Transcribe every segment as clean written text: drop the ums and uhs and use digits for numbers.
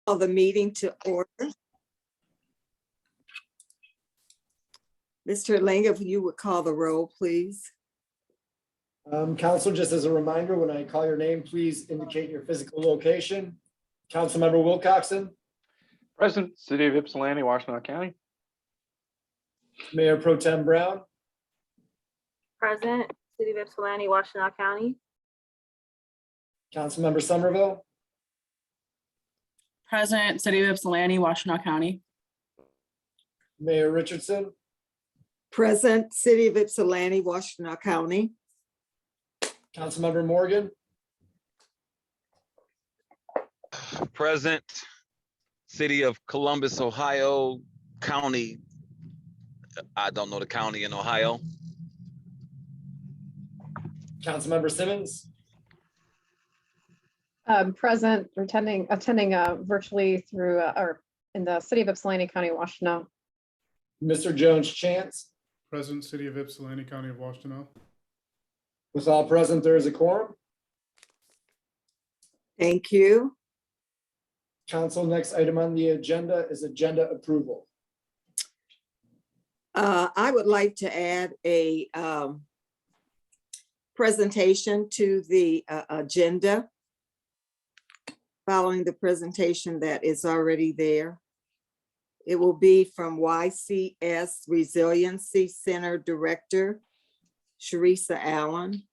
Call the meeting to order. Mr. Langer, if you would call the roll, please. Council, just as a reminder, when I call your name, please indicate your physical location. Councilmember Wilcoxen, Present, City of Ypsilanti, Washtenaw County. Mayor Pro Tem Brown, Present, City of Ypsilanti, Washtenaw County. Councilmember Somerville, Present, City of Ypsilanti, Washtenaw County. Mayor Richardson, Present, City of Ypsilanti, Washtenaw County. Councilmember Morgan, Present, City of Columbus, Ohio, County. I don't know the county in Ohio. Councilmember Simmons, Present, attending virtually through, or in the City of Ypsilanti, County of Washtenaw. Mr. Jones Chance. Present, City of Ypsilanti, County of Washtenaw. With all present, there is a quorum. Thank you. Council, next item on the agenda is agenda approval. I would like to add a presentation to the agenda following the presentation that is already there. It will be from YCS Resiliency Center Director, Sharissa Allen.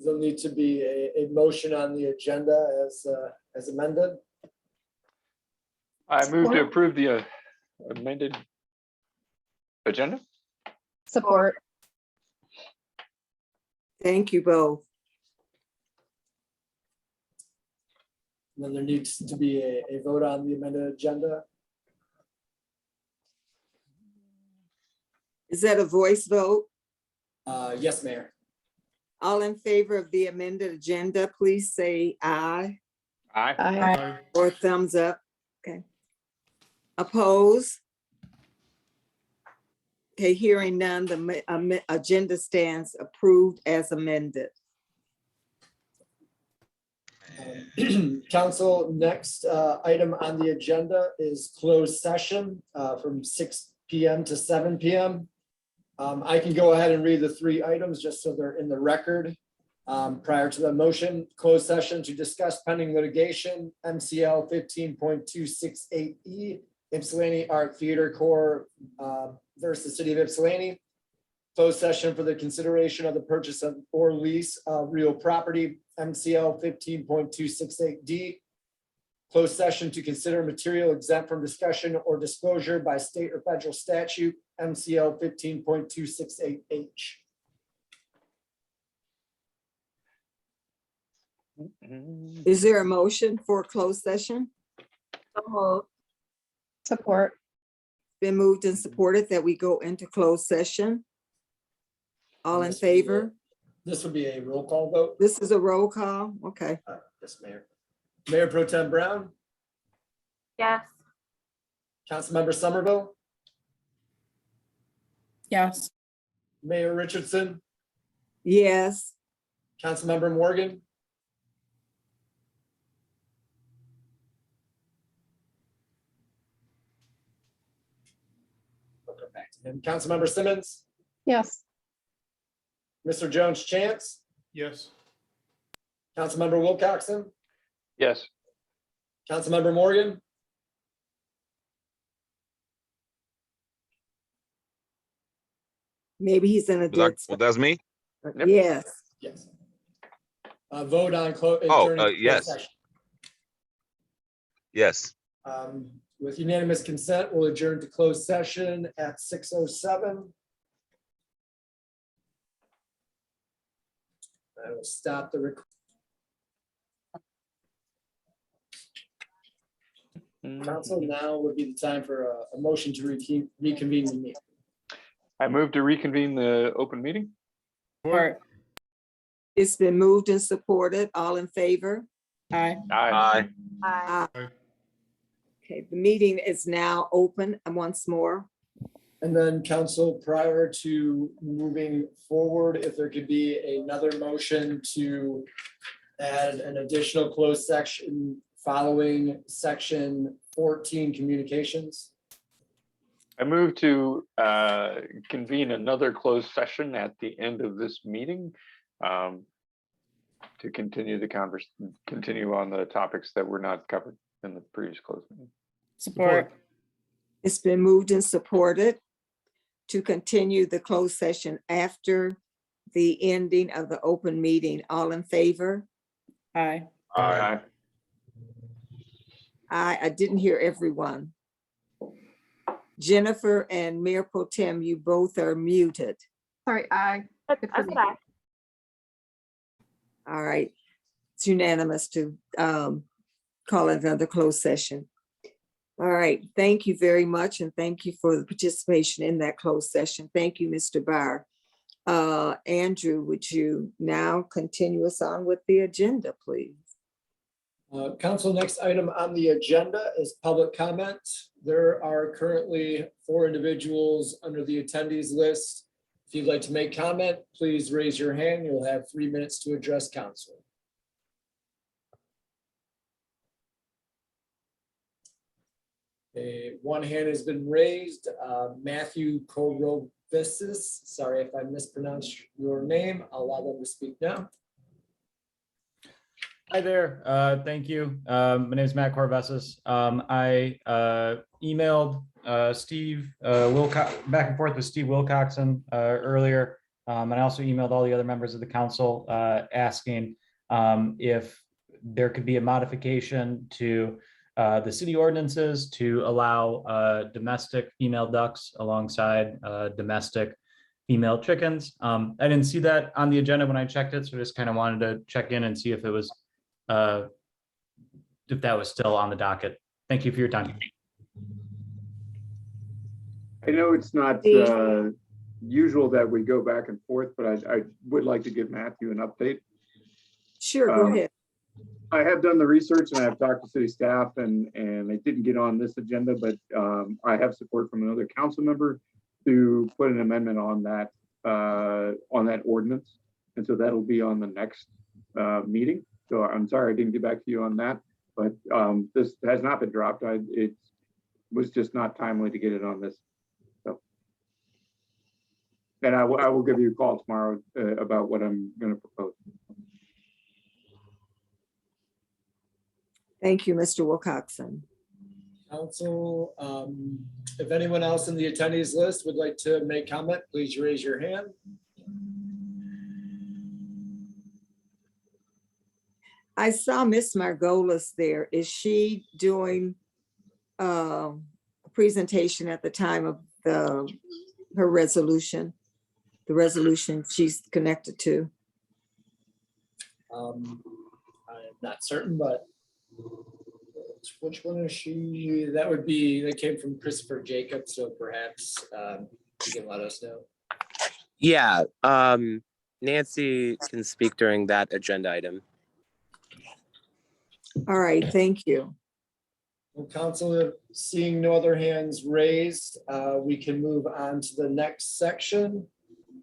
There'll need to be a motion on the agenda as amended. I move to approve the amended agenda. Support. Thank you both. And then there needs to be a vote on the amended agenda. Is that a voice vote? Yes, Mayor. All in favor of the amended agenda, please say aye Aye. Aye. or thumbs up. Okay. Oppose? Okay, hearing none, the agenda stands approved as amended. Council, next item on the agenda is closed session from 6 PM to 7 PM. I can go ahead and read the three items just so they're in the record. Prior to the motion, closed session to discuss pending litigation, MCL 15.268E, Ypsilanti Art Theater Corps versus City of Ypsilanti. Closed session for the consideration of the purchase of or lease of real property, MCL 15.268D. Closed session to consider material exempt from discussion or disclosure by state or federal statute, MCL 15.268H. Is there a motion for closed session? So moved. Support. Been moved and supported that we go into closed session. All in favor? This would be a roll call vote. This is a roll call. Okay. Yes, Mayor. Mayor Pro Tem Brown, Yes. Councilmember Somerville, Yes. Mayor Richardson, Yes. Councilmember Morgan, and Councilmember Simmons, Yes. Mr. Jones Chance, Yes. Councilmember Wilcoxen, Yes. Councilmember Morgan, Maybe he's in a dead Well, spot. that's me. Yep. Yes. yes. Vote on Oh, close. yes. Yes. With unanimous consent, we'll adjourn to closed session at 6:07. I will stop the recording. Council, now would be the time for a motion to reconvene the meeting. I move to reconvene the open meeting. Support. It's been moved and supported. All in favor? Aye. Aye. Aye. Okay, the meeting is now open once more. And then council, prior to moving forward, if there could be another motion to add an additional closed section following section 14 communications. I move to convene another closed session at the end of this meeting to continue continue on the topics that were not covered in the previous closed meeting. Support. It's been moved and supported to continue the closed session after the ending of the open meeting. All in favor? Aye. Aye. I didn't hear everyone. Jennifer and Mayor Pro Tem, you both are muted. Sorry, I Good for me. said aye. All right. It's unanimous to call it another closed session. All right. Thank you very much. And thank you for the participation in that closed session. Thank you, Mr. Barr. Andrew, would you now continue us on with the agenda, please? Council, next item on the agenda is public comment. There are currently 4 individuals under the attendees list. If you'd like to make comment, please raise your hand. You'll have 3 minutes to address council. One hand has been raised. Matthew Korovisis, sorry if I mispronounced your name. I'll allow them to speak now. Hi there. Thank you. My name is Matt Corvesis. I emailed Steve back and forth with Steve Wilcoxon earlier. And I also emailed all the other members of the council asking if there could be a modification to the city ordinances to allow domestic female ducks alongside domestic female chickens. I didn't see that on the agenda when I checked it, so I just kind of wanted to check in and see if it was if that was still on the docket. Thank you for your time. I know it's not Steve? usual that we go back and forth, but I would like to give Matthew an update. Sure, go ahead. I have done the research and I've talked to city staff and it didn't get on this agenda, but I have support from another council member to put an amendment on that ordinance. And so that'll be on the next meeting. So I'm sorry I didn't get back to you on that, but this has not been dropped. It was just not timely to get it on this. So, and I will give you a call tomorrow about what I'm going to propose. Thank you, Mr. Wilcoxon. Council, if anyone else in the attendees list would like to make comment, please raise your hand. I saw Miss Margolis there. Is she doing a presentation at the time of her resolution? The resolution she's connected to? I'm not certain, but which one is she? That came from Christopher Jacobs, so perhaps you can let us know. Yeah, Nancy can speak during that agenda item. All right, thank you. Well, Council, seeing no other hands raised, we can move on to the next section,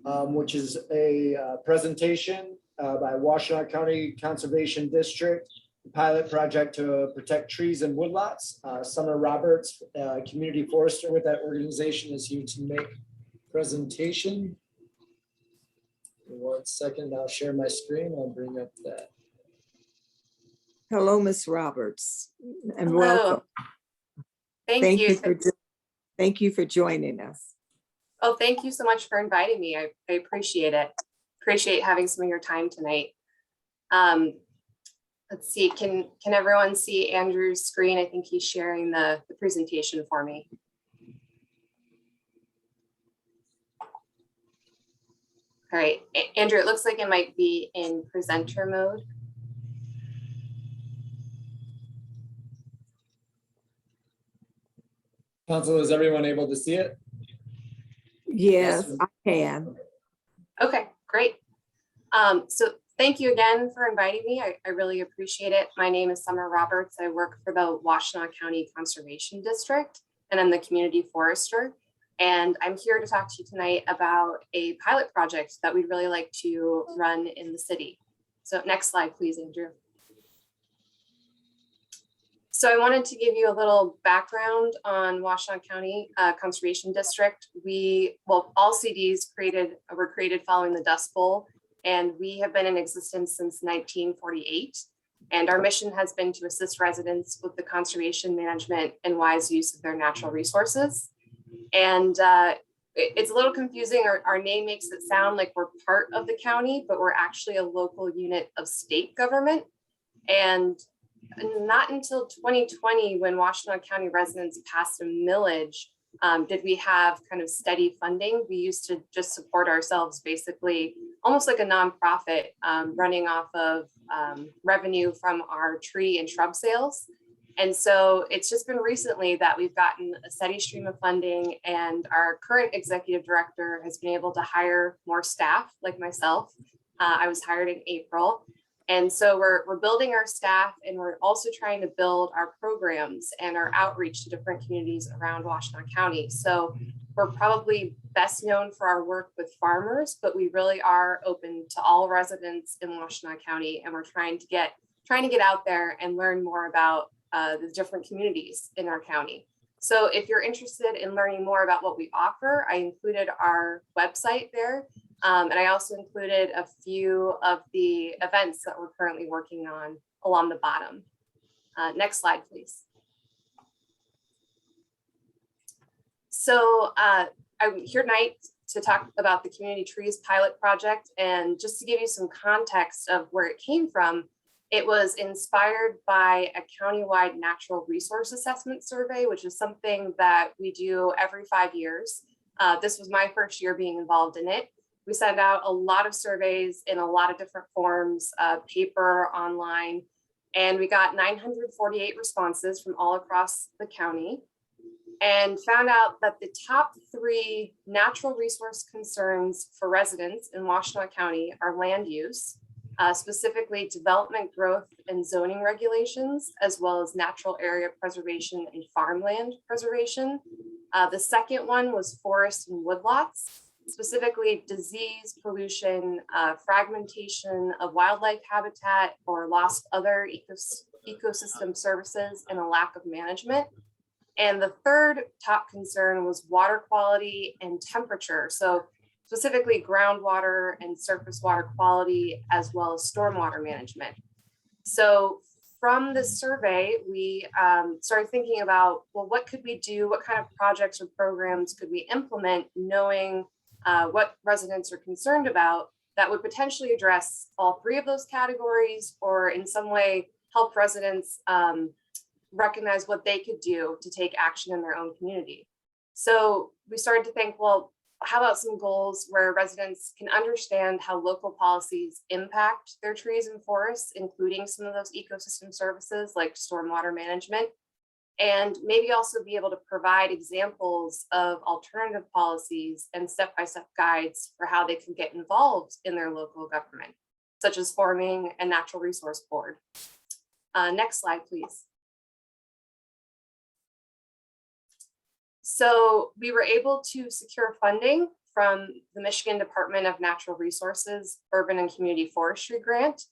which is a presentation by Washtenaw County Conservation District, pilot project to protect trees and woodlots. Summer Roberts, community forester with that organization, is here to make presentation. 1 second, I'll share my screen. I'll bring up that. Hello, Miss Roberts, and Hello. welcome. Thank you. Thank you for joining us. Oh, thank you so much for inviting me. I appreciate it. Appreciate having some of your time tonight. Let's see, can everyone see Andrew's screen? I think he's sharing the presentation for me. All right, Andrew, it looks like it might be in presenter mode. Council, is everyone able to see it? Yes, I can. Okay, great. So thank you again for inviting me. I really appreciate it. My name is Summer Roberts. I work for the Washtenaw County Conservation District, and I'm the community forester. And I'm here to talk to you tonight about a pilot project that we'd really like to run in the city. So next slide, please, Andrew. So I wanted to give you a little background on Washtenaw County Conservation District. All CDs were created following the Dust Bowl, and we have been in existence since 1948. And our mission has been to assist residents with the conservation, management, and wise use of their natural resources. And it's a little confusing. Our name makes it sound like we're part of the county, but we're actually a local unit of state government. And not until 2020, when Washtenaw County residents passed a millage, did we have kind of steady funding. We used to just support ourselves, basically almost like a nonprofit, running off of revenue from our tree and shrub sales. And so it's just been recently that we've gotten a steady stream of funding, and our current executive director has been able to hire more staff like myself. I was hired in April. And so we're building our staff, and we're also trying to build our programs and our outreach to different communities around Washtenaw County. So we're probably best known for our work with farmers, but we really are open to all residents in Washtenaw County, and we're trying to get out there and learn more about the different communities in our county. So if you're interested in learning more about what we offer, I included our website there. And I also included a few of the events that we're currently working on along the bottom. Next slide, please. So I'm here tonight to talk about the Community Trees Pilot Project. And just to give you some context of where it came from, it was inspired by a countywide natural resource assessment survey, which is something that we do every 5 years. This was my first year being involved in it. We send out a lot of surveys in a lot of different forms, paper, online, and we got 948 responses from all across the county, and found out that the top 3 natural resource concerns for residents in Washtenaw County are land use, specifically development, growth, and zoning regulations, as well as natural area preservation and farmland preservation. The second one was forest and woodlots, specifically disease, pollution, fragmentation of wildlife habitat, or loss of other ecosystem services, and a lack of management. And the third top concern was water quality and temperature. So specifically groundwater and surface water quality, as well as stormwater management. So from this survey, we started thinking about, well, what could we do? What kind of projects or programs could we implement, knowing what residents are concerned about, that would potentially address all 3 of those categories, or in some way help residents recognize what they could do to take action in their own community. So we started to think, well, how about some goals where residents can understand how local policies impact their trees and forests, including some of those ecosystem services like stormwater management, and maybe also be able to provide examples of alternative policies and step-by-step guides for how they can get involved in their local government, such as forming a natural resource board. Next slide, please. So we were able to secure funding from the Michigan Department of Natural Resources Urban and Community Forestry Grant,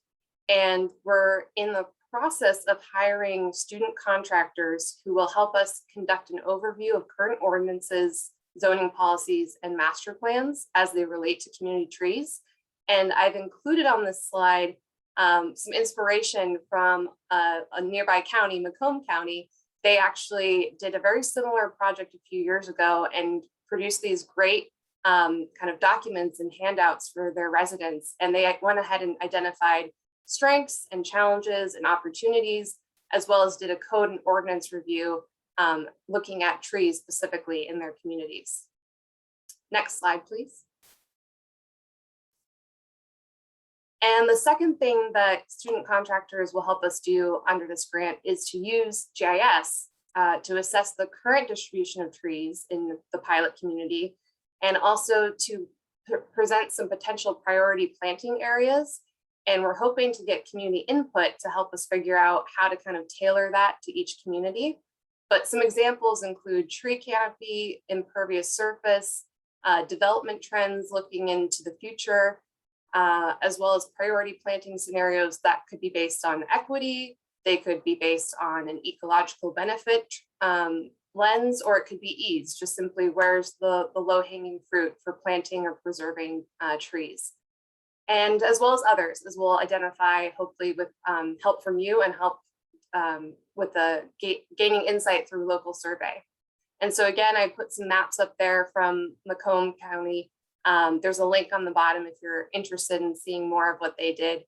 and we're in the process of hiring student contractors who will help us conduct an overview of current ordinances, zoning policies, and master plans as they relate to community trees. And I've included on this slide some inspiration from a nearby county, Macomb County. They actually did a very similar project a few years ago and produced these great kind of documents and handouts for their residents. And they went ahead and identified strengths and challenges and opportunities, as well as did a code and ordinance review looking at trees specifically in their communities. Next slide, please. And the second thing that student contractors will help us do under this grant is to use GIS to assess the current distribution of trees in the pilot community, and also to present some potential priority planting areas. And we're hoping to get community input to help us figure out how to kind of tailor that to each community. But some examples include tree canopy, impervious surface, development trends looking into the future, as well as priority planting scenarios that could be based on equity. They could be based on an ecological benefit lens, or it could be ease, just simply where's the low-hanging fruit for planting or preserving trees. And as well as others, as we'll identify, hopefully with help from you and help with the gaining insight through local survey. And so again, I put some maps up there from Macomb County. There's a link on the bottom if you're interested in seeing more of what they did.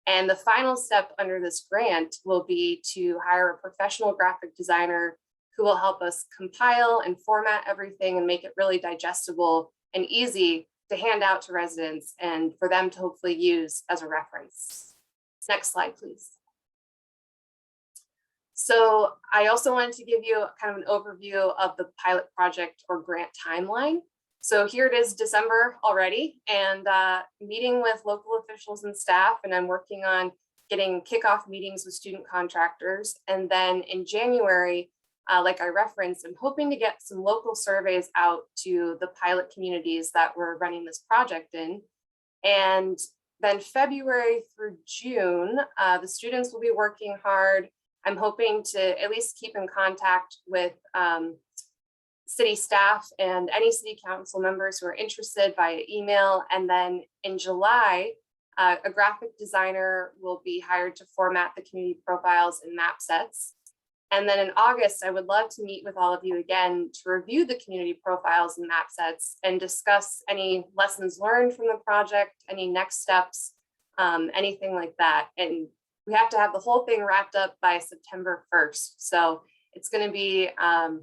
And the final step under this grant will be to hire a professional graphic designer who will help us compile and format everything and make it really digestible and easy to hand out to residents and for them to hopefully use as a reference. Next slide, please. So I also wanted to give you kind of an overview of the pilot project or grant timeline. So here it is, December already, and meeting with local officials and staff, and I'm working on getting kickoff meetings with student contractors. And then in January, like I referenced, I'm hoping to get some local surveys out to the pilot communities that we're running this project in. And then February through June, the students will be working hard. I'm hoping to at least keep in contact with city staff and any city council members who are interested via email. And then in July, a graphic designer will be hired to format the community profiles and map sets. And then in August, I would love to meet with all of you again to review the community profiles and map sets and discuss any lessons learned from the project, any next steps, anything like that. And we have to have the whole thing wrapped up by September 1st. So it's going to be a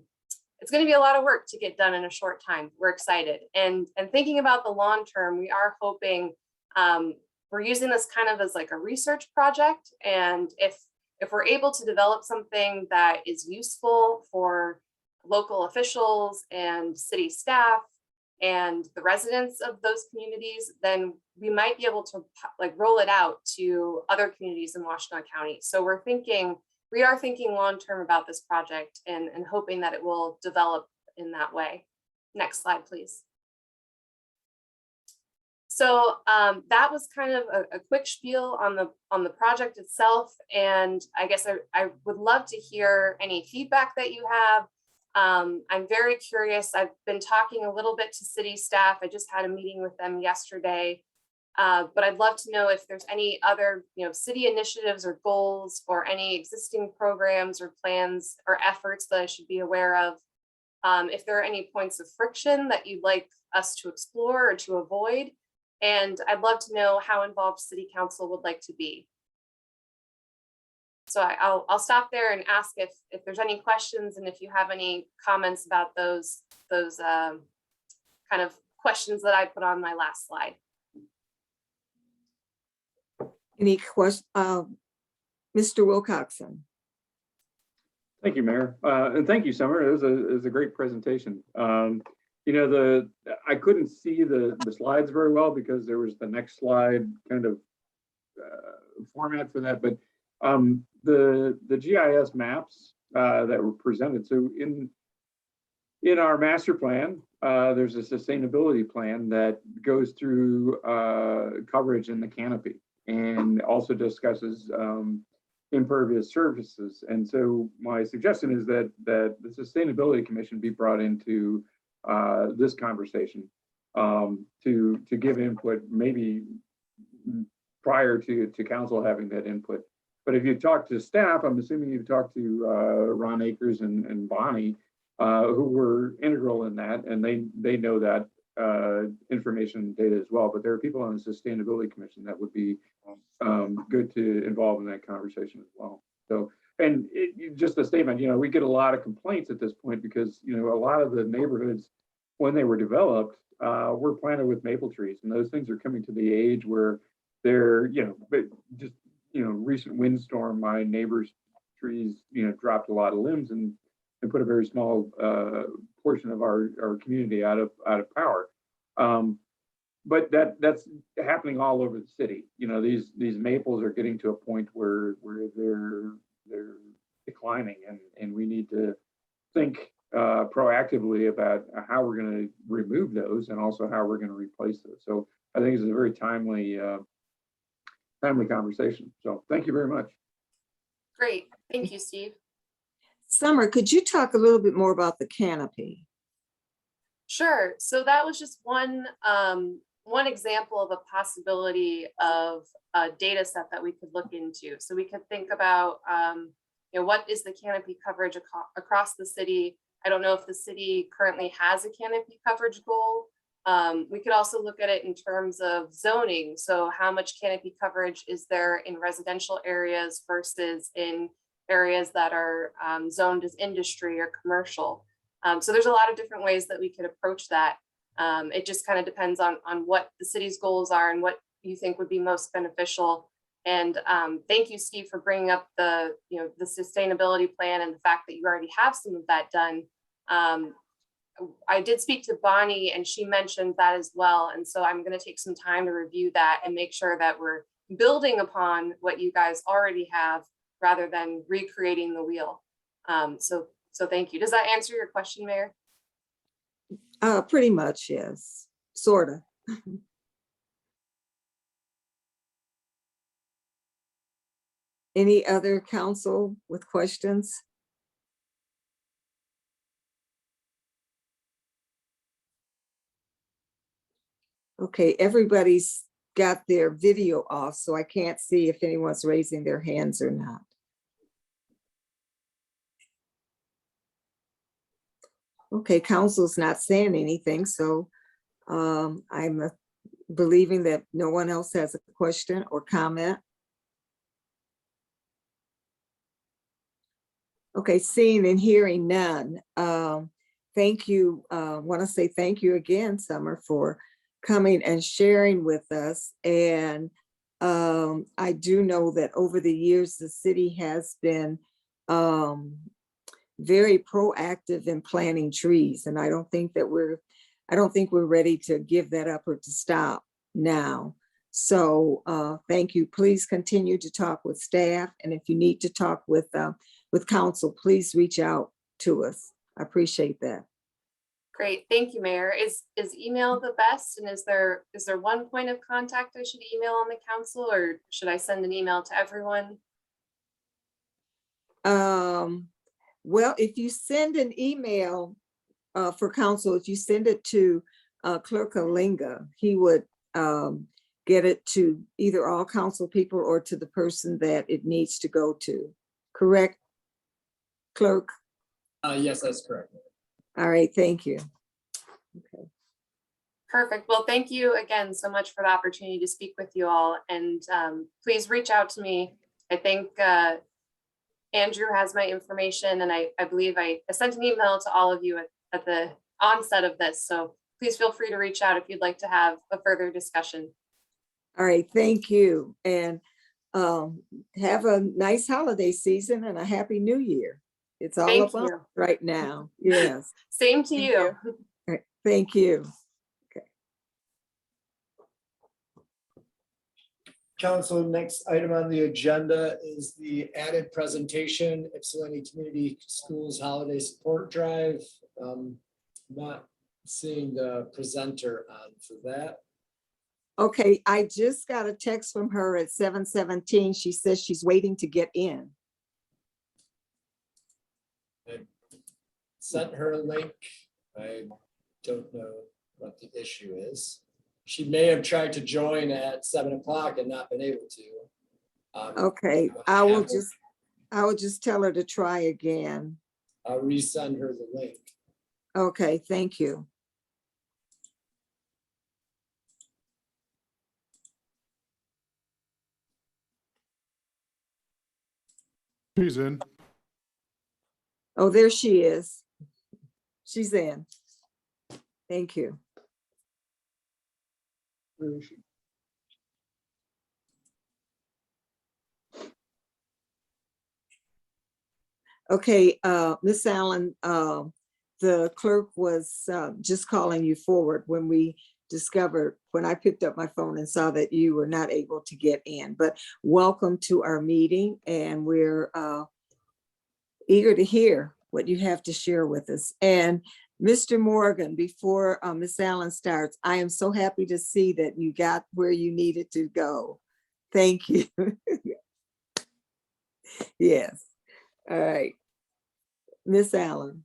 lot of work to get done in a short time. We're excited. And thinking about the long term, we are hoping we're using this kind of as like a research project. And if we're able to develop something that is useful for local officials and city staff and the residents of those communities, then we might be able to like roll it out to other communities in Washtenaw County. So we are thinking long-term about this project and hoping that it will develop in that way. Next slide, please. So that was kind of a quick spiel on the project itself. And I guess I would love to hear any feedback that you have. I'm very curious. I've been talking a little bit to city staff. I just had a meeting with them yesterday. But I'd love to know if there's any other, city initiatives or goals or any existing programs or plans or efforts that I should be aware of. If there are any points of friction that you'd like us to explore or to avoid. And I'd love to know how involved City Council would like to be. So I'll stop there and ask if there's any questions and if you have any comments about those kind of questions that I put on my last slide. Any question, Mr. Wilcoxon? Thank you, Mayor. And thank you, Summer. It was a great presentation. I couldn't see the slides very well because there was the next slide kind of format for that, but the GIS maps that were presented. So in our master plan, there's a sustainability plan that goes through coverage in the canopy and also discusses impervious surfaces. And so my suggestion is that the Sustainability Commission be brought into this conversation to give input, maybe prior to council having that input. But if you talk to staff, I'm assuming you've talked to Ron Akers and Bonnie, who were integral in that, and they know that information and data as well. But there are people on the Sustainability Commission that would be good to involve in that conversation as well. So, and just a statement, we get a lot of complaints at this point because, a lot of the neighborhoods, when they were developed, were planted with maple trees, and those things are coming to the age where they're, recent windstorm, my neighbor's trees, dropped a lot of limbs and put a very small portion of our community out of power. But that's happening all over the city. These maples are getting to a point where they're declining, and we need to think proactively about how we're going to remove those and also how we're going to replace those. So I think it's a very timely conversation. So thank you very much. Great. Thank you, Steve. Summer, could you talk a little bit more about the canopy? Sure. So that was just one example of a possibility of a data set that we could look into. So we could think about, what is the canopy coverage across the city? I don't know if the city currently has a canopy coverage goal. We could also look at it in terms of zoning. So how much canopy coverage is there in residential areas versus in areas that are zoned as industry or commercial? So there's a lot of different ways that we could approach that. It just kind of depends on what the city's goals are and what you think would be most beneficial. And thank you, Steve, for bringing up the sustainability plan and the fact that you already have some of that done. I did speak to Bonnie and she mentioned that as well. And so I'm going to take some time to review that and make sure that we're building upon what you guys already have rather than recreating the wheel. So thank you. Does that answer your question, Mayor? Pretty much, yes, sort of. Any other council with questions? Okay, everybody's got their video off, so I can't see if anyone's raising their hands or not. Okay, council's not saying anything, so I'm believing that no one else has a question or comment. Okay, seeing and hearing none. Thank you. Want to say thank you again, Summer, for coming and sharing with us. And I do know that over the years, the city has been very proactive in planting trees. And I don't think we're ready to give that up or to stop now. So thank you. Please continue to talk with staff. And if you need to talk with council, please reach out to us. I appreciate that. Great, thank you, Mayor. Is email the best? And is there one point of contact I should email on the council, or should I send an email to everyone? Well, if you send an email for council, if you send it to Clerk Alinga, he would get it to either all council people or to the person that it needs to go to. Correct, Clerk? Yes, that's correct. All right, thank you. Okay. Perfect. Well, thank you again so much for the opportunity to speak with you all. And please reach out to me. I think Andrew has my information, and I believe I sent an email to all of you at the onset of this. So please feel free to reach out if you'd like to have a further discussion. All right, thank you. And have a nice holiday season and a happy new year. It's all Thank about you. right now. Yes. Same to you. All right, thank you. Council, next item on the agenda is the added presentation, Ypsilanti Community Schools Holiday Support Drive. Not seeing the presenter on for that. Okay, I just got a text from her at 7:17. She says she's waiting to get in. I sent her a link. I don't know what the issue is. She may have tried to join at 7 o'clock and not been able to. Okay, I will just tell her to try again. I'll resend her the link. Okay, thank you. He's in. Oh, there she is. She's in. Thank you. Where is she? Okay, Miss Allen, the clerk was just calling you forward when I picked up my phone and saw that you were not able to get in. But welcome to our meeting, and we're eager to hear what you have to share with us. And Mr. Morgan, before Ms. Allen starts, I am so happy to see that you got where you needed to go. Thank you. Yes. All right. Ms. Allen.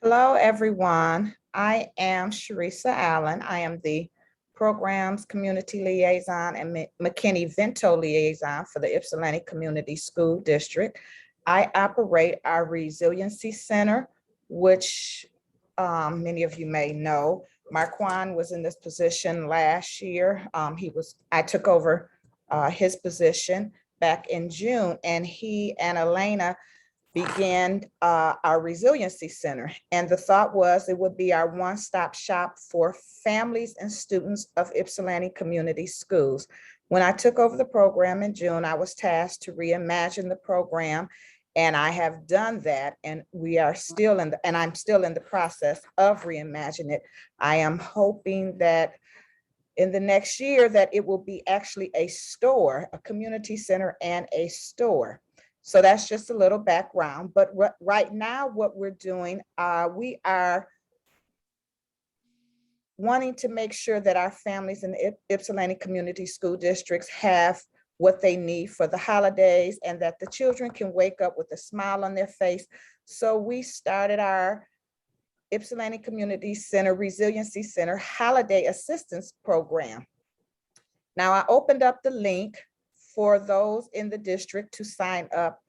Hello, everyone. I am Sharissa Allen. I am the Programs Community Liaison and McKinney-Vento Liaison for the Ypsilanti Community School District. I operate our Resiliency Center, which many of you may know. Marquand was in this position last year. I took over his position back in June, and he and Elena began our Resiliency Center. And the thought was it would be our one-stop shop for families and students of Ypsilanti Community Schools. When I took over the program in June, I was tasked to reimagine the program, and I have done that, and I'm still in the process of reimagining it. I am hoping that in the next year that it will be actually a store, a community center and a store. So that's just a little background, but right now what we're doing, we are wanting to make sure that our families in the Ypsilanti Community School Districts have what they need for the holidays and that the children can wake up with a smile on their face. So we started our Ypsilanti Community Center, Resiliency Center Holiday Assistance Program. Now I opened up the link for those in the district to sign up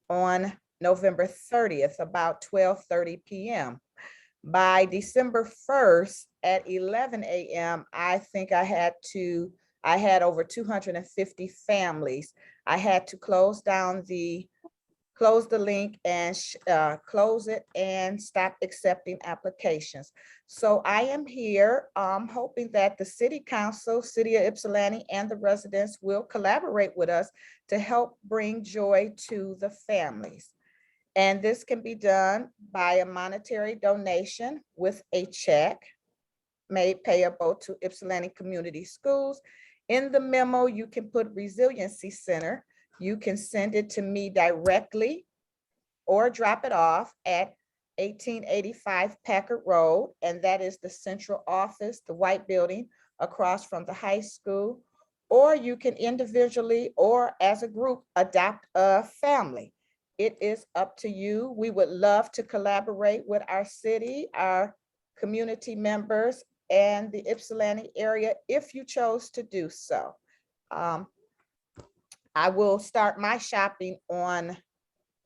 on November 30th, about 12:30 p.m. By December 1st at 11 a.m., I think I had over 250 families. I had to close the link and close it and stop accepting applications. So I am here hoping that the City Council, City of Ypsilanti, and the residents will collaborate with us to help bring joy to the families. And this can be done by a monetary donation with a check made payable to Ypsilanti Community Schools. In the memo, you can put Resiliency Center. You can send it to me directly or drop it off at 1885 Packard Road, and that is the central office, the white building across from the high school. Or you can individually or as a group adopt a family. It is up to you. We would love to collaborate with our city, our community members, and the Ypsilanti area if you chose to do so. I will start my shopping on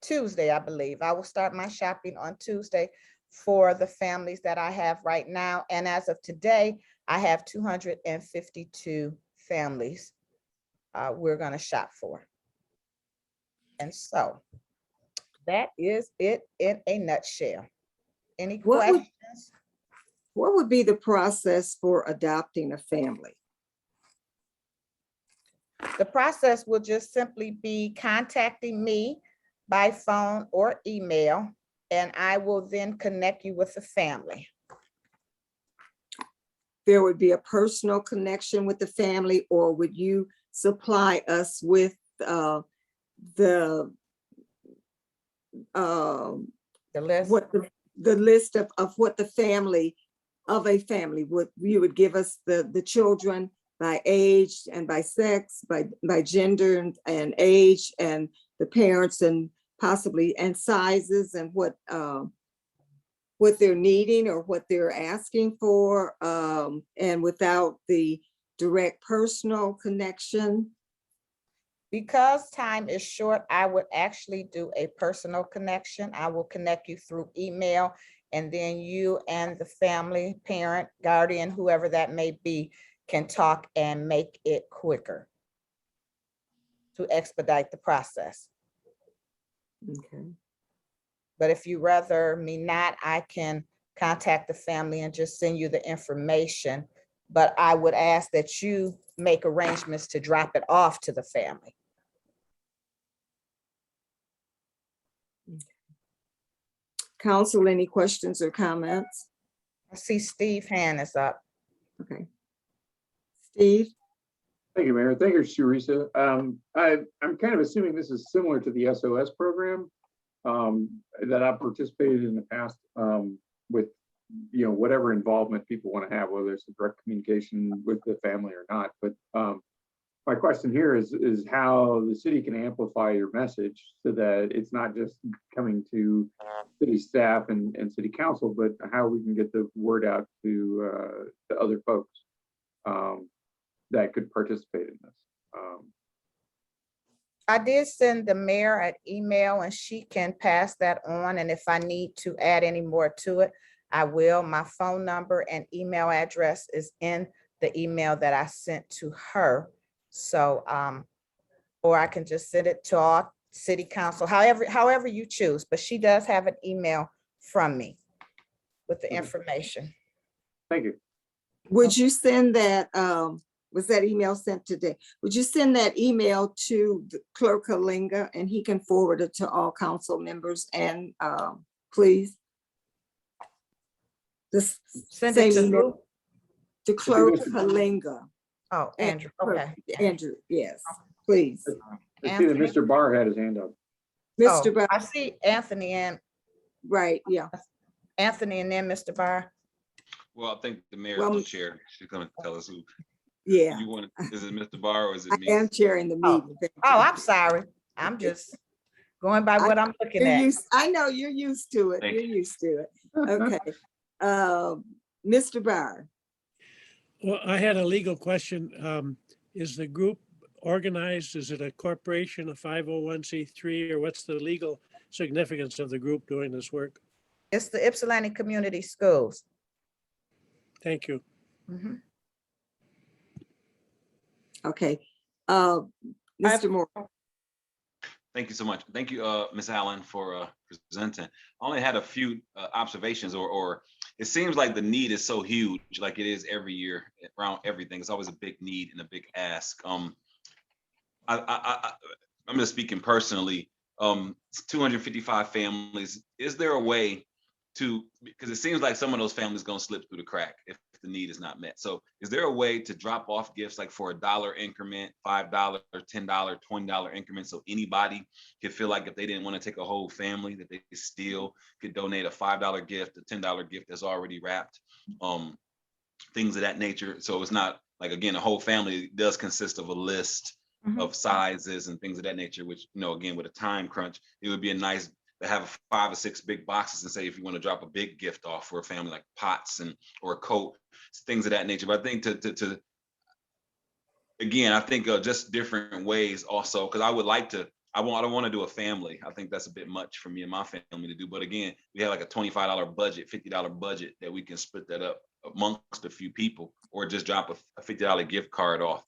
Tuesday, I believe. I will start my shopping on Tuesday for the families that I have right now. And as of today, I have 252 families we're going to shop for. And so that is it in a nutshell. Any questions? What would be the process for adopting a family? The process will just simply be contacting me by phone or email, and I will then connect you with the family. There would be a personal connection with the family, or would you supply us with the list? The list of what the family of a family would, you would give us the children by age and by sex, by gender and age, and the parents and possibly and sizes and what they're needing or what they're asking for, and without the direct personal connection. Because time is short, I would actually do a personal connection. I will connect you through email, and then you and the family, parent, guardian, whoever that may be, can talk and make it quicker to expedite the process. Okay. But if you rather me not, I can contact the family and just send you the information. But I would ask that you make arrangements to drop it off to the family. Council, any questions or comments? I see Steve hand is up. Okay. Steve? Thank you, Mayor. Thank you, Teresa. I'm kind of assuming this is similar to the SOS program that I've participated in the past with, you know, whatever involvement people want to have, whether it's a direct communication with the family or not. But my question here is how the city can amplify your message so that it's not just coming to city staff and city council, but how we can get the word out to other folks that could participate in this. I did send the mayor an email and she can pass that on. And if I need to add any more to it, I will. My phone number and email address is in the email that I sent to her. So, or I can just send it to all city council, however you choose, but she does have an email from me with the information. Thank you. Would you send that, was that email sent today? Would you send that email to the Clerk Kalinga and he can forward it to all council members and please? This Send it same to email who? to Clerk Kalinga. Oh, Andrew, okay. Andrew, yes, please. I see that Anthony? Mr. Barr had his hand up. Mr. Oh, Barr, I see Anthony and right, yeah. Anthony and then Mr. Barr. Well, I think the mayor's Well, the chair. She's gonna tell us who. Yeah, You want, is it Mr. Barr or is it I me? am chairing the Oh. meeting. Thank Oh, you. I'm sorry. I'm just going by what I'm looking at. I know you're used to it. Thank You're used to it. Okay. Mr. Barr, Well, I had a legal question. Is the group organized? Is it a corporation, a 501c3, or what's the legal significance of the group doing this work? It's the Ypsilanti Community Schools. Thank you. Mhm. okay. Mr. Moore, Thank you so much. Thank you, Ms. Allen, for presenting. I only had a few observations, or it seems like the need is so huge, like it is every year around everything. It's always a big need and a big ask. I'm just speaking personally. 255 families. Is there a way to, because it seems like some of those families gonna slip through the crack if the need is not met. So is there a way to drop off gifts like for $1 increment, $5, $10, $20 increment, so anybody could feel like if they didn't want to take a whole family, that they still could donate a $5 gift, a $10 gift that's already wrapped, things of that nature. So it's not like, again, a whole family does consist of a list of sizes and things of that nature, which, you know, again, with a time crunch, it would be a nice to have 5 or 6 big boxes and say, if you want to drop a big gift off for a family, like pots and or a coat, things of that nature. But I think again, I think just different ways also, because I would like to, I don't want to do a family. I think that's a bit much for me and my family to do. But again, we have like a $25 budget, $50 budget that we can split that up amongst a few people, or just drop a $50 gift card off.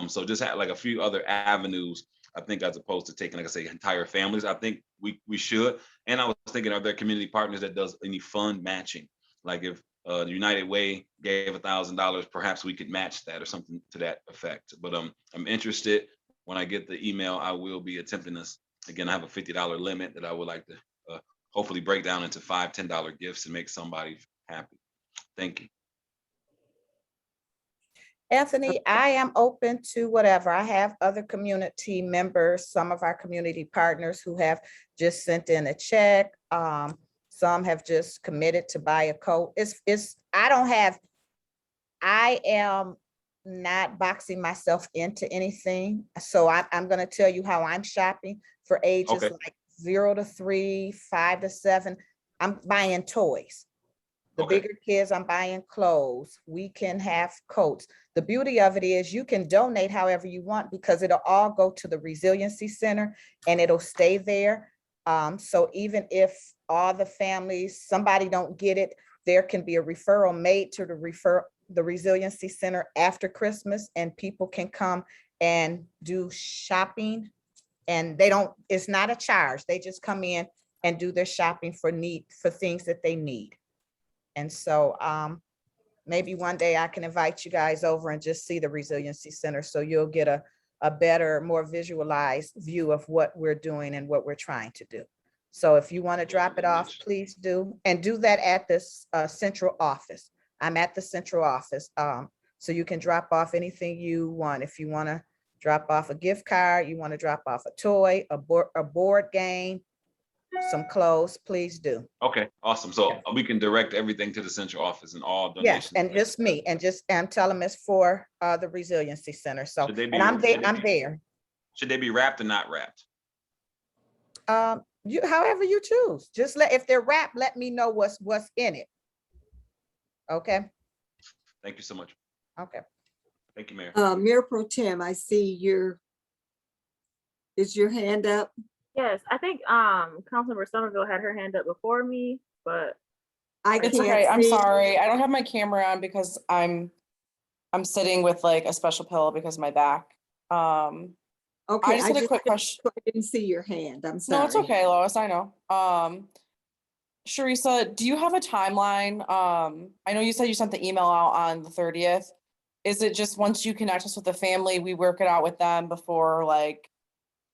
So just have like a few other avenues, I think, as opposed to taking, like I say, entire families. I think we should. And I was thinking, are there community partners that does any fund matching? Like if the United Way gave $1,000, perhaps we could match that or something to that effect. But I'm interested. When I get the email, I will be attempting this. Again, I have a $50 limit that I would like to hopefully break down into $5, $10 gifts and make somebody happy. Thank you. Anthony, I am open to whatever. I have other community members, some of our community partners who have just sent in a check. Some have just committed to buy a coat. I am not boxing myself into anything. So I'm going to tell you how I'm shopping for ages like 0 to 3, 5 to 7. I'm buying toys. The bigger kids, I'm buying clothes. We can have coats. The beauty of it is you can donate however you want, because it'll all go to the Resiliency Center and it'll stay there. So even if all the families, somebody don't get it, there can be a referral made to the Resiliency Center after Christmas, and people can come and do shopping, and it's not a charge. They just come in and do their shopping for things that they need. And so maybe one day I can invite you guys over and just see the Resiliency Center, so you'll get a better, more visualized view of what we're doing and what we're trying to do. So if you want to drop it off, please do, and do that at this central office. I'm at the central office. So you can drop off anything you want. If you want to drop off a gift card, you want to drop off a toy, a board game, some clothes, please do. Okay, awesome. So we can direct everything to the central office and all Yes, donations. and just me, and tell them it's for the Resiliency Center. So, Should they be- and I'm should there, they I'm be- there. Should they be wrapped or not wrapped? You, however you choose, just if they're wrapped, let me know what's in it. Okay, Thank you so much. okay. Thank you, Mayor. Mayor Pro Tem, I see is your hand up? Yes, I think Councilmember Somerville had her hand up before me, but I It's can't okay. I'm see. sorry. I don't have my camera on because I'm sitting with like a special pillow because of my back. Okay, I just had a quick question. I didn't see your hand. I'm sorry. No, it's okay, Lois. I know. Sharissa, do you have a timeline? I know you said you sent the email out on the 30th. Is it just once you connect us with the family, we work it out with them before, like,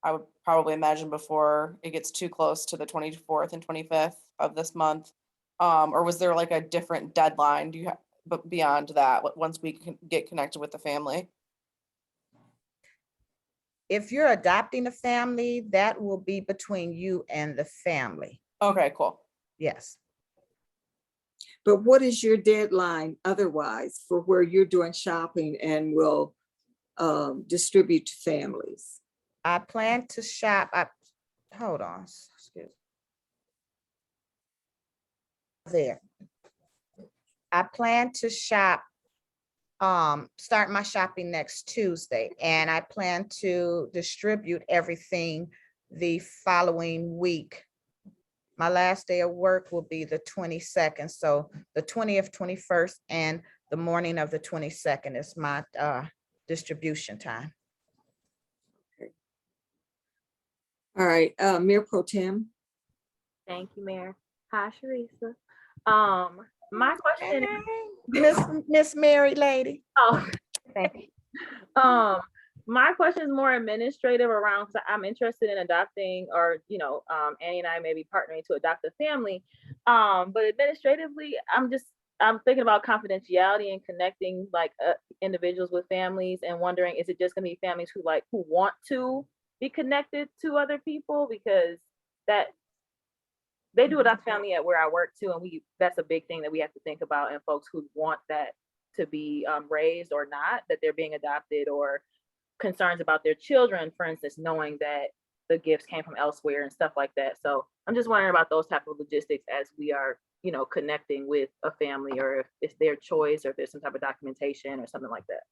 I would probably imagine before it gets too close to the 24th and 25th of this month? Or was there like a different deadline? Do you have, but beyond that, once we can get connected with the family? If you're adopting a family, that will be between you and the family. Okay, cool. Yes. But what is your deadline otherwise for where you're doing shopping and will distribute to families? I plan to shop. Hold on. Excuse me. There. I plan to shop, start my shopping next Tuesday, and I plan to distribute everything the following week. My last day of work will be the 22nd. So the 20th, 21st, and the morning of the 22nd is my distribution time. All right, Mayor Pro Tem. thank you, Mayor. Hi, Sharissa. My question Miss Mary lady. Oh, thank you. My question is more administrative around, because I'm interested in adopting, or, Annie and I may be partnering to adopt a family. But administratively, I'm thinking about confidentiality and connecting individuals with families, and wondering, is it just gonna be families who want to be connected to other people? Because they do adopt family at where I work too, and that's a big thing that we have to think about, and folks who want that to be raised or not, that they're being adopted, or concerns about their children, for instance, knowing that the gifts came from elsewhere and stuff like that. So I'm just wondering about those type of logistics as we are, connecting with a family, or if it's their choice, or if there's some type of documentation or something like that.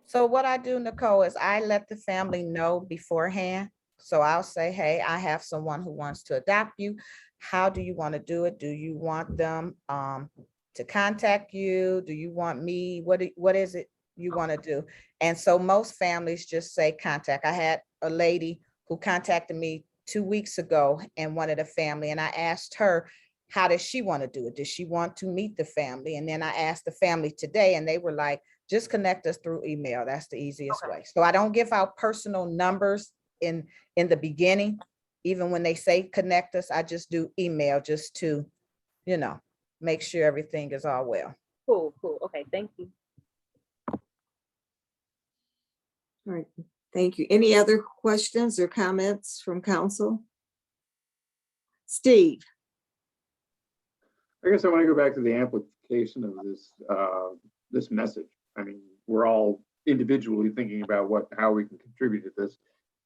So what I do, Nicole, is I let the family know beforehand. So I'll say, hey, I have someone who wants to adopt you. How do you want to do it? Do you want them to contact you? Do you want me? What is it you want to do? And so most families just say contact. I had a lady who contacted me 2 weeks ago and wanted a family, and I asked her, how does she want to do it? Does she want to meet the family? And then I asked the family today, and they were like, just connect us through email. That's the easiest way. So I don't give out personal numbers in the beginning. Even when they say connect us, I just do email just to, make sure everything is all well. Cool. Okay, thank you. All right, thank you. Any other questions or comments from council? Steve? I guess I want to go back to the amplification of this message. I mean, we're all individually thinking about how we can contribute to this,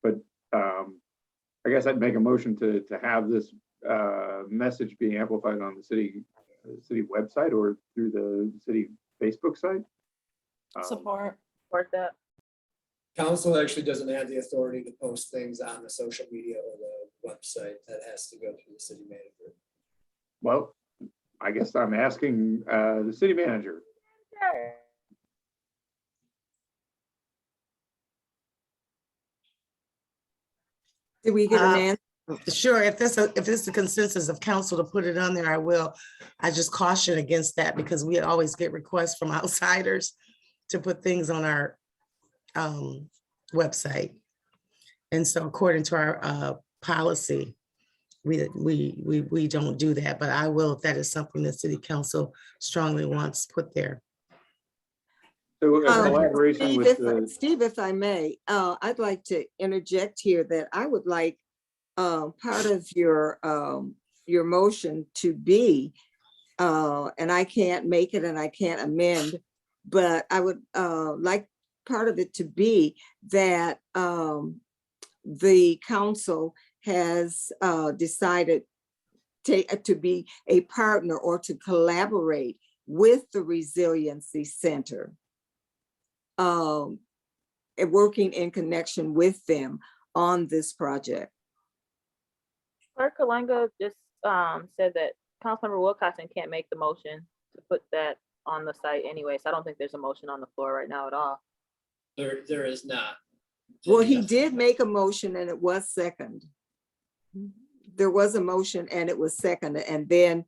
but I guess I'd make a motion to have this message being amplified on the city website or through the city Facebook site. Support. Support that. Council actually doesn't have the authority to post things on the social media or the website. That has to go through the city manager. Well, I guess I'm asking the city manager. Did we get an answer? Sure, if this is the consensus of council to put it on there, I will. I just caution against that because we always get requests from outsiders to put things on our website. And so according to our policy, we don't do that, but I will if that is something the city council strongly wants put there. So a collaboration Steve, with the, Steve, if I may, I'd like to interject here that I would like part of your motion to be, and I can't make it and I can't amend, but I would like part of it to be that the council has decided to be a partner or to collaborate with the Resiliency Center, and working in connection with them on this project. Clerk Kalanga just said that Councilmember Wilcoxon can't make the motion to put that on the site anyway, so I don't think there's a motion on the floor right now at all. There is not. Well, he did make a motion and it was second. There was a motion and it was second, and then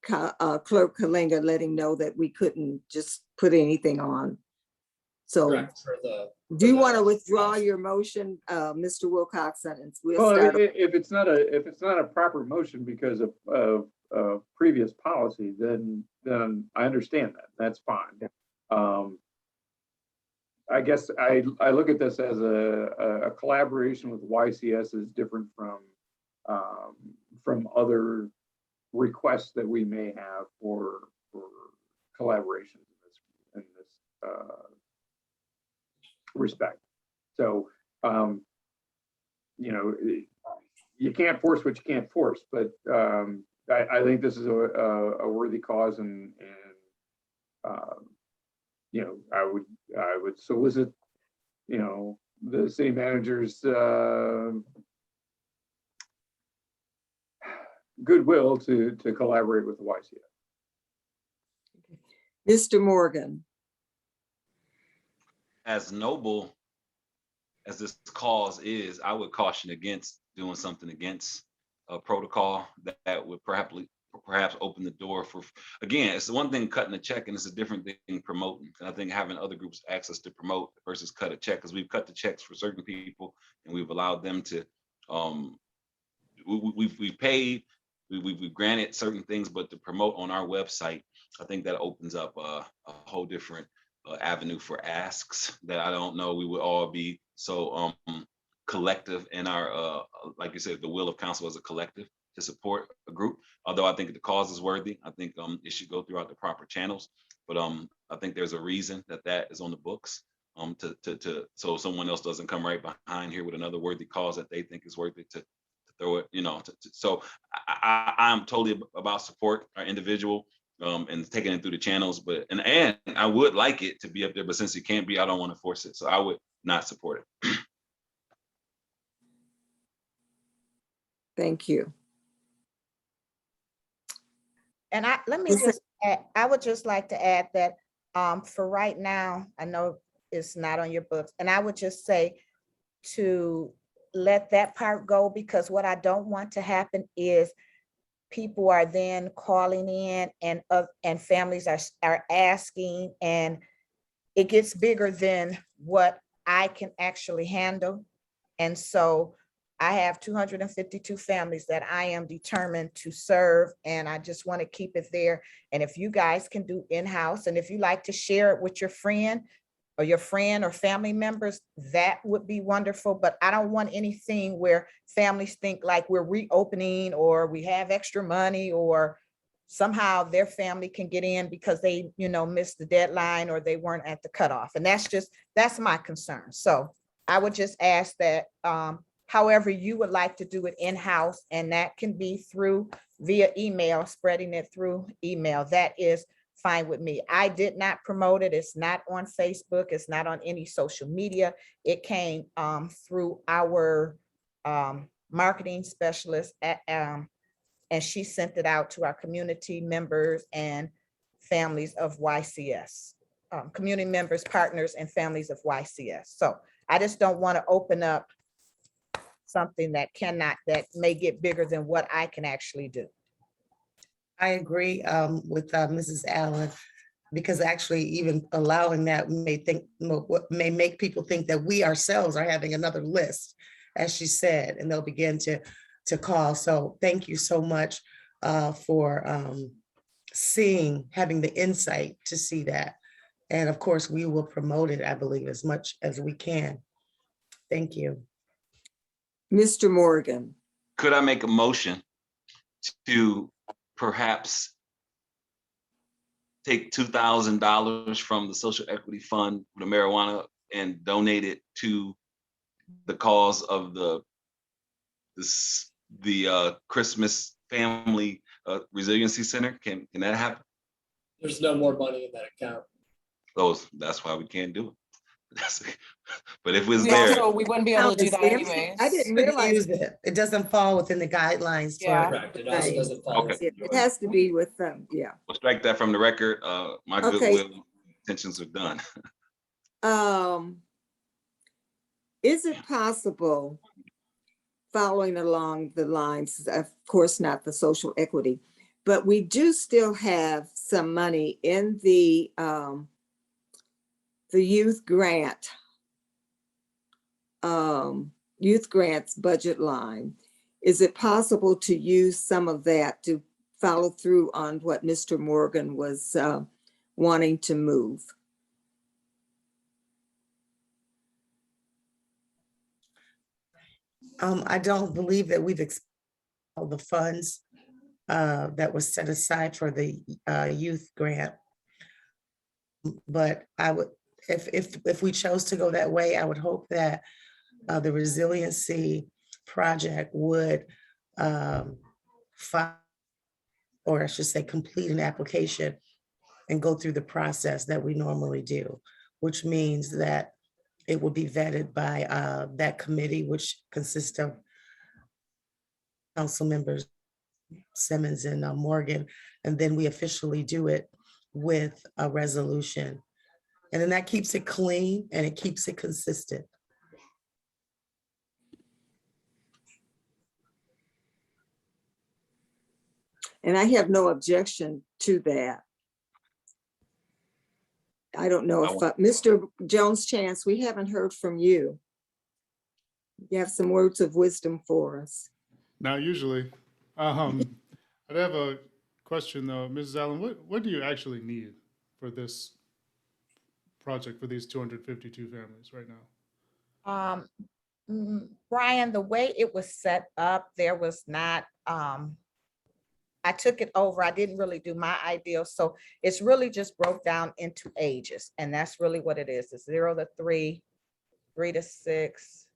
Clerk Kalanga let him know that we couldn't just put anything on. So Correct, for the- do you want to withdraw your motion, Mr. Wilcoxon? And we'll well, start. if it's not a proper motion because of previous policy, then I understand that. That's fine. I guess I look at this as a collaboration with YCS is different from other requests that we may have for collaboration in this respect. So, you know, you can't force what you can't force, but I think this is a worthy cause, and you know, I would solicit, you know, the city manager's goodwill to collaborate with the YCS. Mr. Morgan. As noble as this cause is, I would caution against doing something against a protocol that would perhaps open the door for, again, it's the one thing cutting a check and it's a different thing promoting. And I think having other groups access to promote versus cut a check, because we've cut the checks for certain people and we've allowed them to, we've paid, we've granted certain things, but to promote on our website, I think that opens up a whole different avenue for asks that I don't know we would all be so collective in our, like you said, the will of council as a collective to support a group. Although I think the cause is worthy, I think it should go throughout the proper channels. But I think there's a reason that is on the books so someone else doesn't come right behind here with another worthy cause that they think is worthy to throw it, you know. So I'm totally about support our individual and taking it through the channels, but and I would like it to be up there, but since it can't be, I don't want to force it. So I would not support it. Thank you. And let me just add, I would just like to add that for right now, I know it's not on your books, and I would just say to let that part go, because what I don't want to happen is people are then calling in and families are asking, and it gets bigger than what I can actually handle. And so I have 252 families that I am determined to serve, and I just want to keep it there. And if you guys can do in-house, and if you like to share it with your friend or family members, that would be wonderful. But I don't want anything where families think like we're reopening or we have extra money or somehow their family can get in because they, you know, missed the deadline or they weren't at the cutoff. And that's my concern. So I would just ask that however you would like to do it in-house, and that can be via email, spreading it through email. That is fine with me. I did not promote it. It's not on Facebook. It's not on any social media. It came through our marketing specialist and she sent it out to our community members and families of YCS, community members, partners, and families of YCS. So I just don't want to open up something that may get bigger than what I can actually do. I agree with Mrs. Allen, because actually even allowing that may make people think that we ourselves are having another list, as she said, and they'll begin to call. So thank you so much for having the insight to see that. And of course, we will promote it, I believe, as much as we can. Thank you. Mr. Morgan. Could I make a motion to perhaps take $2,000 from the social equity fund, the marijuana, and donate it to the cause of the Christmas Family Resiliency Center? Can that happen? There's no more money in that account. That's why we can't do it. But if it's We there, also, we wouldn't be able to do that anyways. I didn't Couldn't realize. use it. It doesn't fall within the guidelines. for- Yeah. Correct. It also Right. doesn't fall. Okay. within It your- has to be with them, yeah. we'll strike that from the record. My Okay. goodwill intentions are done. Is it possible, following along the lines, of course, not the social equity, but we do still have some money in the youth grant, youth grants budget line. Is it possible to use some of that to follow through on what Mr. Morgan was wanting to move? I don't believe that we've all the funds that was set aside for the youth grant. But I would, if we chose to go that way, I would hope that the resiliency project would file, or I should say, complete an application and go through the process that we normally do, which means that it will be vetted by that committee, which consists of council members Simmons and Morgan, and then we officially do it with a resolution. And then that keeps it clean and it keeps it consistent. And I have no objection to that. I don't know if, Mr. Jones-Chance, we haven't heard from you. You have some words of wisdom for us. Not usually. I'd have a question though, Mrs. Allen, what do you actually need for this project for these 252 families right now? Brian, the way it was set up, there was not, I took it over. I didn't really do my ideal. So it's really just broke down into ages. And that's really what it is. It's 0 to 3, 3 to 6,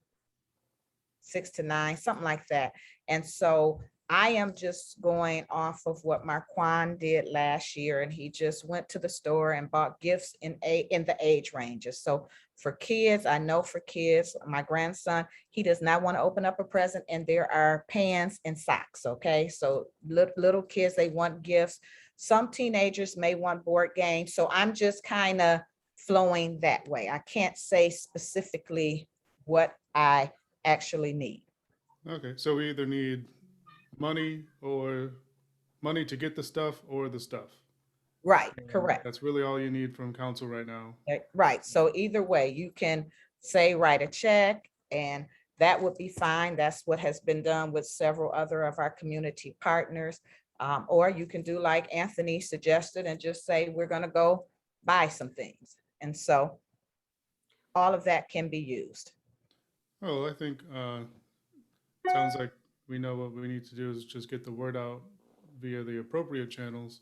6 to 9, something like that. And so I am just going off of what Marquand did last year. And he just went to the store and bought gifts in the age ranges. So for kids, I know for kids, my grandson, he does not want to open up a present and there are pants and socks, okay? So little kids, they want gifts. Some teenagers may want board games. So I'm just kind of flowing that way. I can't say specifically what I actually need. Okay, so we either need money to get the stuff or the stuff. Right, correct. That's really all you need from council right now. Right, so either way, you can say, write a check, and that would be fine. That's what has been done with several other of our community partners. Or you can do like Anthony suggested and just say, we're gonna go buy some things. And so all of that can be used. Oh, I think sounds like we know what we need to do is just get the word out via the appropriate channels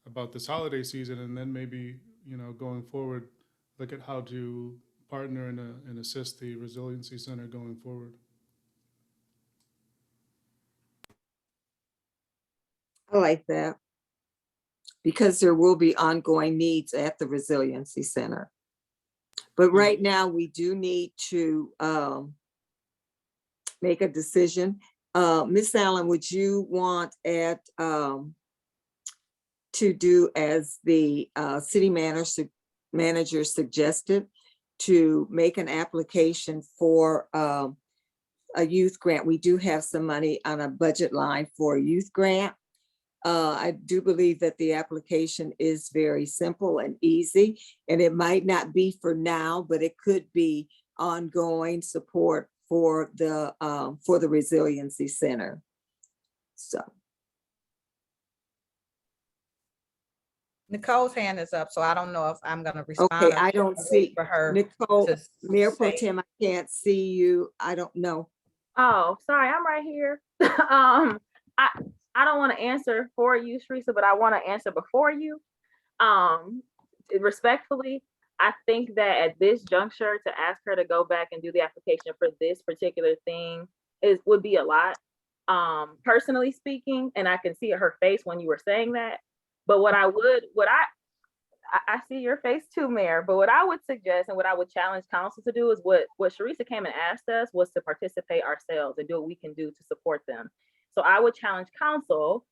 about this holiday season, and then maybe, going forward, look at how to partner and assist the Resiliency Center going forward. I like that. Because there will be ongoing needs at the Resiliency Center. But right now, we do need to make a decision. Ms. Allen, would you want to do as the city manager suggested, to make an application for a youth grant? We do have some money on a budget line for a youth grant. I do believe that the application is very simple and easy, and it might not be for now, but it could be ongoing support for the Resiliency Center. So. Nicole's hand is up, so I don't know if I'm gonna respond. Okay, or I don't wait see For her. Nicole, to Mayor Pro say. Tem, I can't see you. I don't know. Oh, sorry, I'm right here. I don't want to answer for you, Teresa, but I want to answer before you. Respectfully, I think that at this juncture, to ask her to go back and do the application for this particular thing would be a lot. Personally speaking, and I can see her face when you were saying that. But I see your face too, Mayor. But what I would suggest and what I would challenge council to do is what Teresa came and asked us was to participate ourselves and do what we can do to support them. So I would challenge council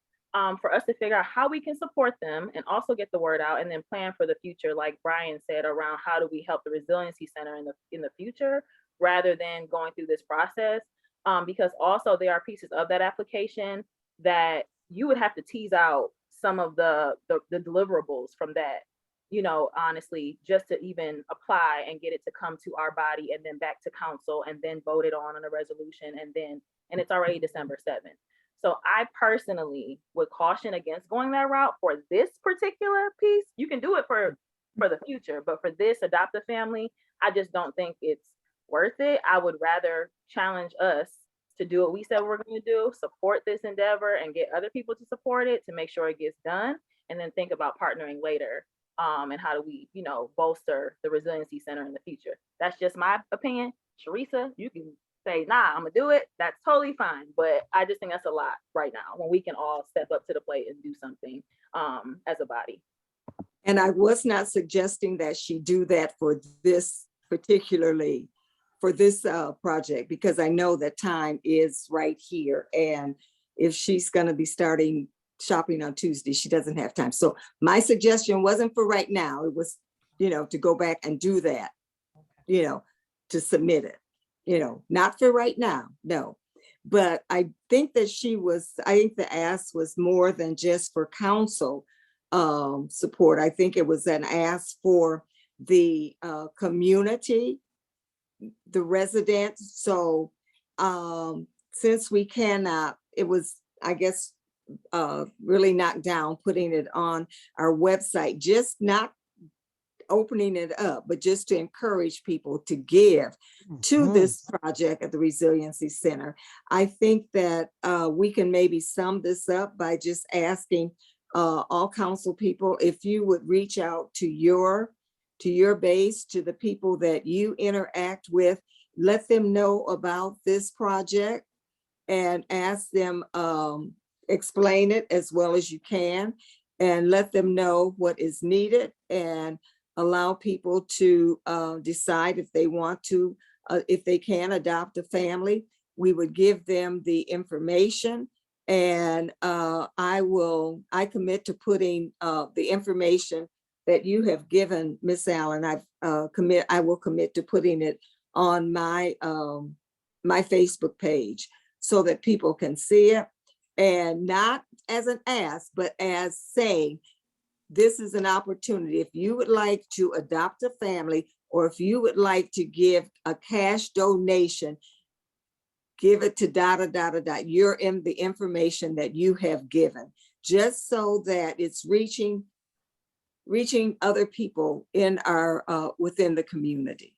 for us to figure out how we can support them and also get the word out and then plan for the future, like Brian said, around how do we help the Resiliency Center in the future rather than going through this process. Because also there are pieces of that application that you would have to tease out some of the deliverables from that, honestly, just to even apply and get it to come to our body and then back to council and then voted on a resolution and it's already December 7th. So I personally would caution against going that route for this particular piece. You can do it for the future, but for this adoptive family, I just don't think it's worth it. I would rather challenge us to do what we said we're going to do, support this endeavor and get other people to support it to make sure it gets done, and then think about partnering later. And how do we, bolster the Resiliency Center in the future? That's just my opinion. Teresa, you can say, nah, I'm gonna do it. That's totally fine. But I just think that's a lot right now when we can all step up to the plate and do something as a body. And I was not suggesting that she do that for this particularly, for this project, because I know that time is right here. And if she's gonna be starting shopping on Tuesday, she doesn't have time. So my suggestion wasn't for right now. It was, to go back and do that, to submit it, not for right now, no. But I think that I think the ask was more than just for council support. I think it was an ask for the community, the residents. So since we cannot, it was, I guess, really knocked down, putting it on our website, just not opening it up, but just to encourage people to give to this project at the Resiliency Center. I think that we can maybe sum this up by just asking all council people, if you would reach out to your base, to the people that you interact with, let them know about this project and ask them, explain it as well as you can, and let them know what is needed, and allow people to decide if they want to, if they can adopt a family. We would give them the information, and I commit to putting the information that you have given, Miss Allen. I will commit to putting it on my my Facebook page so that people can see it, and not as an ask, but as saying, this is an opportunity. If you would like to adopt a family, or if you would like to give a cash donation, give it to You're in the information that you have given, just so that it's reaching other people in our within the community.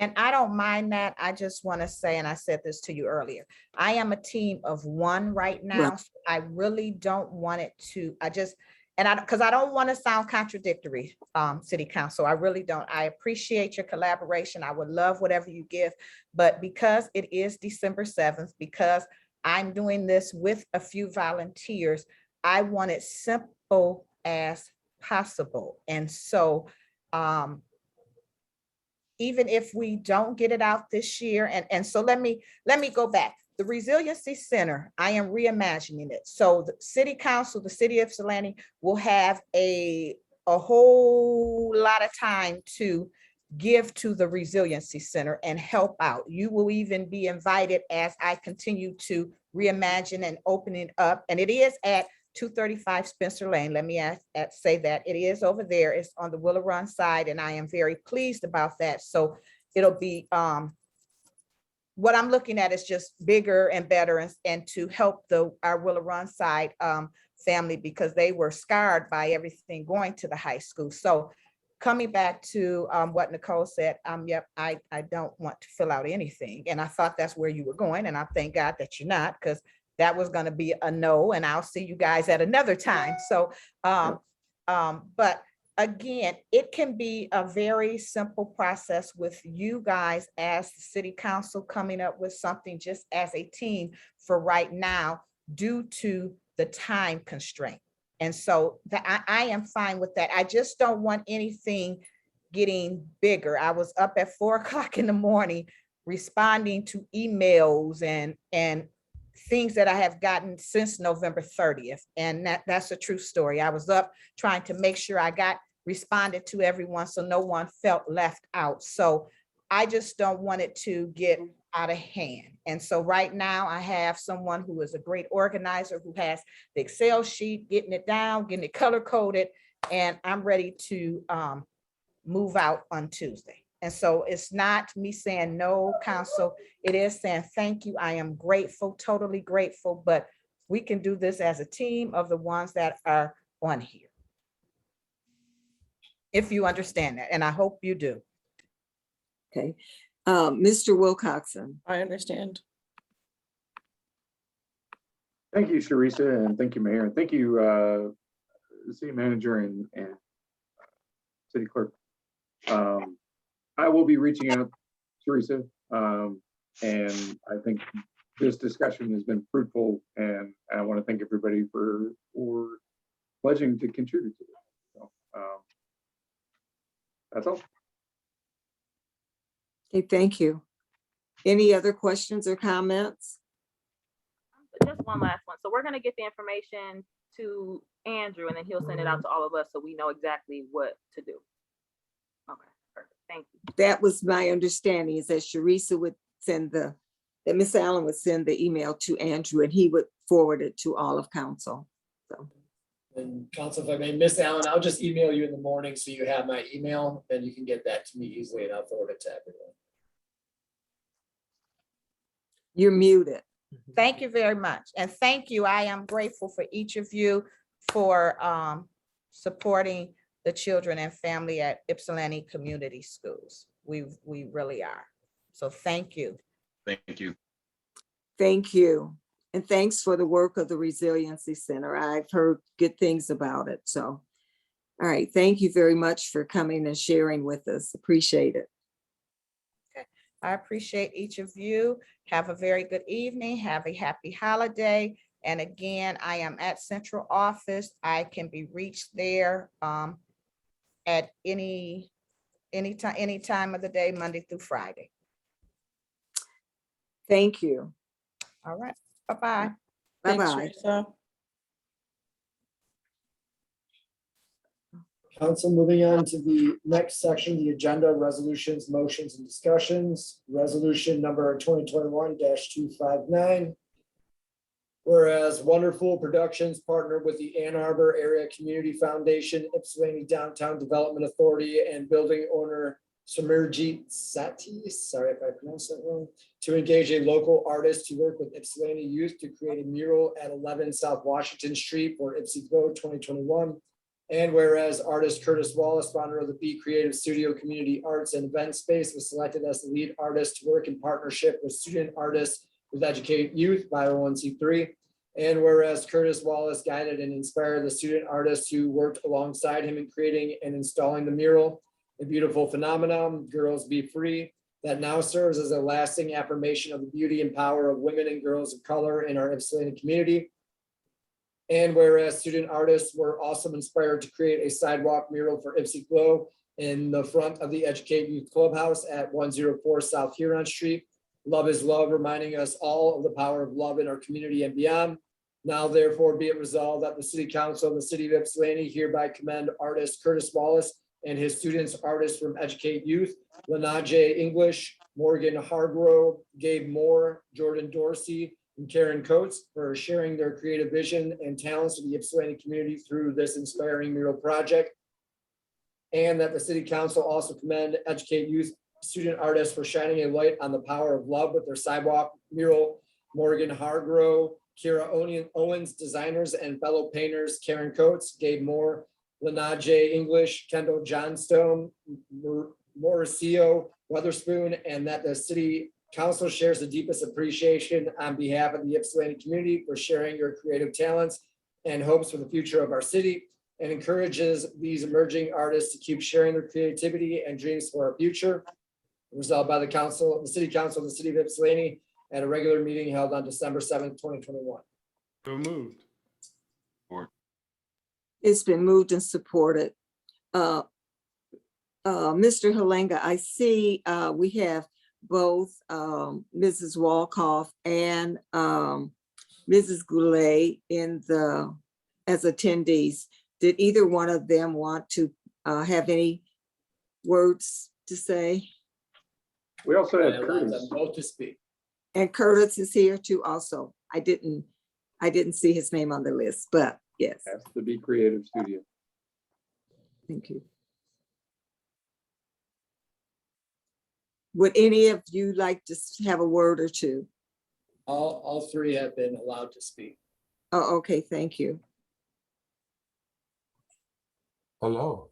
And I don't mind that. I just want to say, and I said this to you earlier, I am a team of one right now. Right. So I really don't want it to, because I don't want to sound contradictory, City Council. I really don't. I appreciate your collaboration. I would love whatever you give, but because it is December 7th, because I'm doing this with a few volunteers, I want it simple as possible. And so, even if we don't get it out this year, and so let me go back. The Resiliency Center, I am reimagining it. So the City Council, the City of Ypsilanti will have a whole lot of time to give to the Resiliency Center and help out. You will even be invited as I continue to reimagine and open it up. And it is at 235 Spencer Lane. Let me say that it is over there. It's on the Willow Run side, and I am very pleased about that. So it'll be, what I'm looking at is just bigger and better, and to help our Willow Run side family because they were scarred by everything going to the high school. So coming back to what Nicole said, yep, I don't want to fill out anything. And I thought that's where you were going. And I thank God that you're not, because that was going to be a no. And I'll see you guys at another time. So, but again, it can be a very simple process with you guys as the city council coming up with something just as a team for right now due to the time constraint. And so I am fine with that. I just don't want anything getting bigger. I was up at 4 o'clock in the morning responding to emails and things that I have gotten since November 30th. And that's a true story. I was up trying to make sure I responded to everyone so no one felt left out. So I just don't want it to get out of hand. And so right now I have someone who is a great organizer who has the Excel sheet, getting it down, getting it color coded, and I'm ready to move out on Tuesday. And so it's not me saying no, council. It is saying thank you. I am grateful, totally grateful, but we can do this as a team of the ones that are on here. If you understand that, and I hope you do. Okay. Mr. Wilcoxon. I understand. Thank you, Sharisa, and thank you, Mayor, and thank you, City Manager and City Clerk. I will be reaching out, Sharisa, and I think this discussion has been fruitful, and I want to thank everybody for pledging to contribute to it. So, that's all. Okay, thank you. Any other questions or comments? Just one last one. So we're gonna get the information to Andrew and then he'll send it out to all of us so we know exactly what to do. Okay, perfect. Thank you. That was my understanding, is that Sharisa would send that Ms. Allen would send the email to Andrew and he would forward it to all of council. So. And council, if I may, Miss Allen, I'll just email you in the morning so you have my email and you can get that to me easily and I'll forward it to everyone. You're muted. Thank you very much. And thank you. I am grateful for each of you for supporting the children and family at Ypsilanti Community Schools. We really are. So thank you. Thank you. Thank you. And thanks for the work of the Resiliency Center. I've heard good things about it. So, all right. Thank you very much for coming and sharing with us. Appreciate it. I appreciate each of you. Have a very good evening. Have a happy holiday. And again, I am at central office. I can be reached there at any time of the day, Monday through Friday. Thank you. All right. Bye-bye. Bye-bye. Council, moving on to the next section, the agenda, resolutions, motions, and discussions. Resolution number 2021-259. Whereas Wonderful Productions partnered with the Ann Arbor Area Community Foundation, Ypsilanti Downtown Development Authority, and building owner Samirjeet Sethi, sorry if I pronounced that wrong, to engage a local artist to work with Ypsilanti youth to create a mural at 11 South Washington Street for YpsiGlow 2021. And whereas artist Curtis Wallace, founder of the Be Creative Studio Community Arts and Event Space, was selected as the lead artist to work in partnership with student artists with Educate Youth, 501c3. And whereas Curtis Wallace guided and inspired the student artists who worked alongside him in creating and installing the mural, a beautiful phenomenon, Girls Be Free, that now serves as a lasting affirmation of the beauty and power of women and girls of color in our Ypsilanti community. And whereas student artists were also inspired to create a sidewalk mural for YpsiGlow in the front of the Educate Youth Clubhouse at 104 South Huron Street. Love is love, reminding us all of the power of love in our community and beyond. Now therefore be it resolved that the City Council of the City of Ypsilanti hereby commend artist Curtis Wallace and his students, artists from Educate Youth, Lenaje English, Morgan Hargrove, Gabe Moore, Jordan Dorsey, and Karen Coates for sharing their creative vision and talents to the Ypsilanti community through this inspiring mural project. And that the City Council also commend Educate Youth student artists for shining a light on the power of love with their sidewalk mural, Morgan Hargrove, Kira Owens, designers and fellow painters, Karen Coates, Gabe Moore, Lana J. English, Kendall Johnstone, Mauricio Weatherspoon, and that the city council shares the deepest appreciation on behalf of the Ypsilanti community for sharing your creative talents and hopes for the future of our city, and encourages these emerging artists to keep sharing their creativity and dreams for our future. Resolved by the council, the city council of the city of Ypsilanti at a regular meeting held on December 7th, 2021. So moved. It's been moved and supported. Mr. Halenga, I see we have both Mrs. Walkoff and Mrs. Goulet as attendees. Did either one of them want to have any words to say? We also And have allow them Curtis. both to speak. And Curtis is here too also. I didn't see his name on the list, but yes, Has to be Creative Studio. thank you. Would any of you like to have a word or two? All three have been allowed to speak. Oh, okay, thank you. Hello.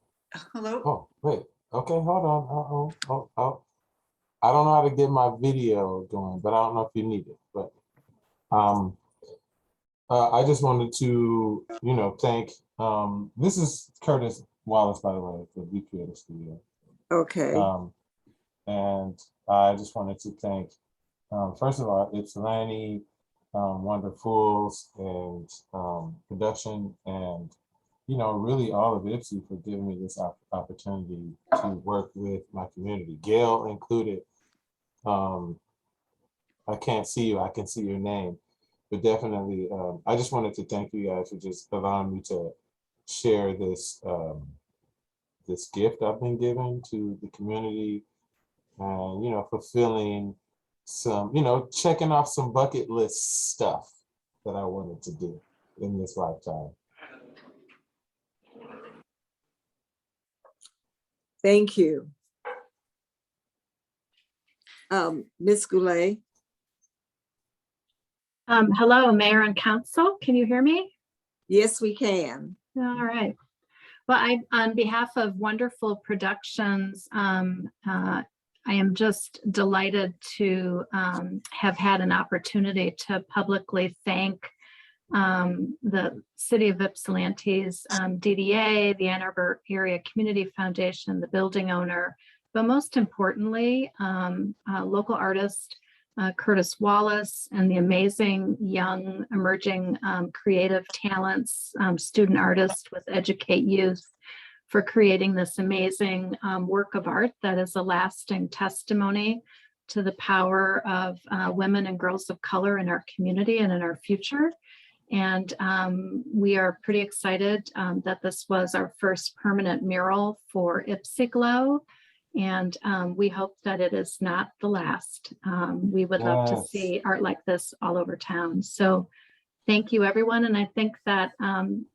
Hello. Oh, wait. Okay, hold on. Oh. I don't know how to get my video going, but I don't know if you need it. But I just wanted to, thank. This is Curtis Wallace, by the way, for the Creative Studio. Okay. And I just wanted to thank, first of all, Ypsilanti, Wonderfuls, and production, and really all of Ipsy for giving me this opportunity to work with my community, Gail included. I can't see you, I can see your name, but definitely, I just wanted to thank you guys for just allowing me to share this, this gift I've been given to the community, and, fulfilling some, checking off some bucket list stuff that I wanted to do in this lifetime. Thank you. Ms. Goulet. Hello, Mayor and Council. Can you hear me? Yes, we can. All right. Well, on behalf of Wonderful Productions, I am just delighted to have had an opportunity to publicly thank the City of Ypsilanti's DDA, the Ann Arbor Area Community Foundation, the building owner, but most importantly, local artist Curtis Wallace and the amazing young emerging creative talents, student artists with Educate Youth for creating this amazing work of art that is a lasting testimony to the power of women and girls of color in our community and in our future. And we are pretty excited that this was our first permanent mural for YpsiGlow. And we hope that it is not the last. We would love to see art like this all over town. So thank you, everyone. And I think that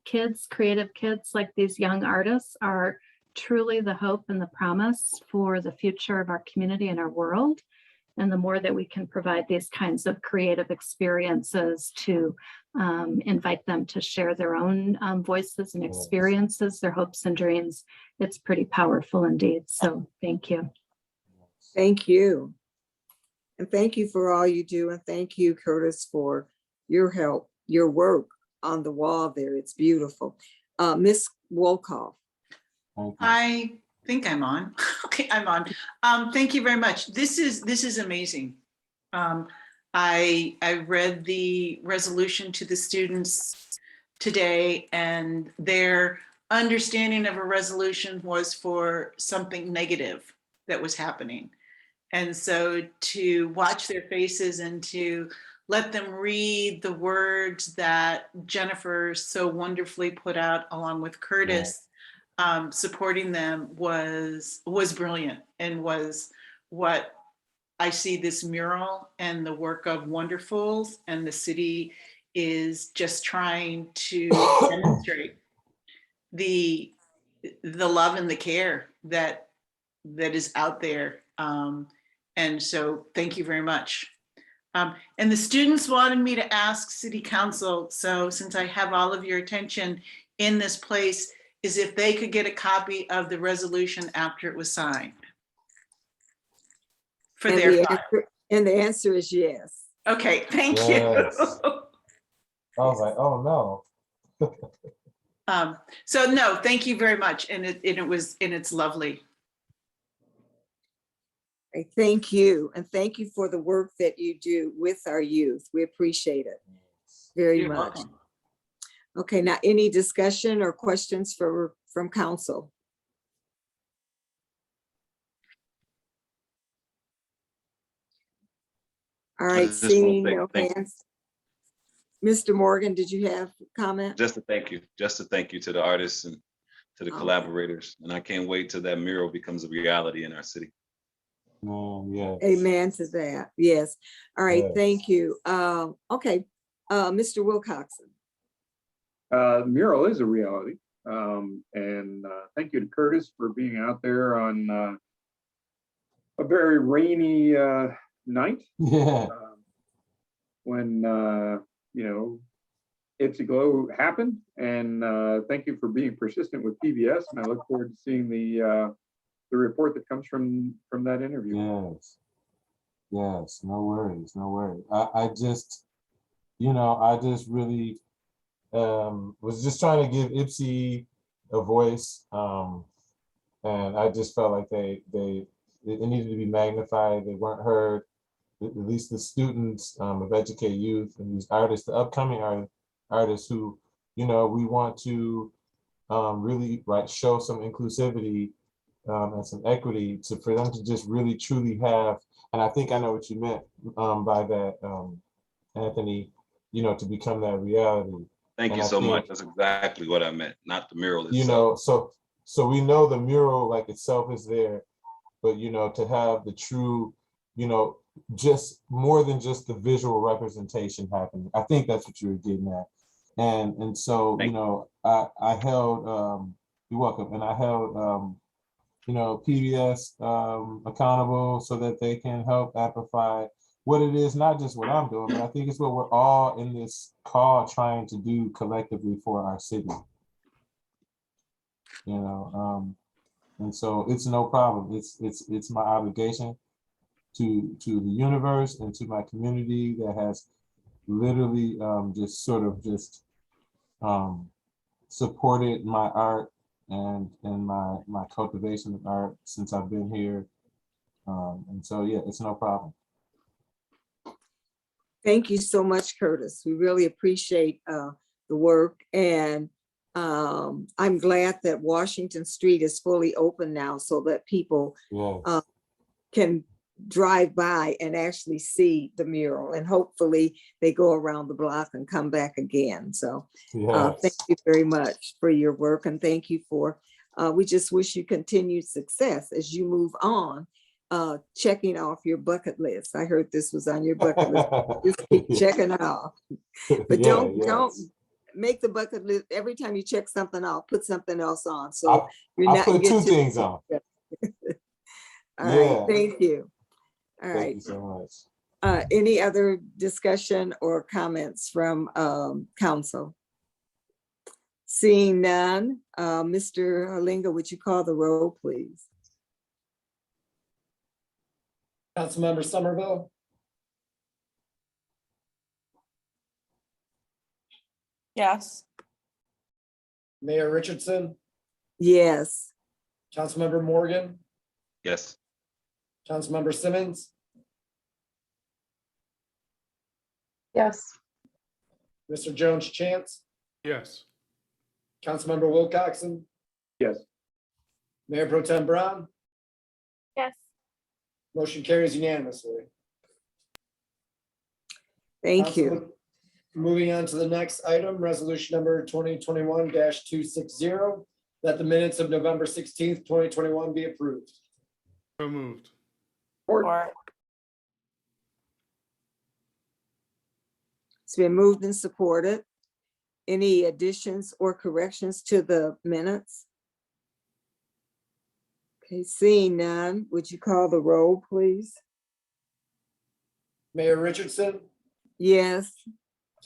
kids, creative kids like these young artists are truly the hope and the promise for the future of our community and our world. And the more that we can provide these kinds of creative experiences to invite them to share their own voices and experiences, their hopes and dreams, it's pretty powerful indeed. So thank you. Thank you. And thank you for all you do. And thank you, Curtis, for your help, your work on the wall there. It's beautiful. Ms. Wolkoff. I think I'm on. Okay, I'm on. Thank you very much. This is amazing. I read the resolution to the students today, and their understanding of a resolution was for something negative that was happening. And so to watch their faces and to let them read the words that Jennifer so wonderfully put out along with Curtis, supporting them was brilliant, and was what I see this mural and the work of Wonderfuls and the city is just trying to demonstrate the love and the care that is out there. And so thank you very much. And the students wanted me to ask city council, so since I have all of your attention in this place, is if they could get a copy of the resolution after it was signed. For And their the file. and the answer is yes. Okay, thank Yes. you. I was like, oh no. So no, thank you very much. And it's lovely. Okay, thank you. And thank you for the work that you do with our youth. We appreciate it very You're much. welcome. Okay, now any discussion or questions from council? All right, just wanna seeing say no thank you. hands. Mr. Morgan, did you have a comment? Just to thank you to the artists and to the Okay. collaborators. And I can't wait till that mural becomes a reality in our city. Yeah. Amen to that. Yes. All right, Yes. thank you. Okay, Mr. Wilcoxon. The mural is a reality. And thank you to Curtis for being out there on a very rainy night Yeah. when Ipsy Glow happened. And thank you for being persistent with PBS. And I look forward to seeing the report that comes from that interview. Yes. Yes. No worries. No worries. I just really was just trying to give Ipsy a voice. And I just felt like it needed to be magnified. They weren't heard. At least the students of Educate Youth and these artists, the upcoming artists who, we want to really show some inclusivity and some equity for them to just really truly have, and I think I know what you meant by that, Anthony, to become that reality. Thank you so much. That's exactly what I meant, not the mural itself. So we know the mural like itself is there, but to have the true, just more than just the visual representation happening. I think that's what you were getting at. And so, I held, you're welcome, and I held PBS accountable so that they can help amplify what it is, not just what I'm doing, but I think it's what we're all in this call trying to do collectively for our city. And so it's no problem. It's my obligation to the universe and to my community that has literally supported my art and my cultivation of art since I've been here. And so, yeah, it's no problem. Thank you so much, Curtis. We really appreciate the work. And I'm glad that Washington Street is fully open now so that people can drive by and actually see the mural, and hopefully they go around the block and come back again. So thank you very much for your work, and thank you for, we just wish you continued success as you move on, checking off your bucket list. I heard this was on your bucket list. Just keep checking it off. But don't make the bucket list every time you check something off, put something else on. So you're not put two things on. All right, thank you. All right. Thank you so much. Any other discussion or comments from council? Seeing none, Mr. Halinga, would you call the roll, please? Councilmember Somerville, Yes. Mayor Richardson, Yes. Councilmember Morgan, Yes. Councilmember Simmons, Yes. Mr. Jones Chance, Yes. Councilmember Wilcoxon, Yes. Mayor Pro Tem Brown, Yes. motion carries unanimously. Thank you. Council, moving on to the next item, resolution number 2021-260, that the minutes of November 16th, 2021 be approved. So moved. Or It's been moved and supported. Any additions or corrections to the minutes? Okay, seeing none, would you call the roll, please? Mayor Richardson, Yes.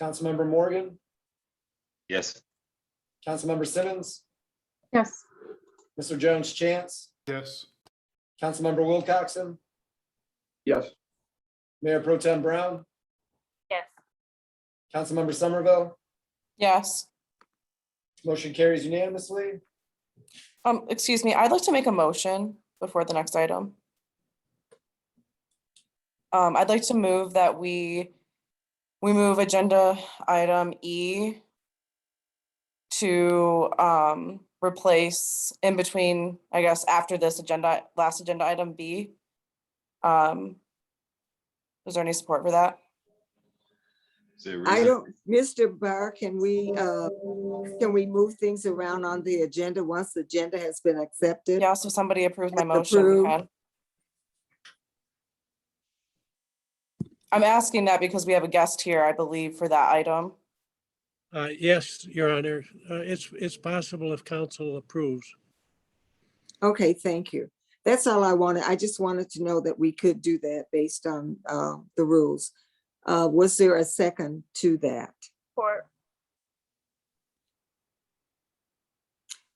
Councilmember Morgan, Yes. Councilmember Simmons, Yes. Mr. Jones Chance, Yes. Councilmember Wilcoxen, Yes. Mayor Pro Tem Brown, Yes. Councilmember Somerville, Yes. motion carries unanimously. Excuse me, I'd like to make a motion before the next item. I'd like to move that we move agenda item E to replace in between, I guess, after this last agenda item B. Is there any support for that? Is there a I reason? don't, Mr. Barr, can we move things around on the agenda once the agenda has been accepted? Yeah, so somebody approves my It's motion. we approved. can. I'm asking that because we have a guest here, I believe, for that item. Yes, Your Honor, it's possible if council approves. Okay, thank you. That's all I wanted. I just wanted to know that we could do that based on the rules. Was there a second to that? Support.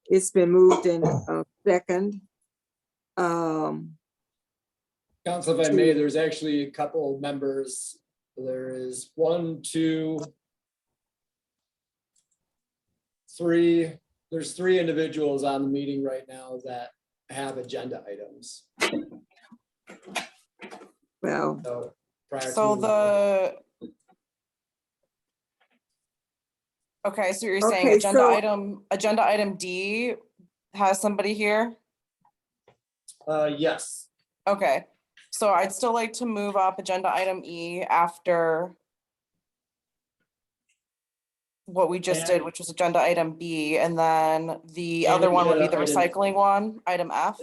It's been moved in second. Council, if I may, there's actually a couple members. There is 1, 2, 3. There's 3 individuals on the meeting right now that have agenda items. Well, So prior to So moving okay, so you're saying Okay, agenda item D has somebody here? yes, Okay, so I'd still like to move up agenda item E after what we just did, which was agenda item B, and then the And other one would be the agenda item- recycling one, item F.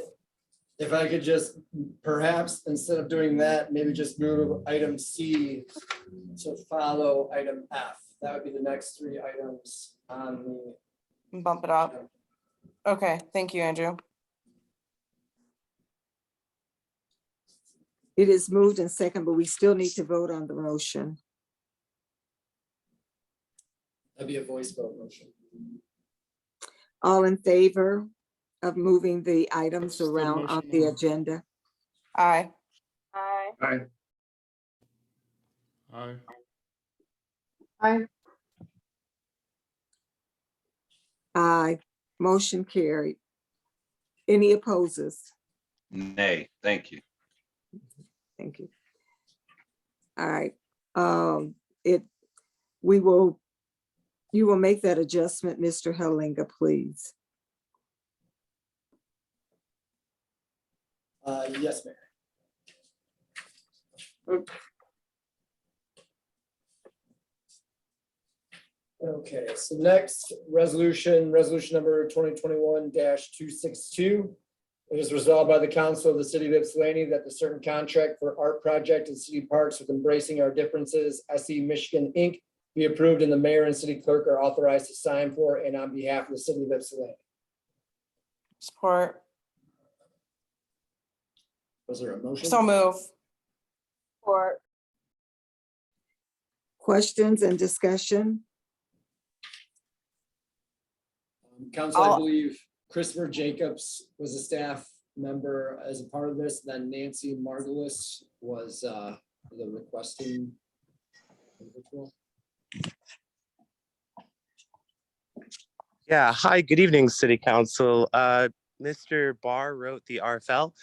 if I could just perhaps, instead of doing that, maybe just move item C to follow item F. That would be the next 3 items on the. Bump it up. Okay, thank you, Andrew. it is moved in second, but we still need to vote on the motion. That'd be a voice vote motion. All in favor of moving the items Still around on motion the on. agenda? Aye. Aye. Aye. Aye. Aye. Aye. Motion carried. Any opposes? Nay, thank you. Thank you. All right, you will make that adjustment, Mr. Hellinger, please. Yes, Mayor. Okay, so next resolution number 2021-262. It is resolved by the council of the city of Ypsilanti that the certain contract for art project in city parks with Embracing Our Differences, SE Michigan, Inc. be approved and the mayor and city clerk are authorized to sign for and on behalf of the city of Ypsilanti. Support. Was there a motion? So move. Support. Questions and discussion? Council, I I'll- believe Christopher Jacobs was a staff member as a part of this, then Nancy Margulis was the requesting individual. Yeah, hi, good evening, City Council. Mr. Barr wrote the RFL,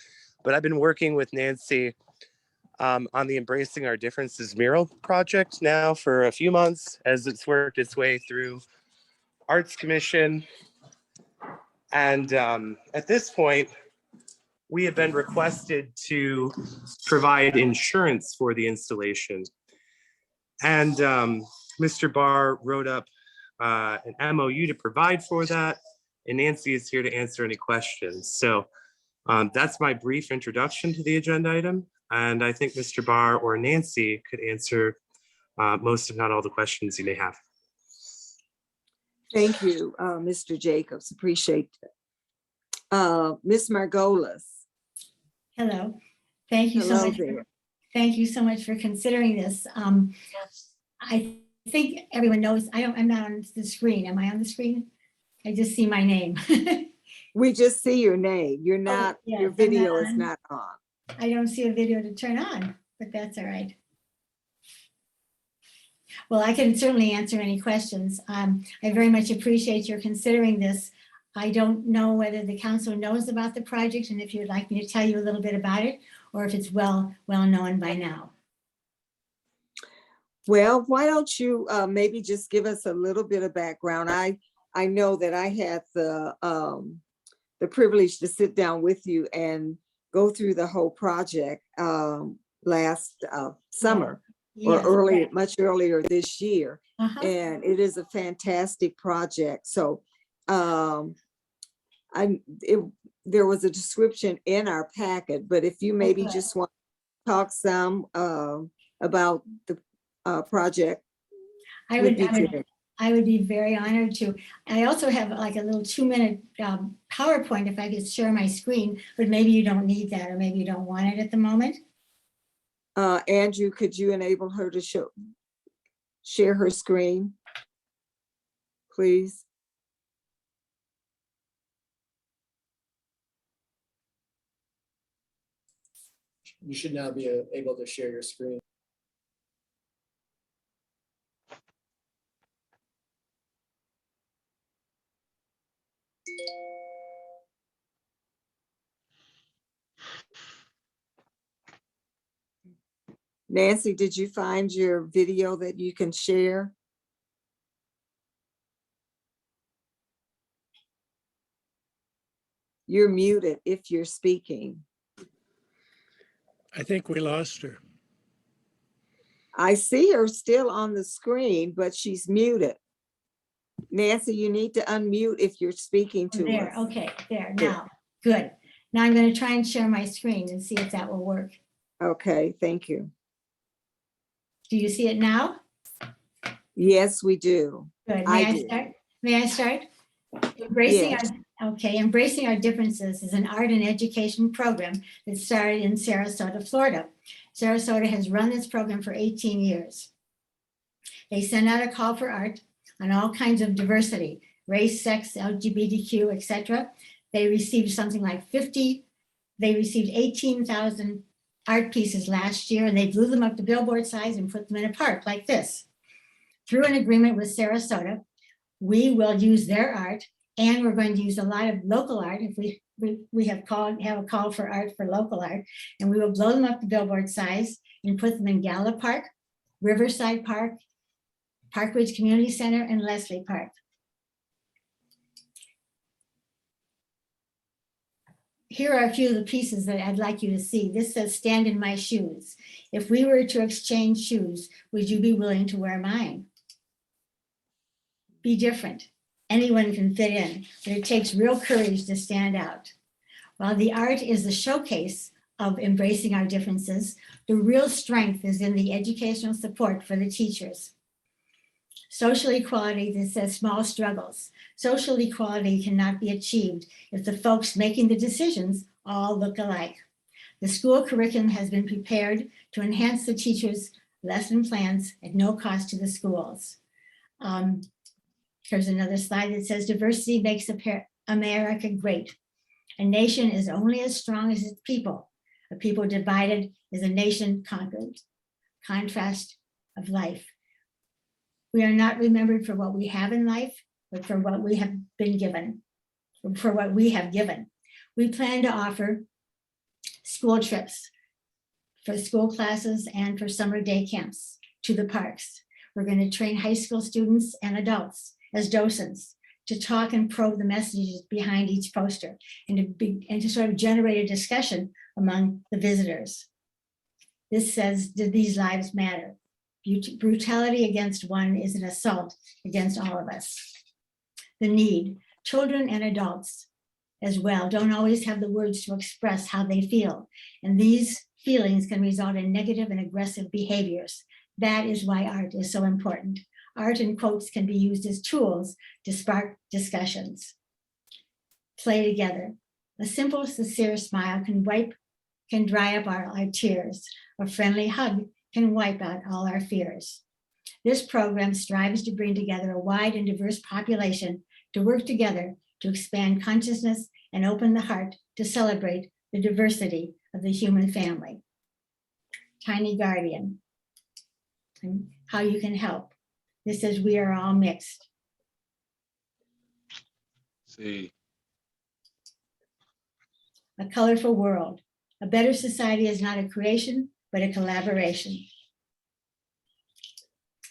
but I've been working with Nancy on the Embracing Our Differences mural project now for a few months as it's worked its way through Arts Commission. And at this point, we have been requested to provide insurance for the installation. And Mr. Barr wrote up an MOU to provide for that, and Nancy is here to answer any questions. So that's my brief introduction to the agenda item. And I think Mr. Barr or Nancy could answer most, if not all, the questions you may have. Thank you, Mr. Jacobs. Appreciate it. Ms. Margolis. Hello, thank you so Hello much. there. Thank you so much for considering this. I think everyone knows, I'm not on the screen. Am I on the screen? I just see my name. We just see your name. You're not, yes, your I'm video not is on. not on. I don't see a video to turn on, but that's all right. Well, I can certainly answer any questions. I very much appreciate your considering this. I don't know whether the council knows about the project and if you'd like me to tell you a little bit about it, or if it's well known by now. Well, why don't you maybe just give us a little bit of background? I know that I had the privilege to sit down with you and go through the whole project last summer or Yes, early, correct. much earlier this year. Uh-huh. And it is a fantastic project. So there was a description in our packet, but if you maybe Okay. just want to talk some about the project. I would be very honored to. I also have like a little 2-minute PowerPoint if I could share my screen, but maybe you don't need that, or maybe you don't want it at the moment. Andrew, could you enable her to share her screen, please? You should now be able to share your screen. Nancy, did you find your video that you can share? You're muted if you're speaking. I think we lost her. I see her still on the screen, but she's muted. Nancy, you need to unmute if you're speaking to There, us. okay, there, There. now, good. Now I'm going to try and share my screen and see if that will work. Okay, thank you. Do you see it now? Yes, we do. Good. I May I do. start? May I start? Embracing Yes. Embracing Our Differences is an art and education program that started in Sarasota, Florida. Sarasota has run this program for 18 years. They send out a call for art on all kinds of diversity, race, sex, LGBTQ, etc. They received something like 18,000 art pieces last year, and they blew them up to billboard size and put them in a park like this. Through an agreement with Sarasota, we will use their art, and we're going to use a lot of local art. If we have a call for art for local art, and we will blow them up to billboard size and put them in Gallup Park, Riverside Park, Park Ridge Community Center, and Leslie Park. Here are a few of the pieces that I'd like you to see. This says, "Stand in my shoes. If we were to exchange shoes, would you be willing to wear mine?" Be different. Anyone can fit in, but it takes real courage to stand out. While the art is the showcase of embracing our differences, the real strength is in the educational support for the teachers. Social equality, that says small struggles. Social equality cannot be achieved if the folks making the decisions all look alike. The school curriculum has been prepared to enhance the teachers' lesson plans at no cost to the schools. Here's another slide that says, "Diversity makes America great. A nation is only as strong as its people. A people divided is a nation conquered." Contrast of life. We are not remembered for what we have in life, but for what we have been given, for what we have given. We plan to offer school trips for school classes and for summer day camps to the parks. We're going to train high school students and adults as docents to talk and probe the messages behind each poster and to sort of generate a discussion among the visitors. This says, "Do these lives matter? Brutality against one is an assault against all of us." The need. Children and adults as well don't always have the words to express how they feel, and these feelings can result in negative and aggressive behaviors. That is why art is so important. Art and quotes can be used as tools to spark discussions. Play together. A simple, sincere smile can dry up our tears. A friendly hug can wipe out all our fears. This program strives to bring together a wide and diverse population to work together to expand consciousness and open the heart to celebrate the diversity of the human family. Tiny Guardian, and how you can help. This says we are all mixed. See, A colorful world. A better society is not a creation, but a collaboration.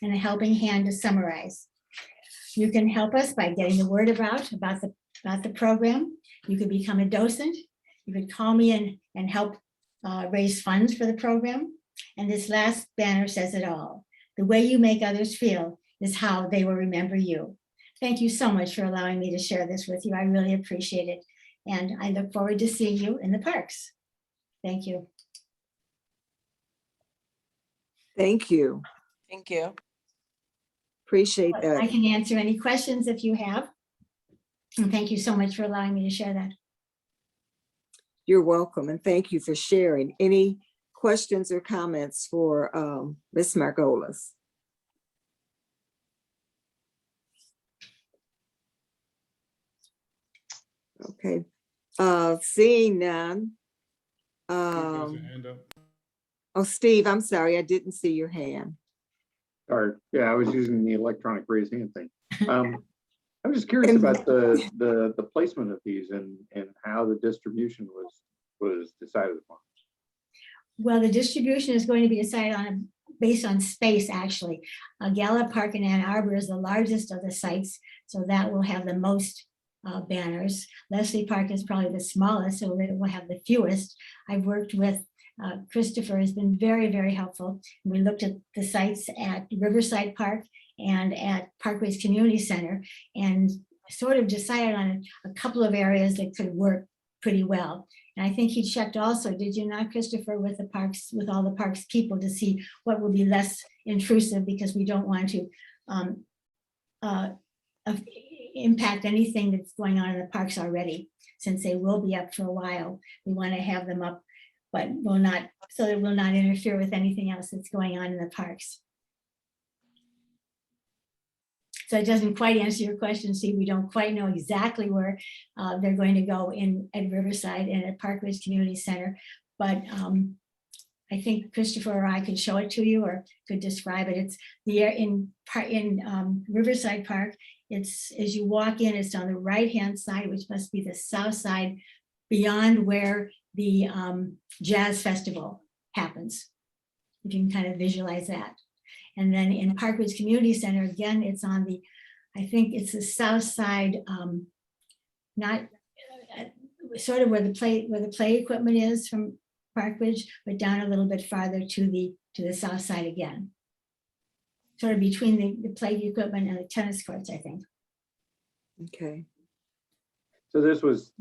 And a helping hand to summarize. You can help us by getting the word about the program. You could become a docent. You could call me and help raise funds for the program. And this last banner says it all. The way you make others feel is how they will remember you. Thank you so much for allowing me to share this with you. I really appreciate it. And I look forward to seeing you in the parks. Thank you. Thank you. Thank you. Appreciate I that. can answer any questions if you have. And thank you so much for allowing me to share that. You're welcome, and thank you for sharing. Any questions or comments for Ms. Margolis? Okay, seeing none. There's a hand up. Oh, Steve, I'm sorry, I didn't see your hand. Sorry, yeah, I was using the electronic raise hand thing. I'm just curious about the placement of these and how the distribution was decided upon. Well, the distribution is going to be decided on based on space, actually. Gallup Park in Ann Arbor is the largest of the sites, so that will have the most banners. Leslie Park is probably the smallest, so it will have the fewest. I've worked with Christopher, has been very, very helpful. We looked at the sites at Riverside Park and at Parkways Community Center and sort of decided on a couple of areas that could work pretty well. And I think he checked also, did you not, Christopher, with the parks, with all the parks people to see what will be less intrusive, because we don't want to impact anything that's going on in the parks already, since they will be up for a while. We want to have them up, but will not, so it will not interfere with anything else that's going on in the parks. So it doesn't quite answer your question, Steve. We don't quite know exactly where they're going to go at Riverside and at Parkways Community Center. But I think Christopher or I could show it to you or could describe it. It's in Riverside Park. It's, as you walk in, it's on the right-hand side, which must be the south side, beyond where the Jazz Festival happens. If you can kind of visualize that. And then in Parkways Community Center, again, it's on the, I think it's the south side, not sort of where the play equipment is from Parkridge, but down a little bit farther to the south side again. Sort of between the play equipment and the tennis courts, I think. Okay. So this was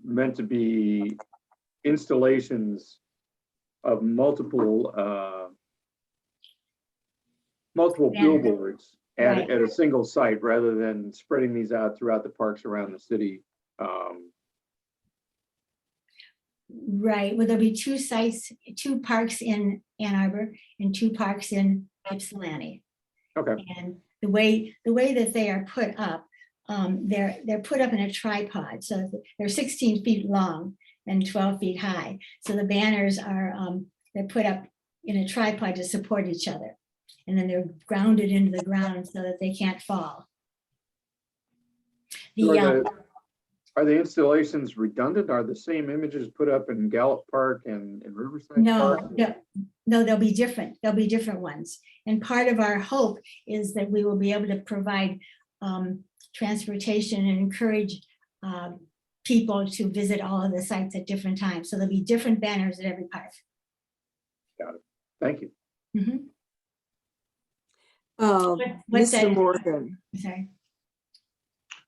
meant to be installations of multiple billboards at a single site, rather than spreading these out throughout the parks around the city. Right, well, there'll be two sites, two parks in Ann Arbor and two parks in Ypsilanti. Okay. And the way that they are put up, they're put up in a tripod, so they're 16 feet long and 12 feet high. So the banners are they're put up in a tripod to support each other, and then they're grounded into the ground so that they can't fall. Are the installations redundant? Are the same images put up in Gallup Park and in Riverside Park? No, they'll be different. There'll be different ones. And part of our hope is that we will be able to provide transportation and encourage people to visit all of the sites at different times. So there'll be different banners at every park. Got it. Thank you. Mhm. Mr. that? Morgan. Sorry.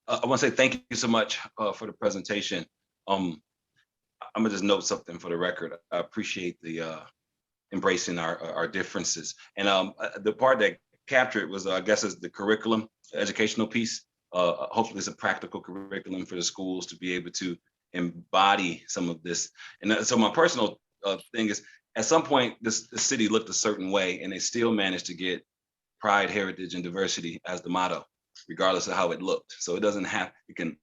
I want to say thank you so much for the presentation. I'm gonna just note something for the record. I appreciate the embracing our differences, and the part that captured was, I guess, is the curriculum, the educational piece. Hopefully, it's a practical curriculum for the schools to be able to embody some of this. And so, my personal thing is, at some point, the city looked a certain way and they still managed to get pride, heritage, and diversity as the motto, regardless of how it looked. So it doesn't have, the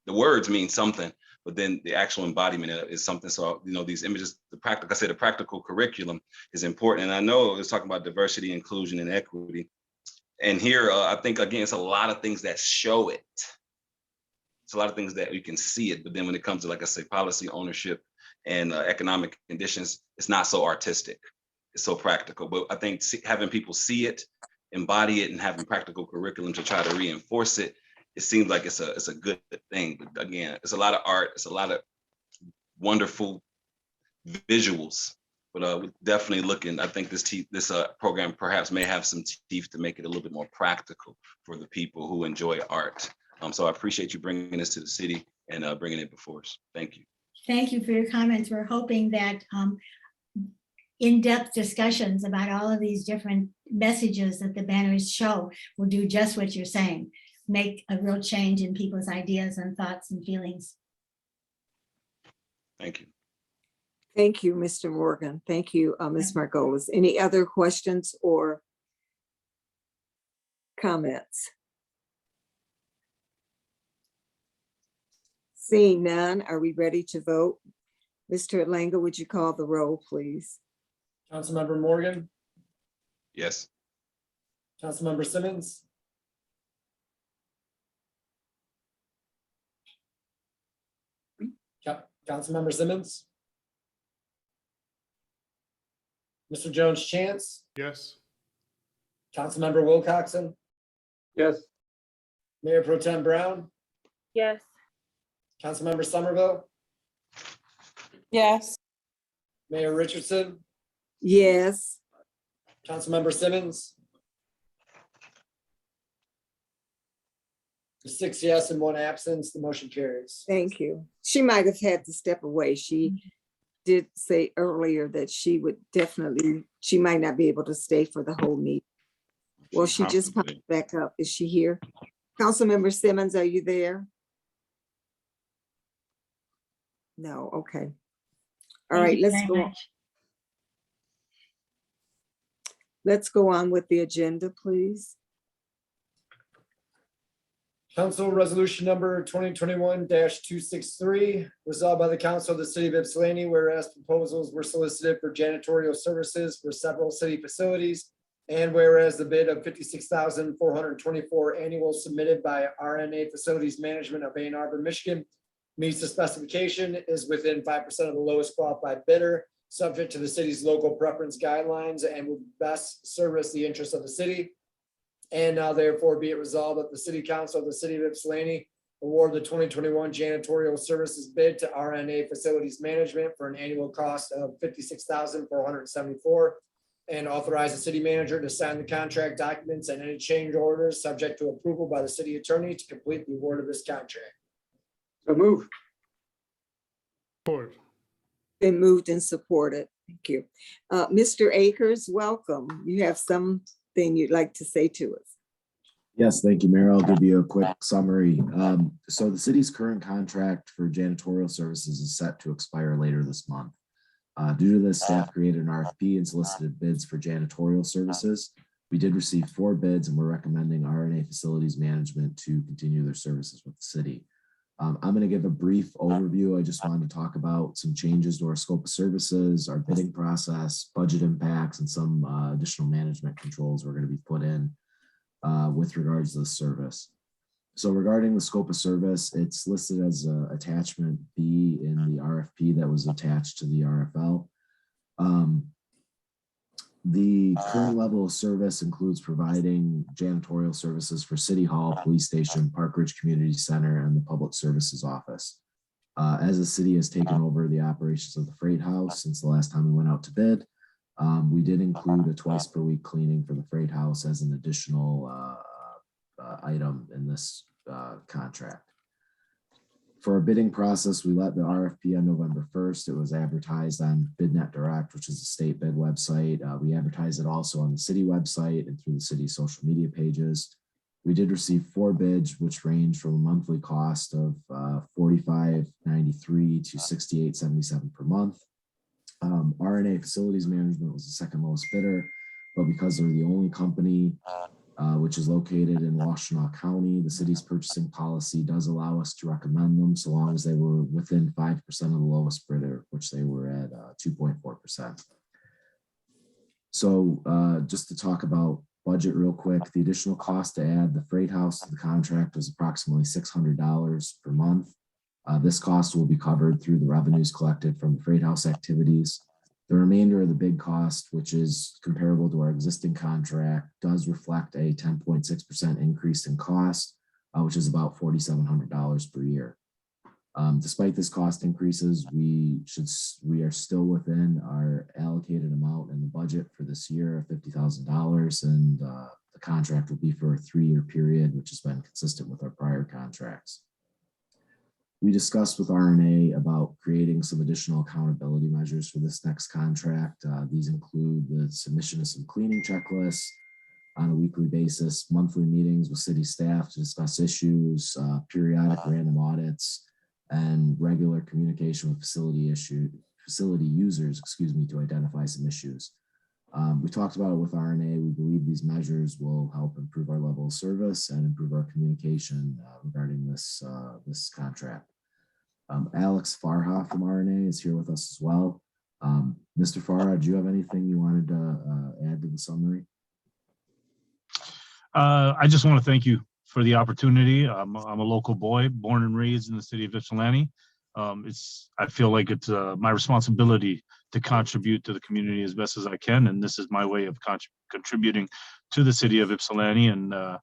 words mean something, but then the actual embodiment is something. So, these images, the practical curriculum is important. And I know it's talking about diversity, inclusion, and equity. And here, I think, again, it's a lot of things that show it. It's a lot of things that you can see it, but then when it comes to, like I say, policy, ownership, and economic conditions, it's not so artistic. It's so practical. But I think having people see it, embody it, and having practical curriculum to try to reinforce it, it seems like it's a good thing. But again, it's a lot of art. It's a lot of wonderful visuals. But we're definitely looking. I think this program perhaps may have some teeth to make it a little bit more practical for the people who enjoy art. So I appreciate you bringing this to the city and bringing it before us. Thank you. Thank you for your comments. We're hoping that in-depth discussions about all of these different messages that the banners show will do just what you're saying, make a real change in people's ideas and thoughts and feelings. Thank you. Thank you, Mr. Morgan. Thank you, Ms. Margolis. Any other questions or comments? Seeing none, are we ready to vote? Mr. Langer, would you call the roll, please? Councilmember Morgan, Yes. Councilmember Simmons, Councilmember Simmons, Mr. Jones Chance, Yes. Councilmember Wilcoxen, Yes. Mayor Pro Tem Brown, Yes. Councilmember Somerville, Yes. Mayor Richardson, Yes. Councilmember Simmons. 6 yes and 1 absence, the motion carries. Thank you. She might have had to step away. She did say earlier that she might not be able to stay for the whole meeting. Well, she just popped back up. Is she here? Councilmember Simmons, are you there? No, okay. All right, let's go. Let's go on with the agenda, please. Council Resolution Number 2021-263, resolved by the Council of the City of Ypsilanti, whereas proposals were solicited for janitorial services for several city facilities, and whereas the bid of $56,424 annual submitted by RNA Facilities Management of Ann Arbor, Michigan meets the specification, is within 5% of the lowest qualified bidder, subject to the city's local preference guidelines, and will best service the interests of the city. And now therefore be it resolved that the City Council of the City of Ypsilanti award the 2021 janitorial services bid to RNA Facilities Management for an annual cost of $56,474 and authorize the city manager to sign the contract documents and any change orders subject to approval by the city attorney to complete the award of this contract. So move. Support. Been moved and supported. Thank you. Mr. Akers, welcome. You have something you'd like to say to us. Yes, thank you, Mayor. I'll give you a quick summary. So the city's current contract for janitorial services is set to expire later this month. Due to this, staff created an RFP and solicited bids for janitorial services. We did receive 4 bids and we're recommending RNA Facilities Management to continue their services with the city. I'm going to give a brief overview. I just wanted to talk about some changes to our scope of services, our bidding process, budget impacts, and some additional management controls we're going to be put in with regards to the service. So regarding the scope of service, it's listed as attachment B in the RFP that was attached to the RFL. The current level of service includes providing janitorial services for City Hall, Police Station, Park Ridge Community Center, and the Public Services Office. As the city has taken over the operations of the Freight House since the last time we went out to bid, we did include a twice per week cleaning for the Freight House as an additional item in this contract. For our bidding process, we let the RFP on November 1st. It was advertised on BidNet Direct, which is a state bid website. We advertised it also on the city website and through the city's social media pages. We did receive 4 bids, which range from a monthly cost of $45.93 to $68.77 per month. RNA Facilities Management was the second lowest bidder, but because they're the only company which is located in Washtenaw County, the city's purchasing policy does allow us to recommend them so long as they were within 5% of the lowest bidder, which they were at 2.4%. So just to talk about budget real quick, the additional cost to add the freight house to the contract was approximately $600 per month. This cost will be covered through the revenues collected from the freight house activities. The remainder of the big cost, which is comparable to our existing contract, does reflect a 10.6% increase in cost, which is about $4,700 per year. Despite this cost increases, we are still within our allocated amount in the budget for this year of $50,000, and the contract will be for a 3-year period, which has been consistent with our prior contracts. We discussed with RNA about creating some additional accountability measures for this next contract. These include the submission of some cleaning checklists on a weekly basis, monthly meetings with city staff to discuss issues, periodic random audits, and regular communication with facility users, to identify some issues. We talked about it with RNA. We believe these measures will help improve our level of service and improve our communication regarding this contract. Alex Farha from RNA is here with us as well. Mr. Farha, do you have anything you wanted to add to the summary? I just want to thank you for the opportunity. I'm a local boy, born and raised in the city of Ypsilanti. I feel like it's my responsibility to contribute to the community as best as I can, and this is my way of contributing to the city of Ypsilanti. And I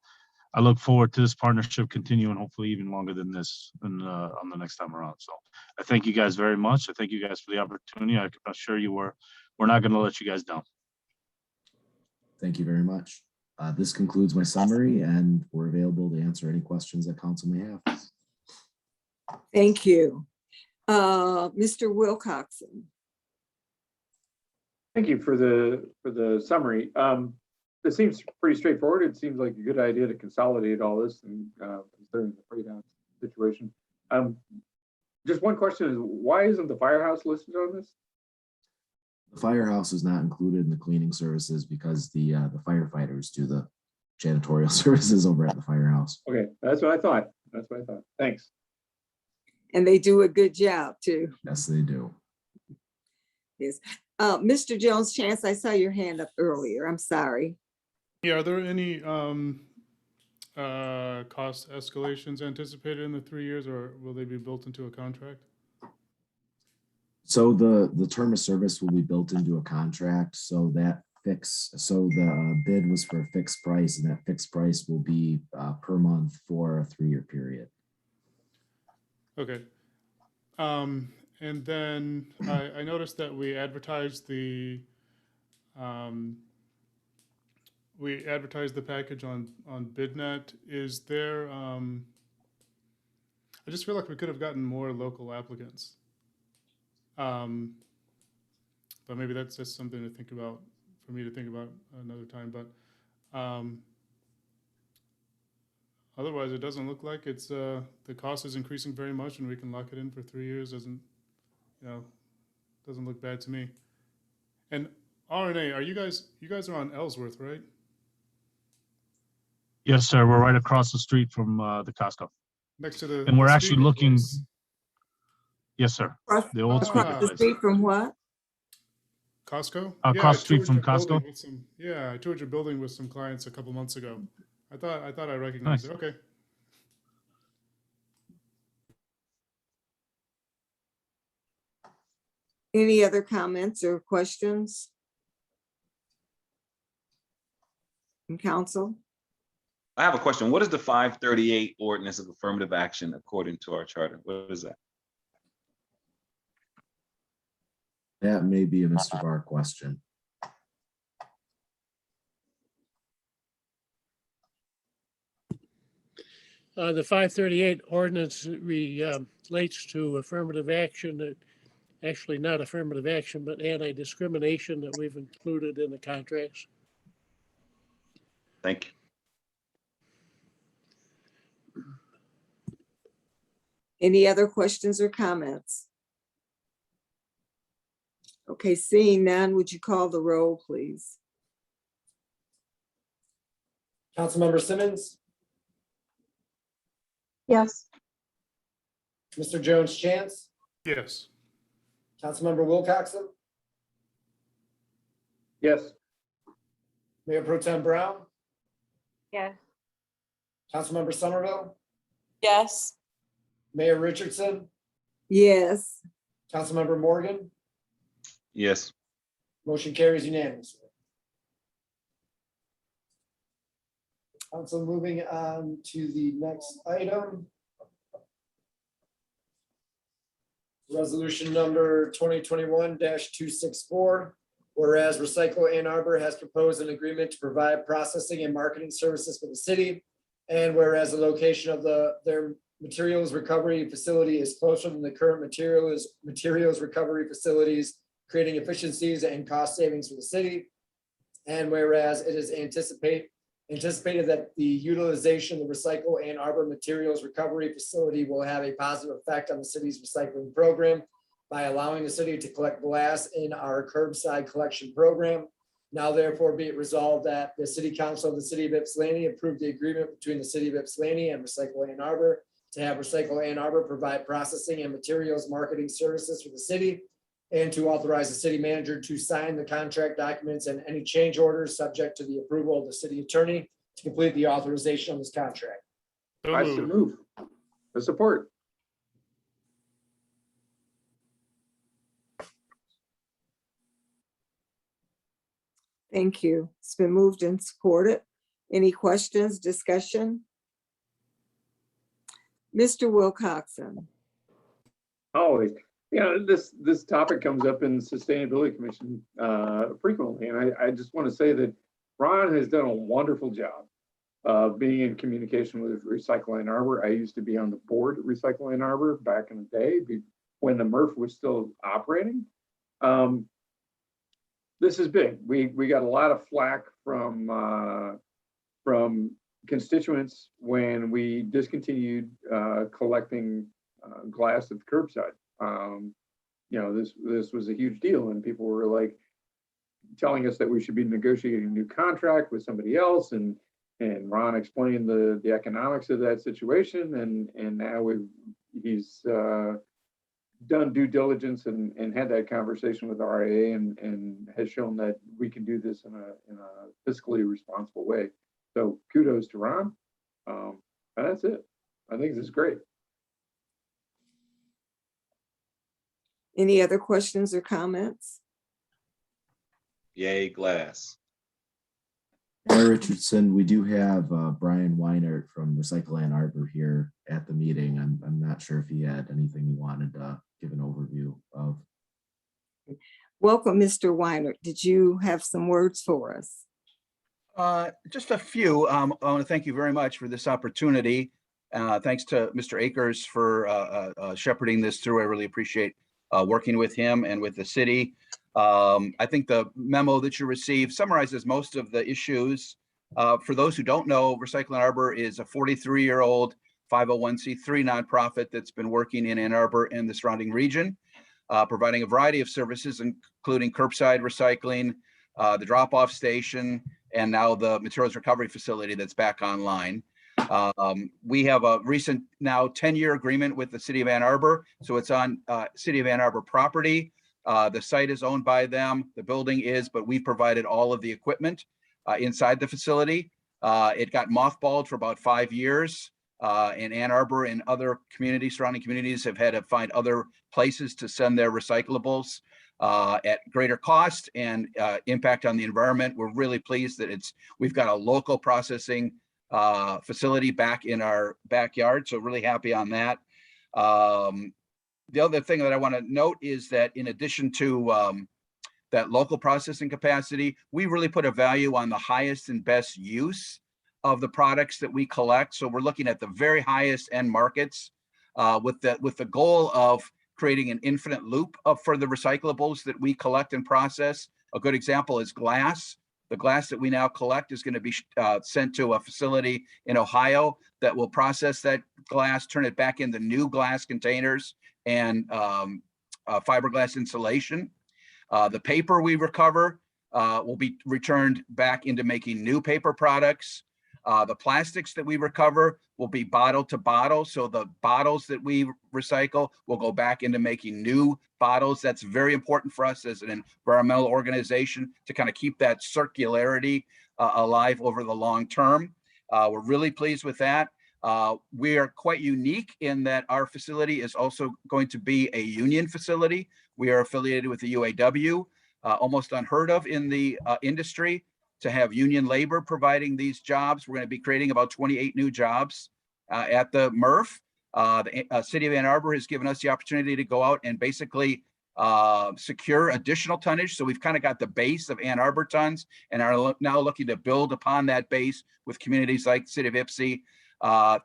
look forward to this partnership continuing, hopefully even longer than this, on the next time around. So I thank you guys very much. I thank you guys for the opportunity. I can assure you we're not going to let you guys down. Thank you very much. This concludes my summary, and we're available to answer any questions that council may have. Thank you. Mr. Wilcoxon. Thank you for the summary. It seems pretty straightforward. It seems like a good idea to consolidate all this and considering the freight house situation. Just one question is, why isn't the firehouse listed on this? The firehouse is not included in the cleaning services because the firefighters do the janitorial services over at the firehouse. Okay, that's what I thought. Thanks. And they do a good job too. Yes, they do. Yes. Mr. Jones-Chance, I saw your hand up earlier. I'm sorry. Yeah, are there any cost escalations anticipated in the 3 years, or will they be built into a contract? So the term of service will be built into a contract. So the bid was for a fixed price, and that fixed price will be per month for a 3-year period. Okay. And then I noticed that we advertised the package on BidNet. Is there? I just feel like we could have gotten more local applicants. But maybe that's just something to think about, for me to think about another time. But otherwise, it doesn't look like it's the cost is increasing very much, and we can lock it in for 3 years. Doesn't look bad to me. And RNA, are you guys are on Ellsworth, right? Yes, sir. We're right across the street from the Costco. Next to the. And we're the actually speaker looking. place. Yes, sir. The old Across speaker the place. street from what? Costco? Across the street I toured from your building Costco. with I toured your building with some clients a couple months ago. I thought I recognized Nice. it. Okay. Any other comments or questions? From council? I have a question. What is the 538 ordinance of affirmative action according to our charter? What is that? That may be a Mr. Barr question. The 538 ordinance relates to affirmative action, actually not affirmative action, but anti-discrimination that we've included in the contracts. Thank you. Any other questions or comments? Okay, seeing none, would you call the roll, please? Councilmember Simmons, Yes. Mr. Jones Chance, Yes. Councilmember Wilcoxen, Yes. Mayor Pro Tem Brown, Yes. Councilmember Somerville, Yes. Mayor Richardson, Yes. Councilmember Morgan, Yes. motion carries unanimously. Council, moving on to the next item. Resolution number 2021-264. Whereas Recycle Ann Arbor has proposed an agreement to provide processing and marketing services for the city. And whereas the location of their materials recovery facility is closer than the current materials recovery facilities, creating efficiencies and cost savings for the city. And whereas it is anticipated that the utilization of the Recycle Ann Arbor Materials Recovery Facility will have a positive effect on the city's recycling program by allowing the city to collect glass in our curbside collection program. Now therefore be it resolved that the City Council of the City of Ypsilanti approved the agreement between the City of Ypsilanti and Recycle Ann Arbor to have Recycle Ann Arbor provide processing and materials marketing services for the city, and to authorize the city manager to sign the contract documents and any change orders subject to the approval of the city attorney to complete the authorization of this contract. So I moved. move. The support. Thank you. It's been moved and supported. Any questions, discussion? Mr. Wilcoxen. Always. This topic comes up in Sustainability Commission frequently, and I just want to say that Ron has done a wonderful job of being in communication with Recycle Ann Arbor. I used to be on the board at Recycle Ann Arbor back in the day when the MRF was still operating. This is big. We got a lot of flack from constituents when we discontinued collecting glass at the curbside. This was a huge deal, and people were like telling us that we should be negotiating a new contract with somebody else, and Ron explained the economics of that situation, and now he's done due diligence and had that conversation with RIA and has shown that we can do this in a fiscally responsible way. So kudos to Ron. And that's it. I think this is great. Any other questions or comments? Yay, glass. Mayor Richardson, we do have Brian Weinert from Recycle Ann Arbor here at the meeting. I'm not sure if he had anything he wanted to give an overview of. Welcome, Mr. Weinert. Did you have some words for us? Just a few. I want to thank you very much for this opportunity. Thanks to Mr. Akers for shepherding this through. I really appreciate working with him and with the city. I think the memo that you received summarizes most of the issues. For those who don't know, Recycle Ann Arbor is a 43-year-old 501c3 nonprofit that's been working in Ann Arbor and the surrounding region, providing a variety of services, including curbside recycling, the drop-off station, and now the materials recovery facility that's back online. We have a recent now 10-year agreement with the City of Ann Arbor. So it's on City of Ann Arbor property. The site is owned by them, the building is, but we provided all of the equipment inside the facility. It got mothballed for about 5 years. And Ann Arbor and other communities, surrounding communities, have had to find other places to send their recyclables at greater cost and impact on the environment. We're really pleased that we've got a local processing facility back in our backyard, so really happy on that. The other thing that I want to note is that in addition to that local processing capacity, we really put a value on the highest and best use of the products that we collect. So we're looking at the very highest end markets with the goal of creating an infinite loop for the recyclables that we collect and process. A good example is glass. The glass that we now collect is going to be sent to a facility in Ohio that will process that glass, turn it back into new glass containers and fiberglass insulation. The paper we recover will be returned back into making new paper products. The plastics that we recover will be bottle to bottle. So the bottles that we recycle will go back into making new bottles. That's very important for us as an environmental organization to kind of keep that circularity alive over the long term. We're really pleased with that. We are quite unique in that our facility is also going to be a union facility. We are affiliated with the UAW, almost unheard of in the industry to have union labor providing these jobs. We're going to be creating about 28 new jobs at the MRF. The City of Ann Arbor has given us the opportunity to go out and basically secure additional tonnage. So we've kind of got the base of Ann Arbor tons and are now looking to build upon that base with communities like City of Ypsi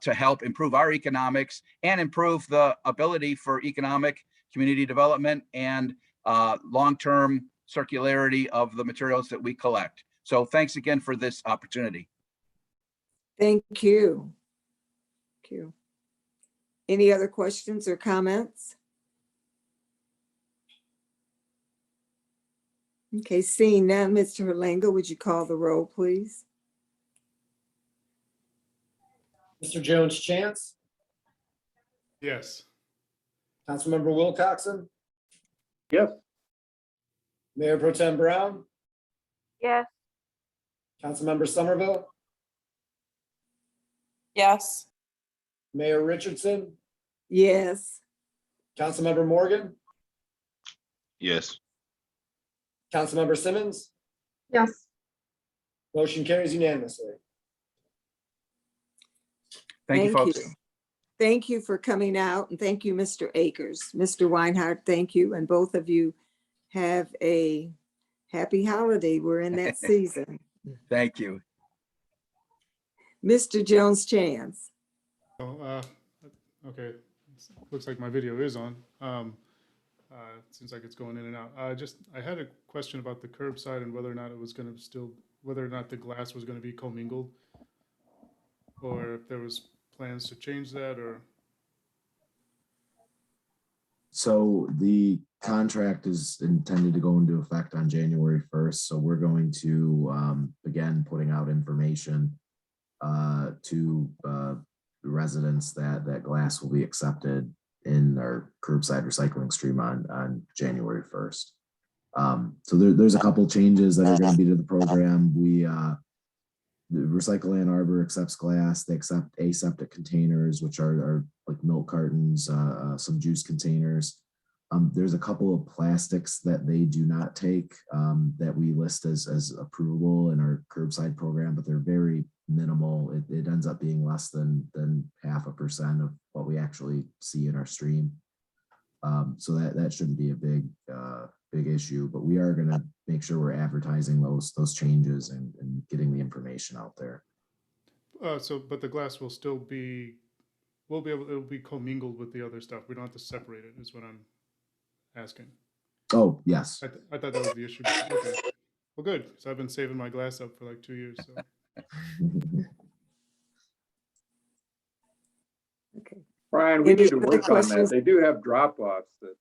to help improve our economics and improve the ability for economic community development and long-term circularity of the materials that we collect. So thanks again for this opportunity. Thank you. Thank you. Any other questions or comments? Okay, seeing none, Mr. Halinga, would you call the roll, please? Mr. Jones Chance, Yes. Councilmember Wilcoxen, Yes. Mayor Pro Tem Brown, Yes. Councilmember Somerville, Yes. Mayor Richardson, Yes. Councilmember Morgan, Yes. Councilmember Simmons, Yes. motion carries unanimously. Thank you, folks. Thank you for coming out, and thank you, Mr. Akers. Mr. Weinhardt, thank you, and both of you have a happy holiday. We're in that season. Thank you. Mr. Jones Chance. Oh, okay. Looks like my video is on. Seems like it's going in and out. I had a question about the curbside and whether or not it was going to whether or not the glass was going to be commingled, or if there was plans to change that, or. So the contract is intended to go into effect on January 1st. So we're going to begin putting out information to residents that glass will be accepted in our curbside recycling stream on January 1st. So there's a couple changes that are going to be to the program. The Recycle Ann Arbor accepts glass. They accept aseptic containers, which are like milk cartons, some juice containers. There's a couple of plastics that they do not take that we list as approvable in our curbside program, but they're very minimal. It ends up being less than 0.5% of what we actually see in our stream. So that shouldn't be a big issue, but we are going to make sure we're advertising those changes and getting the information out there. But the glass will still be, it'll be commingled with the other stuff. We don't have to separate it, is what I'm asking. Oh, yes. I thought that was the issue. Okay. Well, good. So I've been saving my glass up for like 2 years. So. Okay. Brian, we Any need to other work on that. questions? They do have drop-offs that.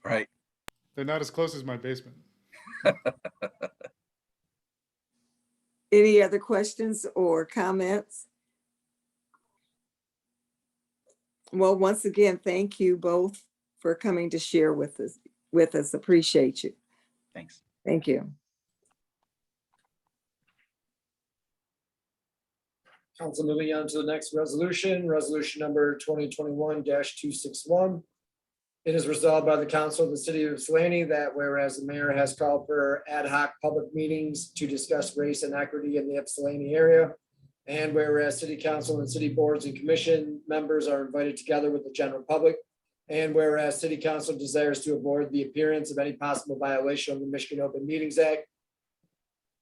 Right. They're not as close as my basement. Any other questions or comments? Well, once again, thank you both for coming to share with us. Appreciate you. Thanks. Thank you. Council, moving on to the next resolution, resolution number 2021-261. It is resolved by the council of the city of Ypsilanti that whereas the mayor has called for ad hoc public meetings to discuss race and equity in the Ypsilanti area, and whereas city council and city boards and commission members are invited together with the general public, and whereas city council desires to avoid the appearance of any possible violation of the Michigan Open Meetings Act.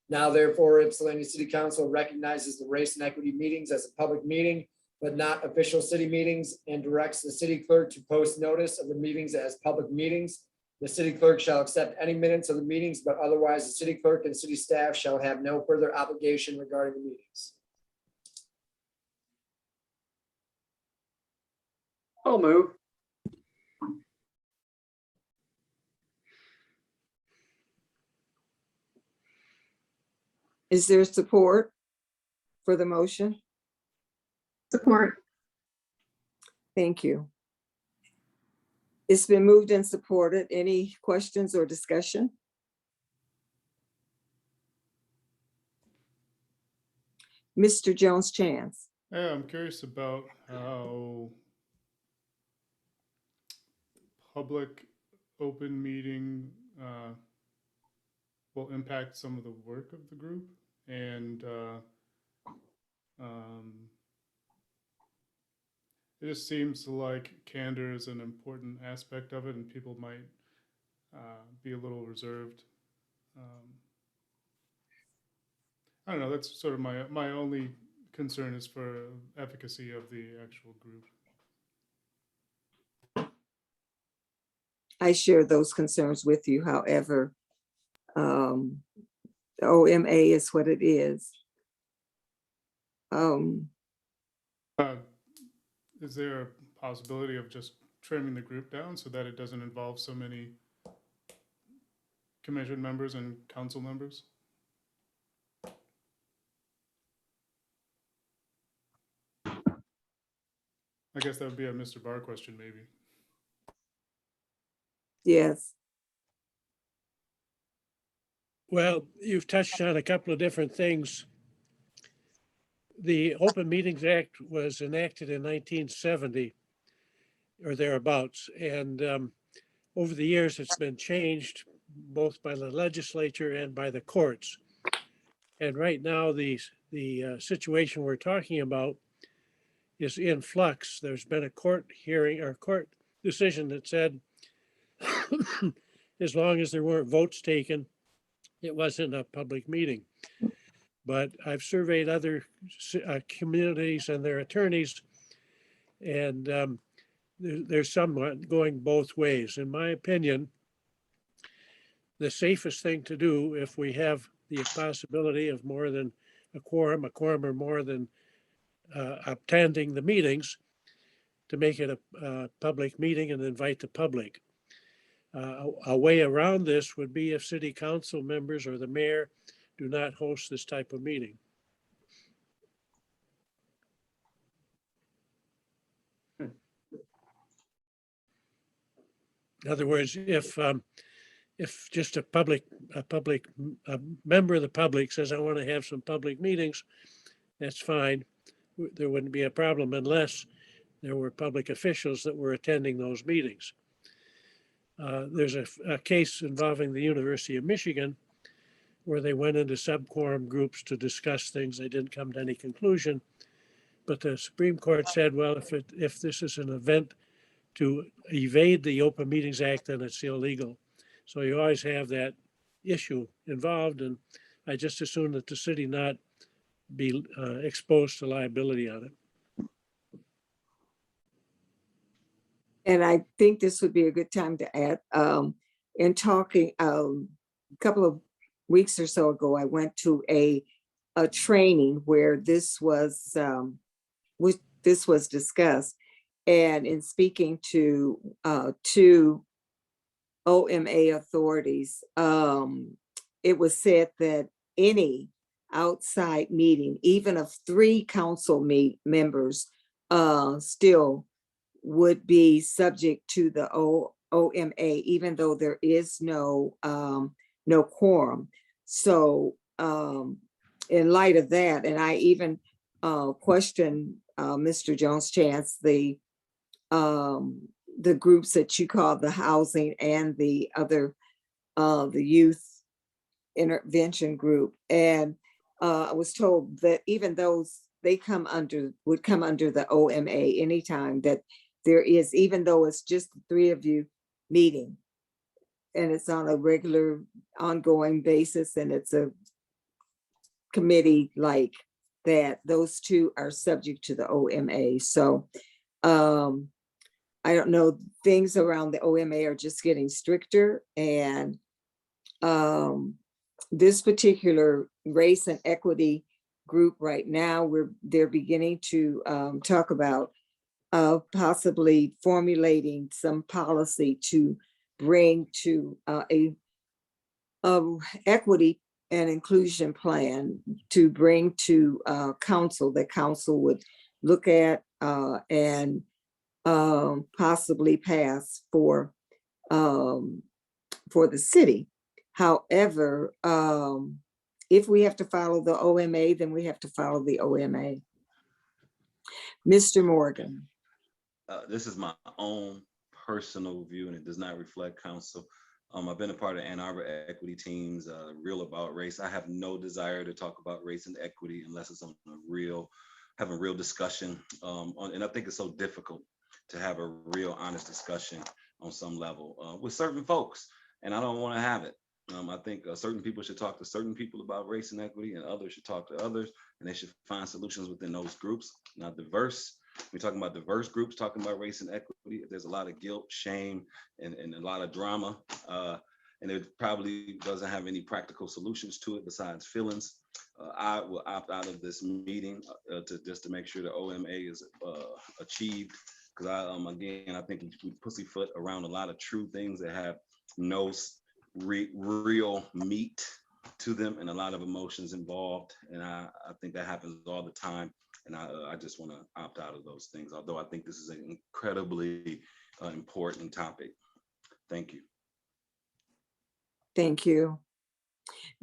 Now therefore, Ypsilanti City Council recognizes the race and equity meetings as a public meeting, but not official city meetings, and directs the city clerk to post notice of the meetings as public meetings. The city clerk shall accept any minutes of the meetings, but otherwise the city clerk and city staff shall have no further obligation regarding the meetings. I'll move. Is there support for the motion? Support. Thank you. It's been moved and supported. Any questions or discussion? Mr. Jones Chance. Yeah, I'm curious about how public open meeting will impact some of the work of the group, and it just seems like candor is an important aspect of it, and people might be a little reserved. I don't know, that's sort of my only concern is for efficacy of the actual group. I share those concerns with you. However, the OMA is what it is. Is there a possibility of just trimming the group down so that it doesn't involve so many commission members and council members? I guess that would be a Mr. Barr question, maybe. Yes. Well, you've touched on a couple of different things. The Open Meetings Act was enacted in 1970 or thereabouts. And over the years, it's been changed both by the legislature and by the courts. And right now, the situation we're talking about is in flux. There's been a court hearing or court decision that said, as long as there weren't votes taken, it wasn't a public meeting. But I've surveyed other communities and their attorneys, and there's somewhat going both ways. In my opinion, the safest thing to do if we have the possibility of more than a quorum or more than attending the meetings, to make it a public meeting and invite the public. A way around this would be if city council members or the mayor do not host this type of meeting. In other words, if just a member of the public says, I want to have some public meetings, that's fine. There wouldn't be a problem unless there were public officials that were attending those meetings. There's a case involving the University of Michigan where they went into sub-quorum groups to discuss things. They didn't come to any conclusion. But the Supreme Court said, well, if this is an event to evade the Open Meetings Act, then it's illegal. So you always have that issue involved, and I just assume that the city not be exposed to liability on it. And I think this would be a good time to add, in talking, a couple of weeks or so ago, I went to a training where this was discussed. And in speaking to two OMA authorities, it was said that any outside meeting, even of 3 council members, still would be subject to the OMA, even though there is no quorum. So in light of that, and I even questioned Mr. Jones Chance, the groups that you call the housing and the other, the youth intervention group. And I was told that even those, would come under the OMA anytime that there is, even though it's just the 3 of you meeting and it's on a regular ongoing basis and it's a committee like that, those 2 are subject to the OMA. So I don't know, things around the OMA are just getting stricter, and this particular race and equity group right now, they're beginning to talk about possibly formulating some policy to bring to a equity an inclusion plan to bring to council, that council would look at and possibly pass for the city. However, if we have to follow the OMA, then we have to follow the OMA. Mr. Morgan. This is my own personal view, and it does not reflect council. I've been a part of Ann Arbor equity teams, Real About Race. I have no desire to talk about race and equity unless it's on having real discussion. And I think it's so difficult to have a real honest discussion on some level with certain folks, and I don't want to have it. I think certain people should talk to certain people about race and equity, and others should talk to others, and they should find solutions within those groups. Not diverse. We're talking about diverse groups, talking about race and equity. There's a lot of guilt, shame, and a lot of drama, and it probably doesn't have any practical solutions to it besides feelings. I will opt out of this meeting to make sure the OMA is achieved, because I think we pussyfoot around a lot of true things that have no real meat to them and a lot of emotions involved, and I think that happens all the time. And I just want to opt out of those things, although I think this is an incredibly important topic. Thank you. Thank you.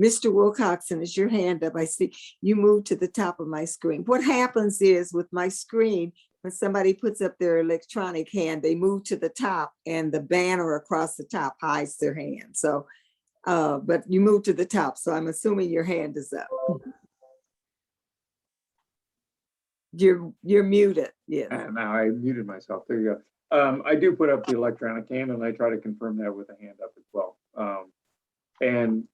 Mr. Wilcoxon, is your hand up? I see you moved to the top of my screen. What happens is with my screen, when somebody puts up their electronic hand, they move to the top and the banner across the top hides their hand. So, but you moved to the top, so I'm assuming your hand is up. You're muted. Yeah. Now I muted myself. There you go. I do put up the electronic hand, and I try to confirm that with a hand up as well. And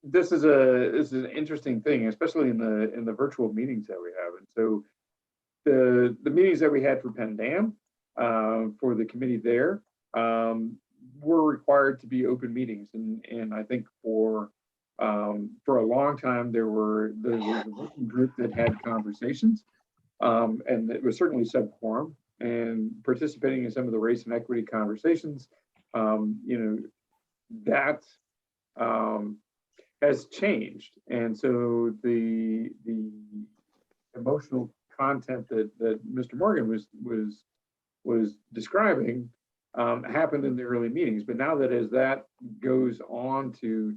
this is an interesting thing, especially in the virtual meetings that we have. And so the meetings that we had for Penn Dam for the committee there were required to be open meetings, and I think for a long time there was a working group that had conversations. And it was certainly sub-quorum, and participating in some of the race and equity conversations, that has changed. And so the emotional content that Mr. Morgan was describing happened in the early meetings. But now that as that goes on to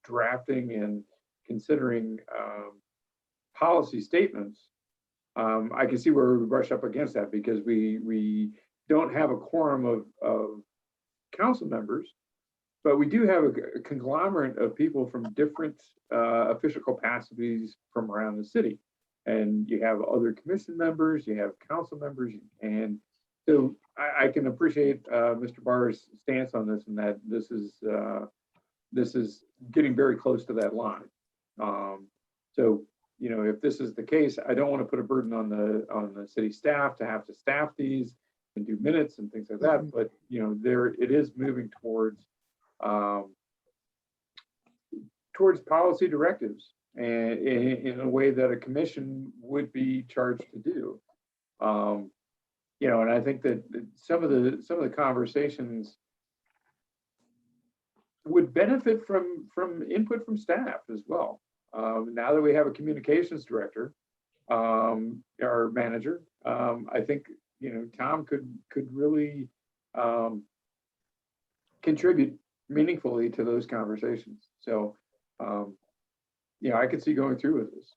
drafting and considering policy statements, I can see where we brush up against that, because we don't have a quorum of council members, but we do have a conglomerate of people from different official capacities from around the city. And you have other commission members, you have council members, and so I can appreciate Mr. Barr's stance on this, and that this is getting very close to that line. So, if this is the case, I don't want to put a burden on the city staff to have to staff these and do minutes and things like that. But it is moving towards policy directives, and in a way that a commission would be charged to do. And I think that some of the conversations would benefit from input from staff as well. Now that we have a communications director, our manager, I think Tom could really contribute meaningfully to those conversations. So I could see going through with this.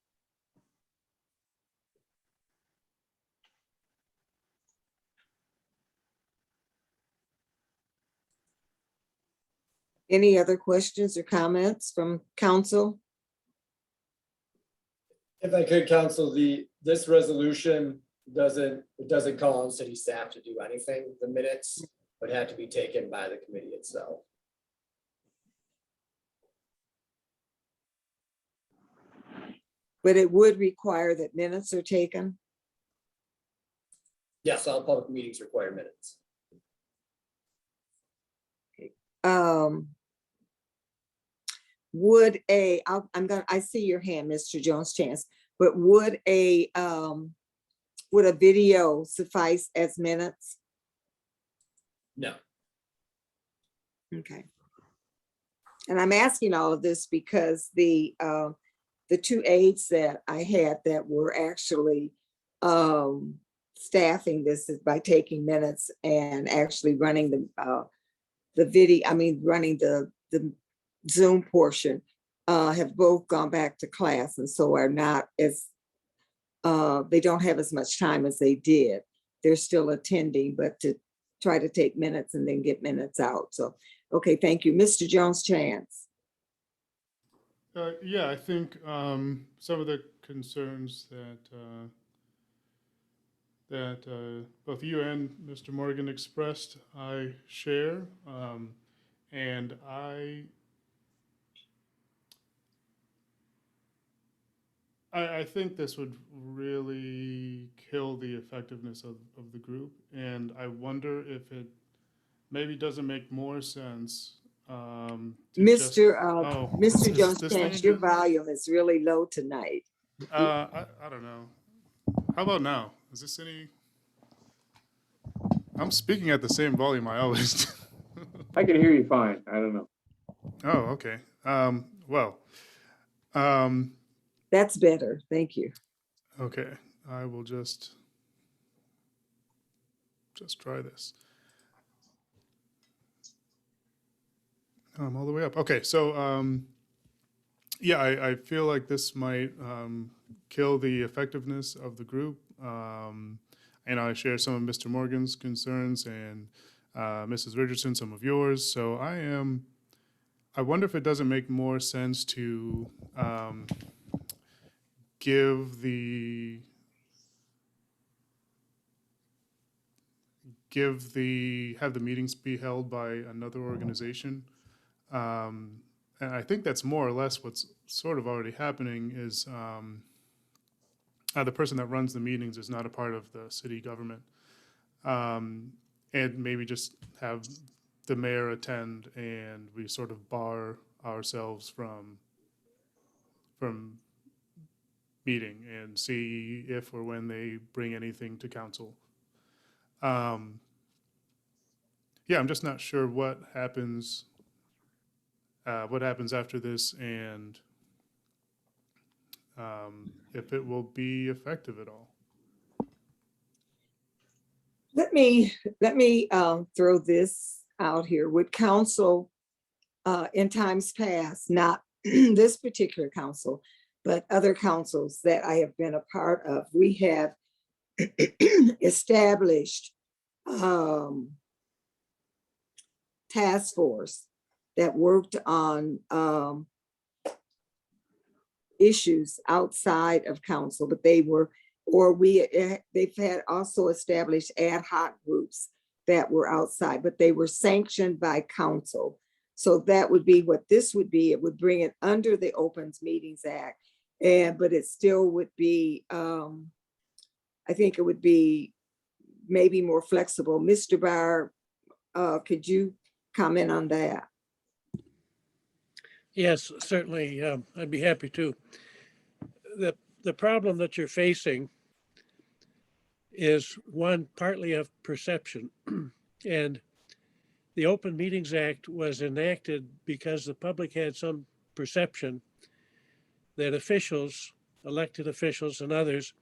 Any other questions or comments from council? If I could, counsel, this resolution doesn't call on city staff to do anything. The minutes would have to be taken by the committee itself. But it would require that minutes are taken. Yes, all public meetings require minutes. I see your hand, Mr. Jones-Chance, but would a video suffice as minutes? No. Okay. And I'm asking all of this because the two aides that I had that were actually staffing this is by taking minutes and actually running the video, running the Zoom portion, have both gone back to class and so are not as, they don't have as much time as they did. They're still attending, but to try to take minutes and then get minutes out. So, okay, thank you. Mr. Jones-Chance. Yeah, I think some of the concerns that both you and Mr. Morgan expressed, I share, and I think this would really kill the effectiveness of the group, and I wonder if it maybe doesn't make more sense. Mr. Jones-Chance, your volume is really low tonight. I don't know. How about now? Is this any? I'm speaking at the same volume I always do. I can hear you fine. I don't know. Oh, okay. That's better. Thank you. Okay, I will just try this. I'm all the way up. Okay, so yeah, I feel like this might kill the effectiveness of the group. And I share some of Mr. Morgan's concerns and Mrs. Richardson, some of yours. So I wonder if it doesn't make more sense to have the meetings be held by another organization. And I think that's more or less what's sort of already happening is the person that runs the meetings is not a part of the city government. And maybe just have the mayor attend and we sort of bar ourselves from meeting and see if or when they bring anything to council. Yeah, I'm just not sure what happens after this and if it will be effective at all. Let me throw this out here. With council in times past, not this particular council, but other councils that I have been a part of, we have established task force that worked on issues outside of council, but they've had also established ad hoc groups that were outside, but they were sanctioned by council. So that would be what this would be. It would bring it under the Open Meetings Act, but it still would be, I think it would be maybe more flexible. Mr. Barr, could you comment on that? Yes, certainly. I'd be happy to. The problem that you're facing is one partly of perception. And the Open Meetings Act was enacted because the public had some perception that officials, elected officials and others,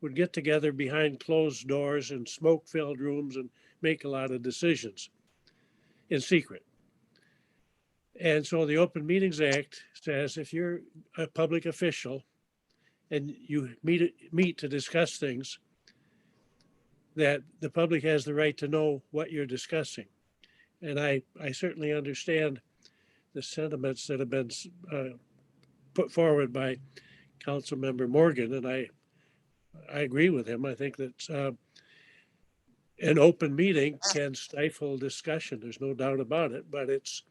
would get together behind closed doors and smoke-filled rooms and make a lot of decisions in secret. And so the Open Meetings Act says if you're a public official and you meet to discuss things, that the public has the right to know what you're discussing. And I certainly understand the sentiments that have been put forward by Councilmember Morgan, and I agree with him. I think that an open meeting can stifle discussion. There's no doubt about it, but it's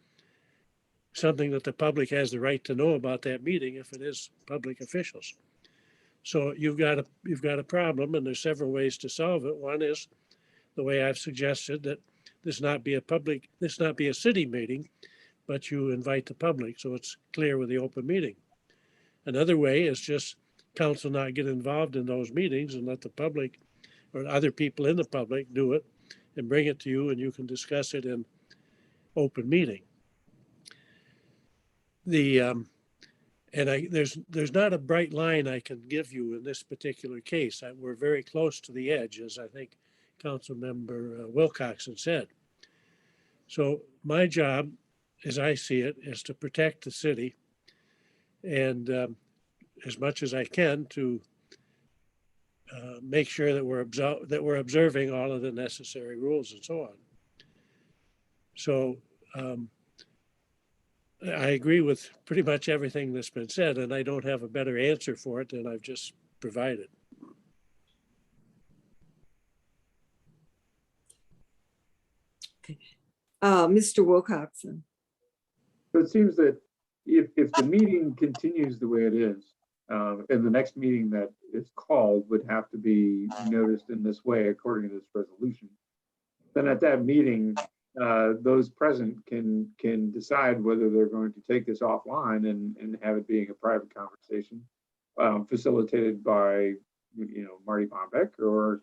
something that the public has the right to know about that meeting if it is public officials. So you've got a problem, and there's several ways to solve it. One is the way I've suggested, that this not be a city meeting, but you invite the public, so it's clear with the open meeting. Another way is just council not get involved in those meetings and let the public or other people in the public do it and bring it to you, and you can discuss it in open meeting. there's not a bright line I can give you in this particular case. We're very close to the edge, as I think Councilmember Wilcoxon said. So my job, as I see it, is to protect the city and as much as I can to make sure that we're observing all of the necessary rules and so on. So I agree with pretty much everything that's been said, and I don't have a better answer for it than I've just provided. Mr. Wilcoxon. So it seems that if the meeting continues the way it is, and the next meeting that is called would have to be noticed in this way according to this resolution, then at that meeting, those present can decide whether they're going to take this offline and have it being a private conversation, facilitated by Marty Bombeck, or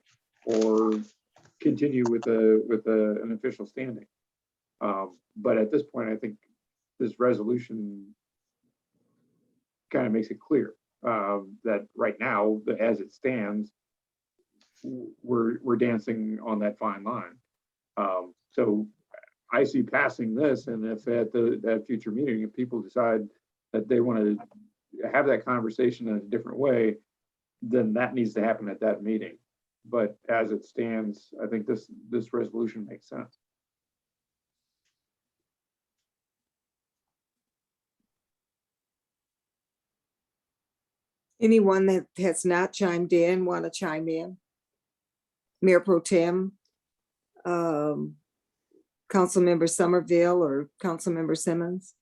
continue with an official standing. But at this point, I think this resolution kind of makes it clear that right now, as it stands, we're dancing on that fine line. So I see passing this, and if at that future meeting, if people decide that they want to have that conversation in a different way, then that needs to happen at that meeting. But as it stands, I think this resolution makes sense. Anyone that has not chimed in, want to chime in? Mayor Pro Tem, Councilmember Somerville or Councilmember Simmons?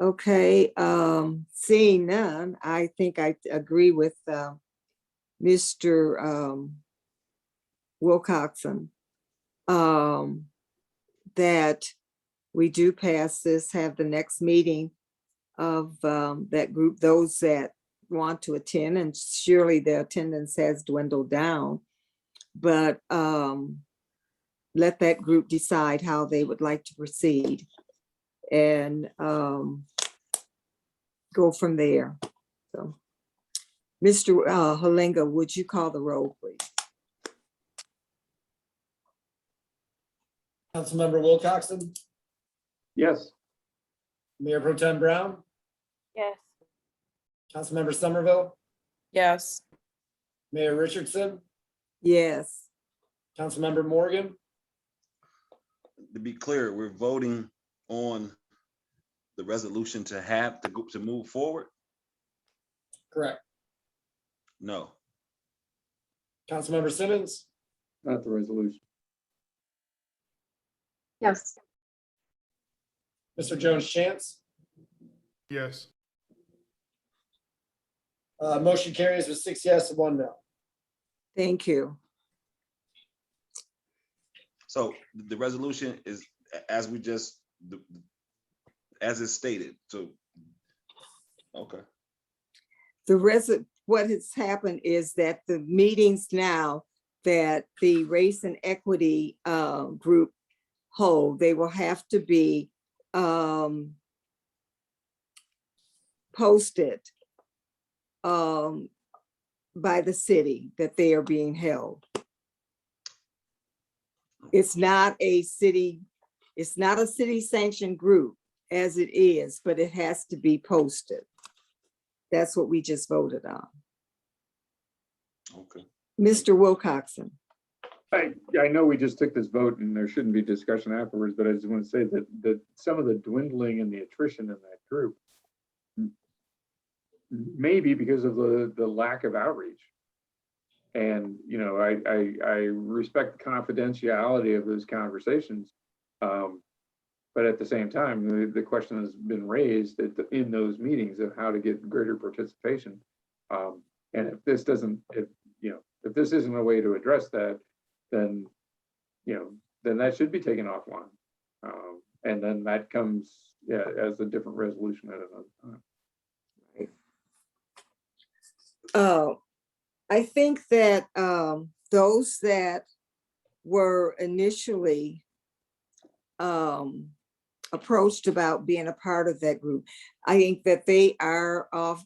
Okay, seeing none, I think I agree with Mr. Wilcoxon that we do pass this, have the next meeting of that group, those that want to attend, and surely the attendance has dwindled down, but let that group decide how they would like to proceed and go from there. So, Mr. Halinga, would you call the roll, please? Councilmember Wilcoxon, Yes. Mayor Pro Tem Brown, Yes. Councilmember Somerville, Yes. Mayor Richardson, Yes. Councilmember Morgan, To be clear, we're voting on the resolution to have the group to move forward? correct. No. Councilmember Simmons, Not the resolution. Yes. Mr. Jones Chance, Yes. motion carries with 6 yes and 1 no. Thank you. So the resolution is, as we just, as it's stated, so, okay. What has happened is that the meetings now that the race and equity group hold, they will have to be posted by the city that they are being held. It's not a city sanctioned group as it is, but it has to be posted. That's what we just voted on. Okay. Mr. Wilcoxon. I know we just took this vote and there shouldn't be discussion afterwards, but I just want to say that some of the dwindling and the attrition in that group may be because of the lack of outreach. And, I respect the confidentiality of those conversations. But at the same time, the question has been raised in those meetings of how to get greater participation. And if this isn't a way to address that, then that should be taken offline. And then that comes as a different resolution at another time. I think that those that were initially approached about being a part of that group. I think that they are off,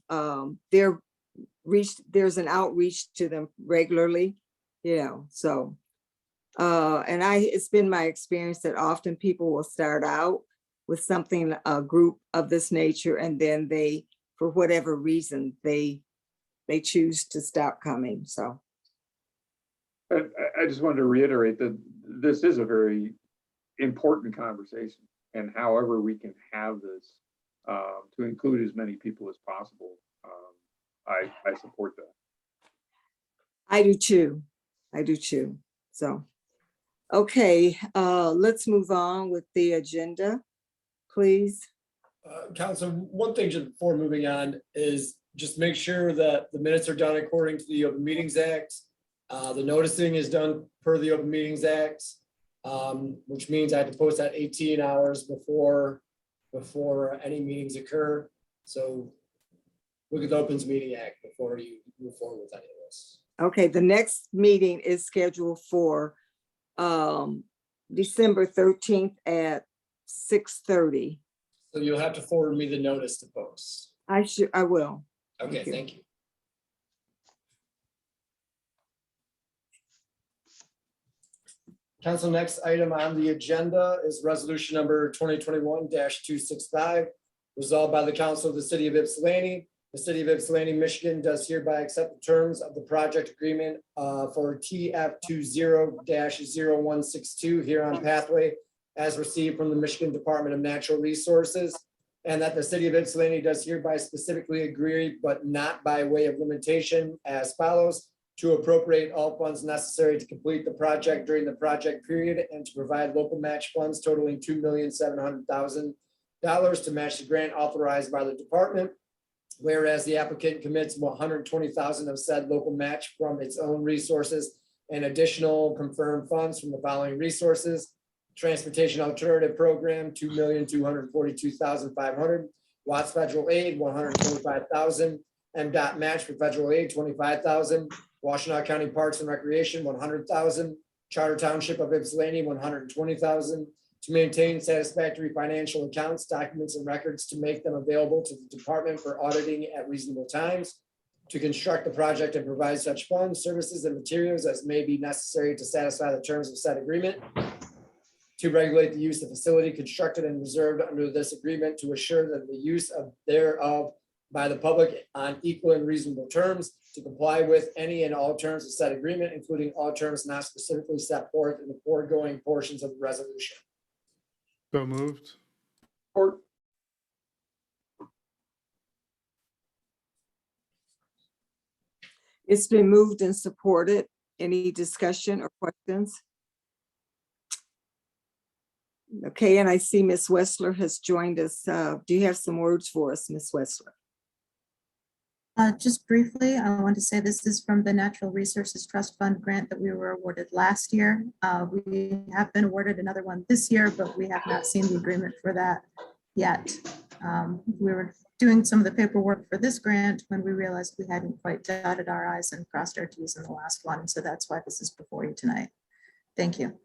there's an outreach to them regularly, so. And it's been my experience that often people will start out with something, a group of this nature, and then they, for whatever reason, they choose to stop coming, so. I just wanted to reiterate that this is a very important conversation, and however we can have this to include as many people as possible, I support that. I do too, so. Okay, let's move on with the agenda, please. Council, one thing just before moving on is just make sure that the minutes are done according to the Open Meetings Act. The noticing is done per the Open Meetings Act, which means I have to post that 18 hours before any meetings occur. So look at the Opens Meeting Act before you move forward with any of this. Okay, the next meeting is scheduled for December 13th at 6:30. So you'll have to forward me the notice to post. I will. Okay, thank you. Council, next item on the agenda is resolution number 2021-265. Resolved by the council of the city of Ypsilanti. The city of Ypsilanti, Michigan does hereby accept the terms of the project agreement for TF 20-0162 Huron Pathway as received from the Michigan Department of Natural Resources. And that the city of Ypsilanti does hereby specifically agree, but not by way of limitation, as follows: to appropriate all funds necessary to complete the project during the project period and to provide local match funds totaling $2,700,000 to match the grant authorized by the department. Whereas the applicant commits $120,000 of said local match from its own resources and additional confirmed funds from the following resources: Transportation Alternative Program, $2,242,500, Watts Federal Aid, $125,000, MDOT match for federal aid, $25,000, Washtenaw County Parks and Recreation, $100,000, Charter Township of Ypsilanti, $120,000, to maintain satisfactory financial accounts, documents, and records to make them available to the department for auditing at reasonable times, to construct the project and provide such funds, services, and materials as may be necessary to satisfy the terms of said agreement, to regulate the use of facility constructed and reserved under this agreement, to assure that the use of thereof by the public on equal and reasonable terms, to comply with any and all terms of said agreement, including all terms not specifically set forth in the foregoing portions of the resolution. So moved. Or It's been moved and supported. Any discussion or questions? Okay, and I see Ms. Wessler has joined us. Do you have some words for us, Ms. Wessler? Just briefly, I want to say this is from the Natural Resources Trust Fund grant that we were awarded last year. We have been awarded another one this year, but we have not seen the agreement for that yet. We were doing some of the paperwork for this grant when we realized we hadn't quite dotted our i's and crossed our t's in the last one. So that's why this is before you tonight. Thank you.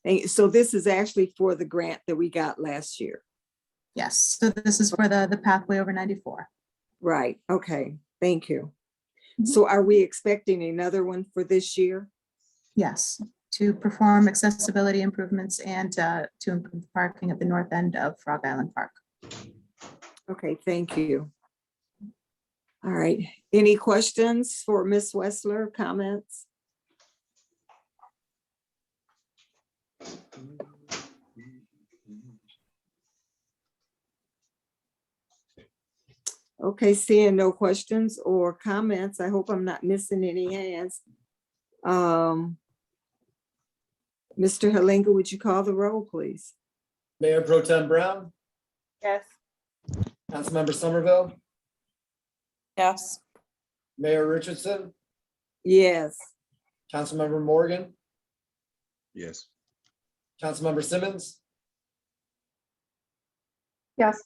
And so this is actually for the grant that we got last year. Yes, so this is for the pathway over 94. Right, okay, thank you. So are we expecting another one for this year? Yes, to perform accessibility improvements and to improve parking at the north end of Frog Island Park. Okay, thank you. All right, any questions for Ms. Wessler, comments? Okay, seeing no questions or comments, I hope I'm not missing any hands. Mr. Halinga, would you call the roll, please? Mayor Pro Tem Brown, Yes. Councilmember Somerville, Yes. Mayor Richardson, Yes. Councilmember Morgan, Yes. Councilmember Simmons, Yes.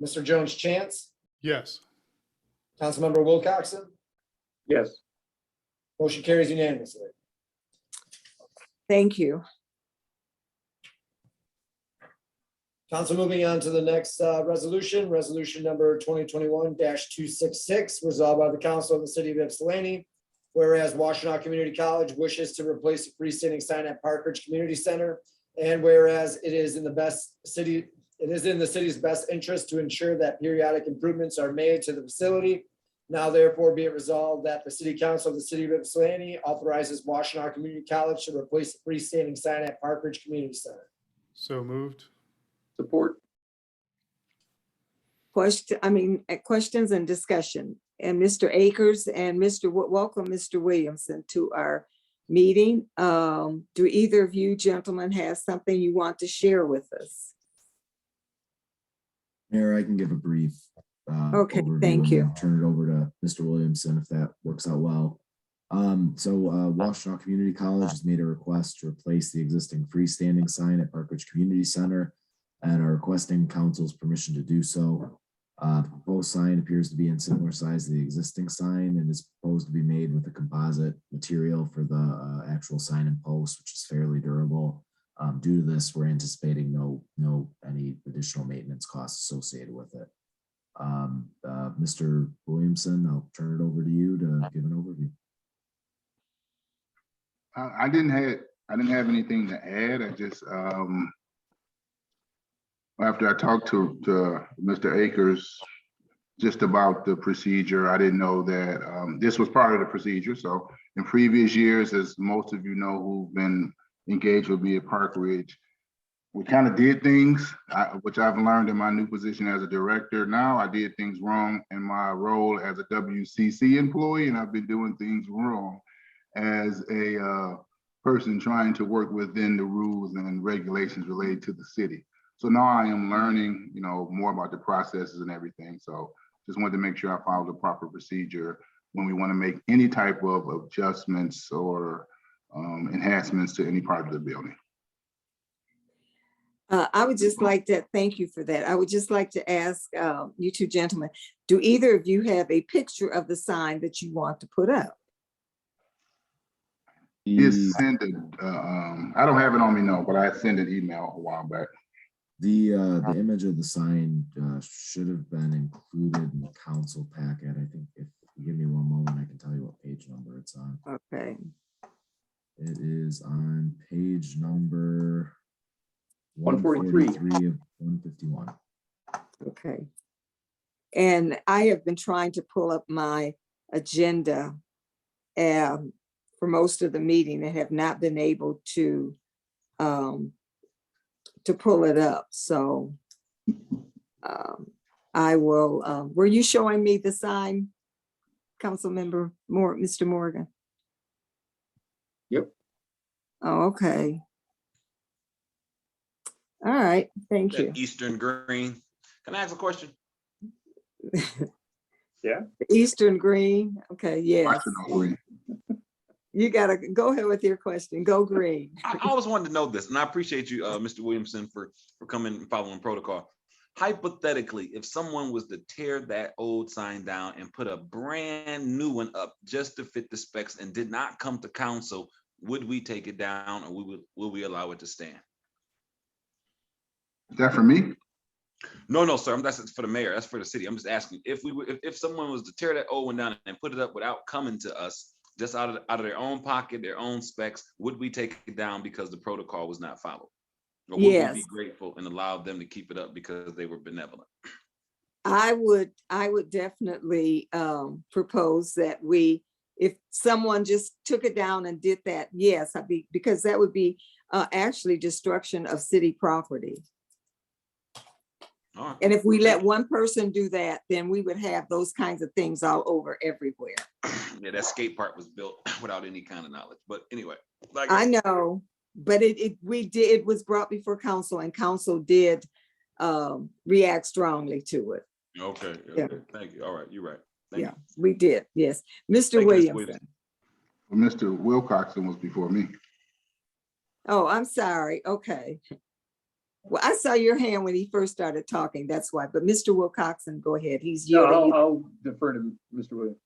Mr. Jones Chance, Yes. Councilmember Wilcoxen. yes. Motion carries unanimously. Thank you. Council, moving on to the next resolution number 2021-266, resolved by the council of the city of Ypsilanti. Whereas Washtenaw Community College wishes to replace a freestanding sign at Parkridge Community Center. And whereas it is in the city's best interest to ensure that periodic improvements are made to the facility. Now therefore be it resolved that the city council of the city of Ypsilanti authorizes Washtenaw Community College to replace a freestanding sign at Parkridge Community Center. So moved. Support. Questions and discussion. And Mr. Akers and welcome Mr. Williamson to our meeting. Do either of you gentlemen have something you want to share with us? Mayor, I can give a brief Okay, overview thank and you. then turn it over to Mr. Williamson if that works out well. Washtenaw Community College has made a request to replace the existing freestanding sign at Parkridge Community Center and are requesting council's permission to do so. The proposed sign appears to be in similar size to the existing sign and is proposed to be made with a composite material for the actual sign and post, which is fairly durable. Due to this, we're anticipating no any additional maintenance costs associated with it. Mr. Williamson, I'll turn it over to you to give an overview. I didn't have anything to add. I just after I talked to Mr. Akers just about the procedure, I didn't know that this was part of the procedure. So in previous years, as most of you know who've been engaged with me at Parkridge, we kind of did things, which I've learned in my new position as a director. Now I did things wrong in my role as a WCC employee, and I've been doing things wrong as a person trying to work within the rules and regulations related to the city. So now I am learning, more about the processes and everything. So just wanted to make sure I follow the proper procedure when we want to make any type of adjustments or enhancements to any part of the building. I would just like to thank you for that. I would just like to ask you two gentlemen, do either of you have a picture of the sign that you want to put up? It's sent I don't have it on me, no, but I sent an email a while back. The image of the sign should have been included in the council packet. I think if you give me one moment, I can tell you what page number it's on. Okay. It is on page number 143 of 151. Okay. And I have been trying to pull up my agenda for most of the meeting and have not been able to pull it up. So I will, were you showing me the sign, Councilmember Mr. Morgan? Yep. Oh, okay. All right, thank you. Eastern Green. Can I ask a question? Yeah. Eastern Green, okay, yes. Washtenaw Green. You gotta go ahead with your question. Go green. I always wanted to know this, and I appreciate you, Mr. Williamson, for coming and following protocol. Hypothetically, if someone was to tear that old sign down and put a brand new one up just to fit the specs and did not come to council, would we take it down or will we allow it to stand? Is that for me? No, sir. That's for the mayor. That's for the city. I'm just asking if someone was to tear that old one down and put it up without coming to us, just out of their own pocket, their own specs, would we take it down because the protocol was not followed? Or would Yes. we be grateful and allow them to keep it up because they were benevolent? I would definitely propose that if someone just took it down and did that, yes, because that would be actually destruction of city property. All right. And if we let one person do that, then we would have those kinds of things all over everywhere. Yeah, that skate park was built without any kind of knowledge. But anyway, I know, but it was brought before council and council did react strongly to it. Okay. Yeah. Thank you. All right, you're right. Thank Yeah, you. we did. Yes. Mr. Thank you, Mr. Williamson. Mr. Wilcoxon was before me. Oh, I'm sorry. Okay. Well, I saw your hand when he first started talking. That's why. But Mr. Wilcoxon, go ahead. He's yielding. I'll defer to Mr. Williams.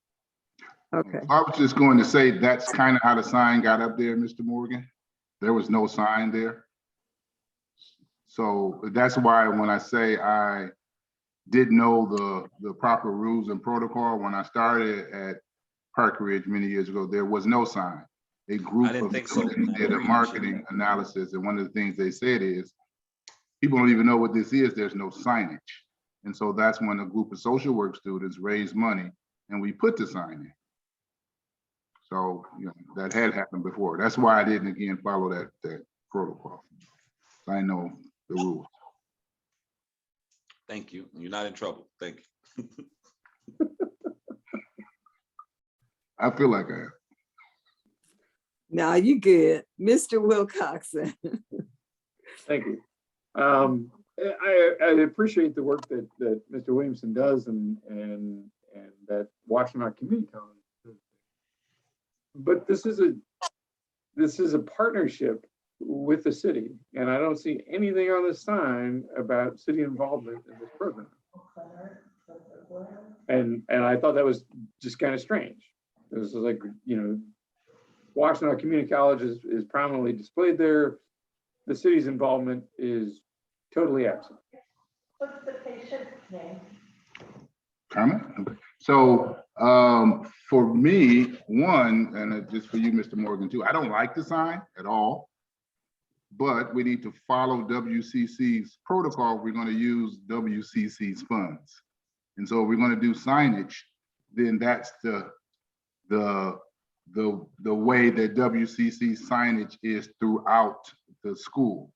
Okay. I was just going to say that's kind of how the sign got up there, Mr. Morgan. there was no sign there. So that's why when I say I didn't know the proper rules and protocol, when I started at Park Ridge many years ago, there was no sign. A group didn't of think so. students did a marketing analysis, and one of the things they said is, people don't even know what this is, there's no signage. And so that's when a group of social work students raised money and we put the sign in. So, you know, that had happened before. That's why I didn't again follow that protocol. I know the rules. Thank you. You're not in trouble. Thank you. I feel like I am. Now you good. Mr. Wilcoxon. Thank you. I appreciate the work that Mr. Williamson does and that Washtenaw Community College does. But this is a partnership with the city, and I don't see anything on the sign about city involvement in this program. And I thought that was just kind of strange. It was like, you know, Washtenaw Community College is prominently displayed there. The city's involvement is totally absent. What's the patient's name? Comment? Okay. So for me, one, and just for you, Mr. Morgan, too, I don't like the sign at all, but we need to follow WCC's protocol. We're going to use WCC's funds. And so if we're going to do signage, then that's the way that WCC signage is throughout the school.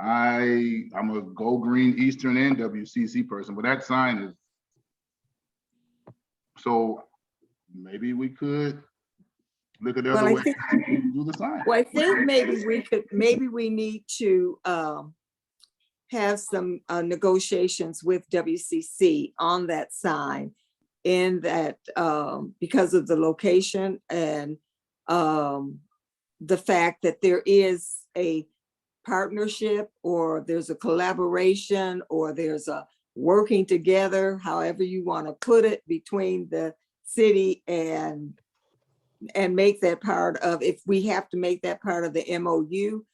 I'm a Go Green Eastern and WCC person, but that sign is, so maybe we could look at the other way to do the sign. Well, I think maybe we need to have some negotiations with WCC on that sign, in that because of the location and the fact that there is a partnership, or there's a collaboration, or there's a working together, however you want to put it, between the city and make that part of, if we have to make that part of the MOU,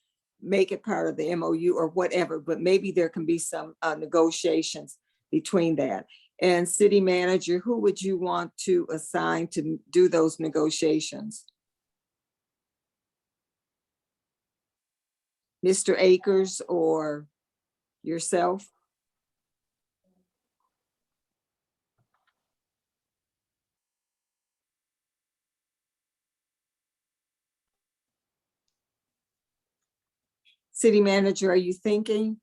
make it part of the MOU or whatever, but maybe there can be some negotiations between that. And city manager, who would you want to assign to do those negotiations? Mr. Akers or yourself? City manager, are you thinking?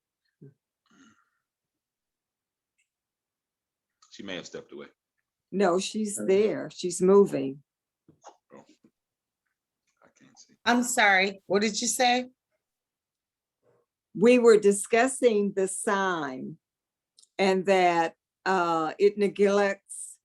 She may have stepped away. No, she's there. She's moving. I'm sorry, what did you say? We were discussing the sign and that it neglects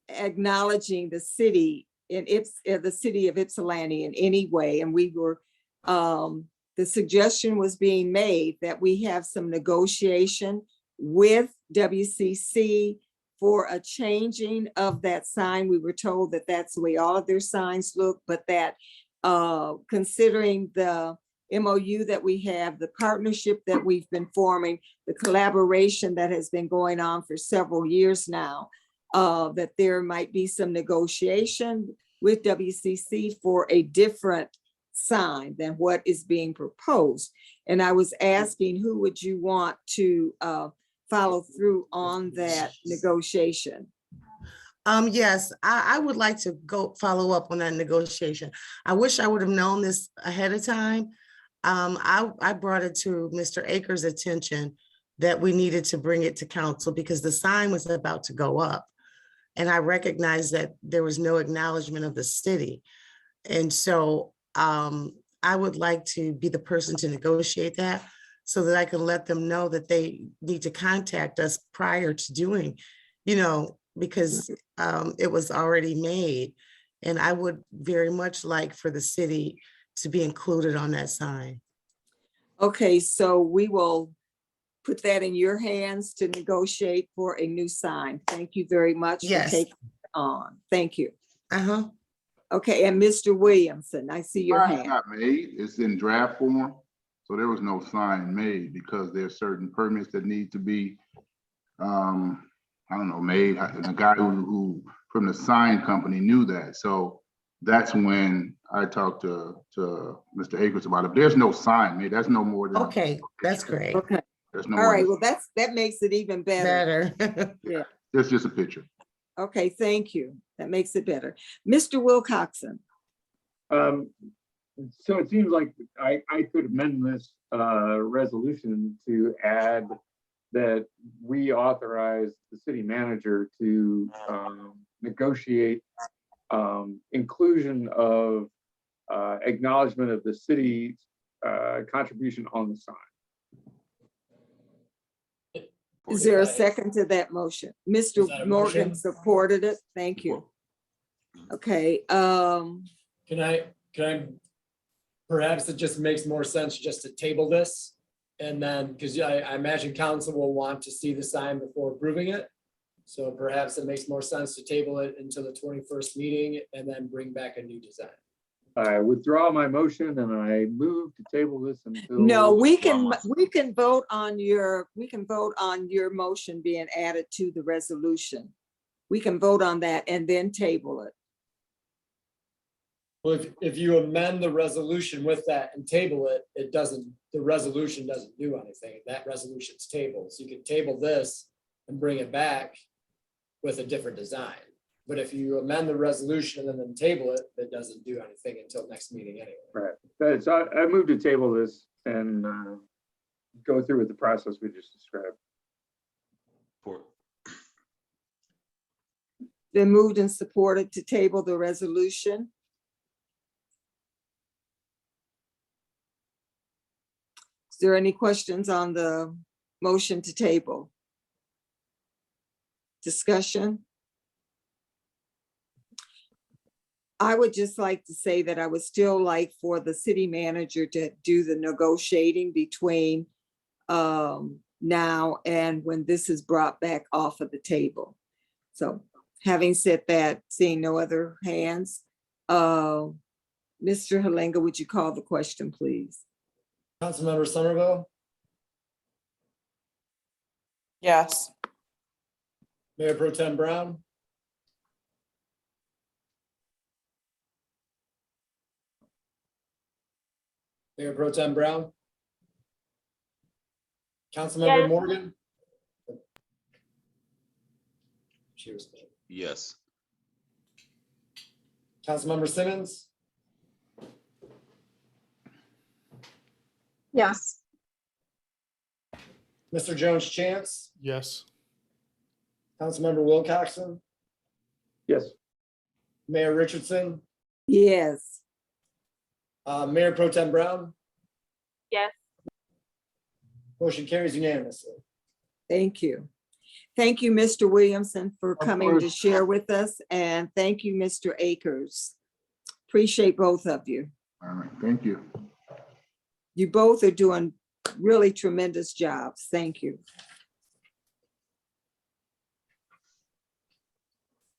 acknowledging the city in the city of Ypsilanti in any way. And we were, the suggestion was being made that we have some negotiation with WCC for a changing of that sign. We were told that that's the way all of their signs look, but that considering the MOU that we have, the partnership that we've been forming, the collaboration that has been going on for several years now, that there might be some negotiation with WCC for a different sign than what is being proposed. And I was asking, who would you want to follow through on that negotiation? Yes, I would like to go follow up on that negotiation. I wish I would have known this ahead of time. I brought it to Mr. Akers' attention that we needed to bring it to council because the sign was about to go up. And I recognized that there was no acknowledgement of the city. And so I would like to be the person to negotiate that so that I can let them know that they need to contact us prior to doing, you know, because it was already made. And I would very much like for the city to be included on that sign. Okay, so we will put that in your hands to negotiate for a new sign. Thank you very much for Yes. taking it on. Thank you. Okay, and Mr. Williamson, I see your Sign's hand. not made, it's in draft form, so there was no sign made because there's certain permits that need to be, I don't know, made. And the guy who from the sign company knew that, so that's when I talked to Mr. Akers about it. There's no sign made, that's no more than. Okay, that's great. Okay, There's no all more right, than- well, that makes it even better. Better. Yeah, It's just a picture. okay, thank you. That makes it better. Mr. Wilcoxen. So it seems like I could amend this resolution to add that we authorize the city manager to negotiate inclusion of acknowledgement of the city's contribution on the sign. Is there a second to that motion? Is that Mr. a Morgan motion? supported it. Thank you. Okay, Can I, perhaps it just makes more sense just to table this? And then, because I imagine council will want to see the sign before approving it. So perhaps it makes more sense to table it until the 21st meeting and then bring back a new design. I withdraw my motion and I move to table this until. no, we can vote on your motion being added to the resolution. We can vote on that and then table it. Well, if you amend the resolution with that and table it, the resolution doesn't do anything. That resolution's tabled. So you can table this and bring it back with a different design. But if you amend the resolution and then table it, it doesn't do anything until next meeting anyway. Right. So I move to table this and go through with the process we just described. Been moved and supported to table the resolution. Is there any questions on the motion to table? Discussion? I would just like to say that I would still like for the city manager to do the negotiating between now and when this is brought back off of the table. So having said that, seeing no other hands, Mr. Halenga, would you call the question, please? Councilmember Somerville, Yes. Mayor Pro Tem Brown, Mayor Pro Tem Brown, Councilmember Yes. Morgan. She was, Yes. Councilmember Simmons, Yes. Mr. Jones Chance, Yes. Councilmember Wilcoxen, Yes. Mayor Richardson, Yes. Mayor Pro Tem Brown, Yes. motion carries unanimously. Thank you. Thank you, Mr. Williamson, for coming to course. share with us, and thank you, Mr. Akers. Appreciate both of you. All right, thank you. You both are doing really tremendous jobs. Thank you.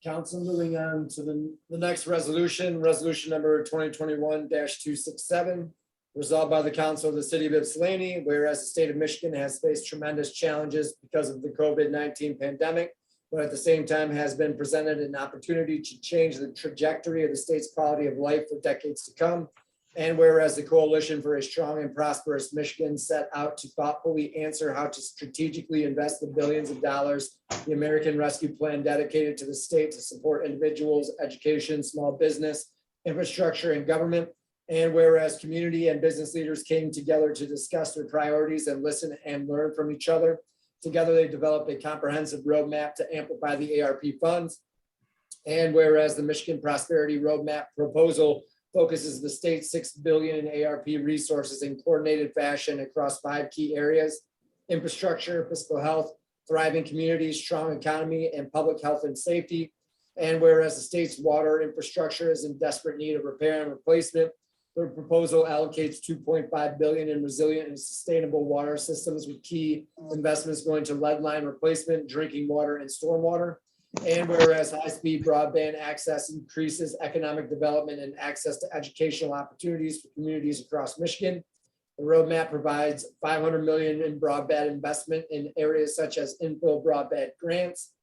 Council, moving on to the next resolution, resolution number 2021-267. Resolved by the council of the city of Ypsilanti, whereas the state of Michigan has faced tremendous challenges because of the COVID-19 pandemic, but at the same time has been presented an opportunity to change the trajectory of the state's quality of life for decades to come. And whereas the Coalition for a Strong and Prosperous Michigan set out to thoughtfully answer how to strategically invest the billions of dollars the American Rescue Plan dedicated to the state to support individuals, education, small business, infrastructure, and government. And whereas community and business leaders came together to discuss their priorities and listen and learn from each other. Together, they developed a comprehensive roadmap to amplify the ARP funds. And whereas the Michigan Prosperity Roadmap proposal focuses the state's $6 billion in ARP resources in coordinated fashion across 5 key areas: infrastructure, fiscal health, thriving communities, strong economy, and public health and safety. And whereas the state's water infrastructure is in desperate need of repair and replacement, the proposal allocates $2.5 billion in resilient and sustainable water systems with key investments going to lead line replacement, drinking water, and stormwater. And whereas high-speed broadband access increases economic development and access to educational opportunities for communities across Michigan, the roadmap provides $500 million in broadband investment in areas such as infill broadband grants,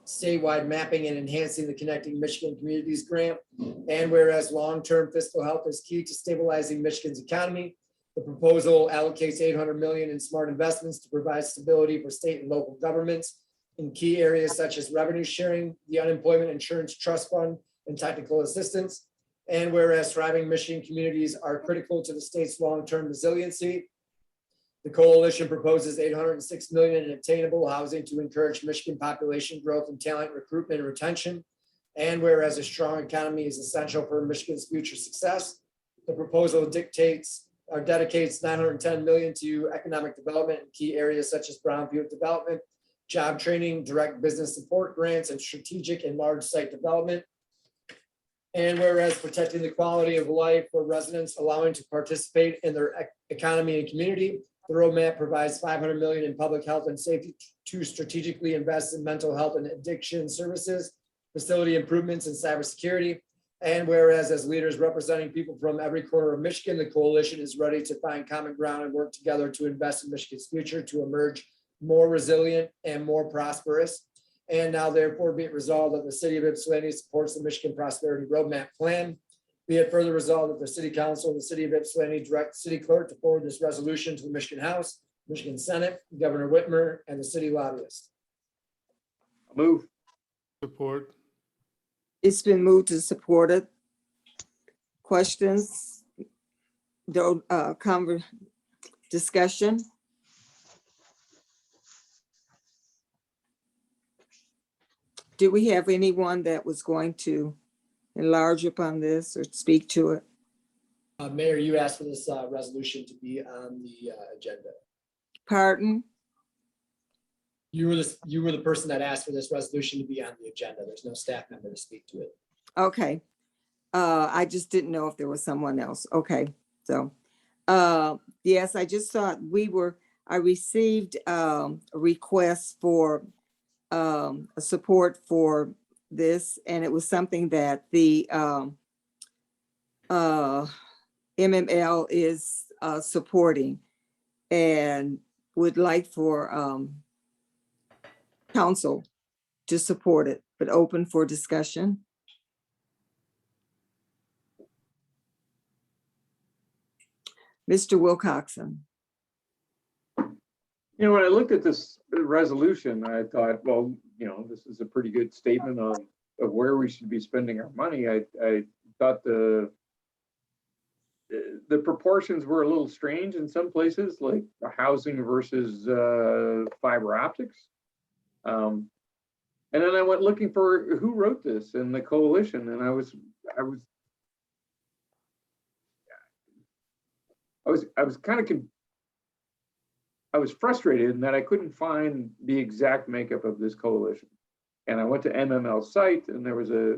statewide mapping and enhancing the Connecting Michigan Communities grant. And whereas long-term fiscal health is key to stabilizing Michigan's economy, the proposal allocates $800 million in smart investments to provide stability for state and local governments in key areas such as revenue sharing, the Unemployment Insurance Trust Fund, and technical assistance. And whereas thriving Michigan communities are critical to the state's long-term resiliency, the coalition proposes $806 million in attainable housing to encourage Michigan population growth and talent recruitment and retention. And whereas a strong economy is essential for Michigan's future success, the proposal dedicates $910 million to economic development in key areas such as brownfield development, job training, direct business support grants, and strategic and large site development. And whereas protecting the quality of life for residents, allowing to participate in their economy and community, the roadmap provides $500 million in public health and safety to strategically invest in mental health and addiction services, facility improvements, and cybersecurity. And whereas as leaders representing people from every corner of Michigan, the coalition is ready to find common ground and work together to invest in Michigan's future to emerge more resilient and more prosperous. And now therefore be it resolved that the city of Ypsilanti supports the Michigan Prosperity Roadmap Plan. Be it further resolved that the city council of the city of Ypsilanti direct the city clerk to forward this resolution to the Michigan House, Michigan Senate, Governor Whitmer, and the city lobbyist. Move. Support. It's been moved to support it. Questions? Discussion? Do we have anyone that was going to enlarge upon this or speak to it? Mayor, you asked for this resolution to be on the agenda. Pardon? You were the person that asked for this resolution to be on the agenda. There's no staff member to speak to it. Okay. I just didn't know if there was someone else. Okay, so, yes, I just thought I received a request for a support for this, and it was something that the MML is supporting and would like for council to support it, but open for discussion. Mr. Wilcoxon. You know, when I looked at this resolution, I thought, well, you know, this is a pretty good statement of where we should be spending our money. I thought the proportions were a little strange in some places, like housing versus fiber optics. And then I went looking for who wrote this in the coalition, and I was frustrated in that I couldn't find the exact makeup of this coalition. And I went to MML's site, and there was a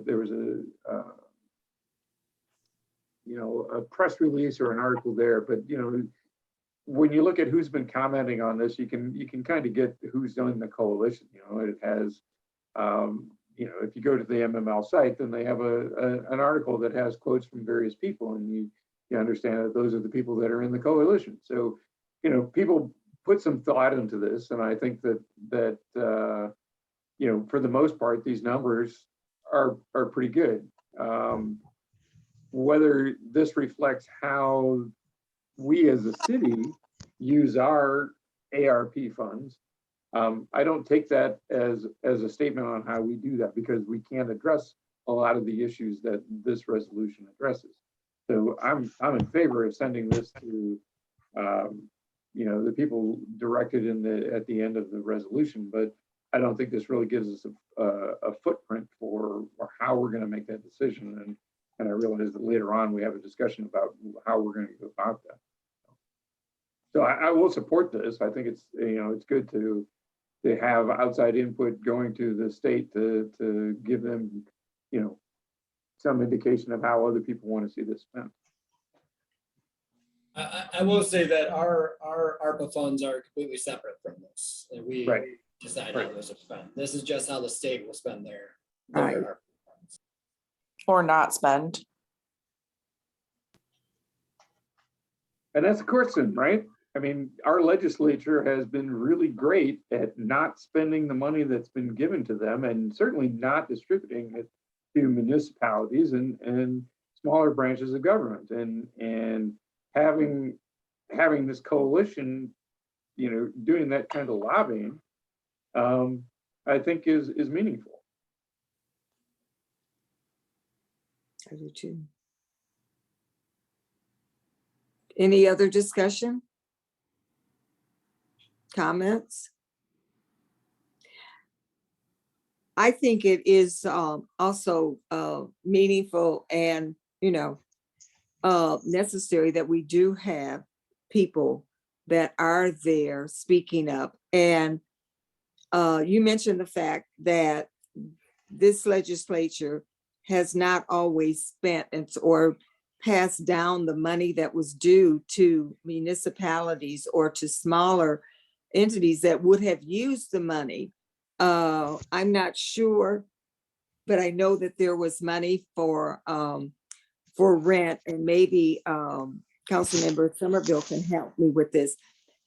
press release or an article there. But you know, when you look at who's been commenting on this, you can kind of get who's doing the coalition. You know, it has, you know, if you go to the MML site, then they have an article that has quotes from various people, and you understand that those are the people that are in the coalition. So, you know, people put some thought into this, and I think that you know, for the most part, these numbers are pretty good. Whether this reflects how we as a city use our ARP funds, I don't take that as a statement on how we do that, because we can't address a lot of the issues that this resolution addresses. So I'm in favor of sending this to you know, the people directed at the end of the resolution, but I don't think this really gives us a footprint for how we're going to make that decision. And I realize that later on we have a discussion about how we're going to go about that. So I will support this. I think it's, you know, it's good to have outside input going to the state to give them, you know, some indication of how other people want to see this spent. I will say that our ARPA funds are completely separate from this. And we decide how those are spent. This is just how the state will spend their. Right. Or not spend. And that's Corson, right? I mean, our legislature has been really great at not spending the money that's been given to them and certainly not distributing it to municipalities and smaller branches of government and having this coalition, you know, doing that kind of lobbying, I think is meaningful. I do too. Any other discussion? Comments? I think it is also meaningful and, you know, necessary that we do have people that are there speaking up. And you mentioned the fact that this legislature has not always spent or passed down the money that was due to municipalities or to smaller entities that would have used the money. I'm not sure, but I know that there was money for rent, and maybe Councilmember Somerville can help me with this.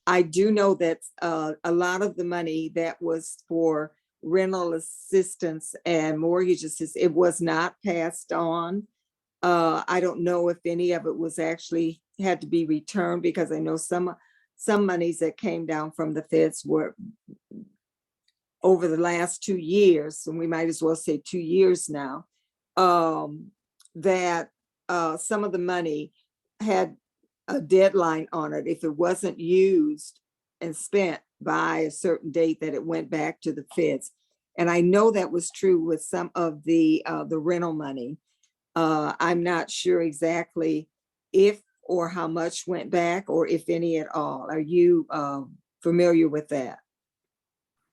I do know that a lot of the money that was for rental assistance and mortgages, it was not passed on. I don't know if any of it was actually had to be returned, because I know some monies that came down from the feds were over the last 2 years, and we might as well say 2 years now, that some of the money had a deadline on it. If it wasn't used and spent by a certain date, that it went back to the feds. And I know that was true with some of the rental money. I'm not sure exactly if or how much went back, or if any at all. Are you familiar with that?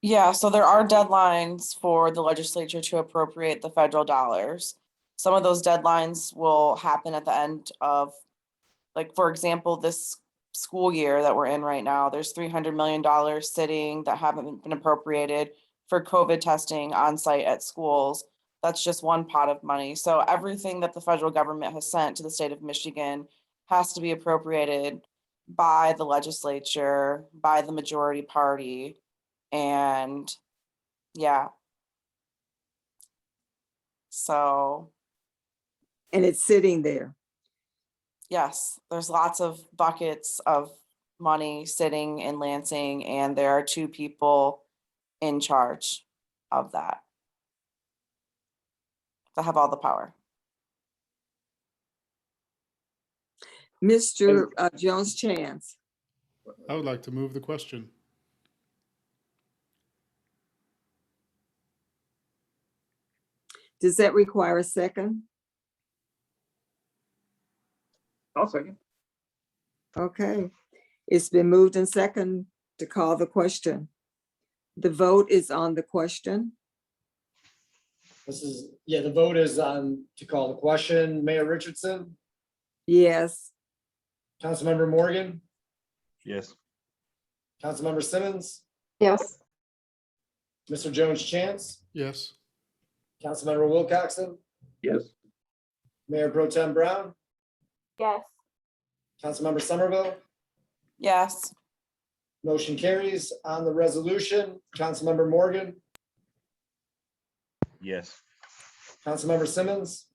Yeah, so there are deadlines for the legislature to appropriate the federal dollars. Some of those deadlines will happen at the end of, like, for example, this school year that we're in right now, there's $300 million sitting that haven't been appropriated for COVID testing on site at schools. That's just one pot of money. So everything that the federal government has sent to the state of Michigan has to be appropriated by the legislature, by the majority party. And yeah. So. And it's sitting there. Yes, there's lots of buckets of money sitting in Lansing, and there are 2 people in charge of that have all the power. Mr. Jones Chance. I would like to move the question. Does that require a second? I'll second. Okay, it's been moved and second to call the question. The vote is on the question. The vote is on to call the question. Mayor Richardson, Yes. Councilmember Morgan, Yes. Councilmember Simmons, Yes. Mr. Jones Chance, Yes. Councilmember Wilcoxen, Yes. Mayor Pro Tem Brown, Yes. Councilmember Somerville. Yes. Motion carries. On the resolution, Councilmember Morgan, Yes. Councilmember Simmons,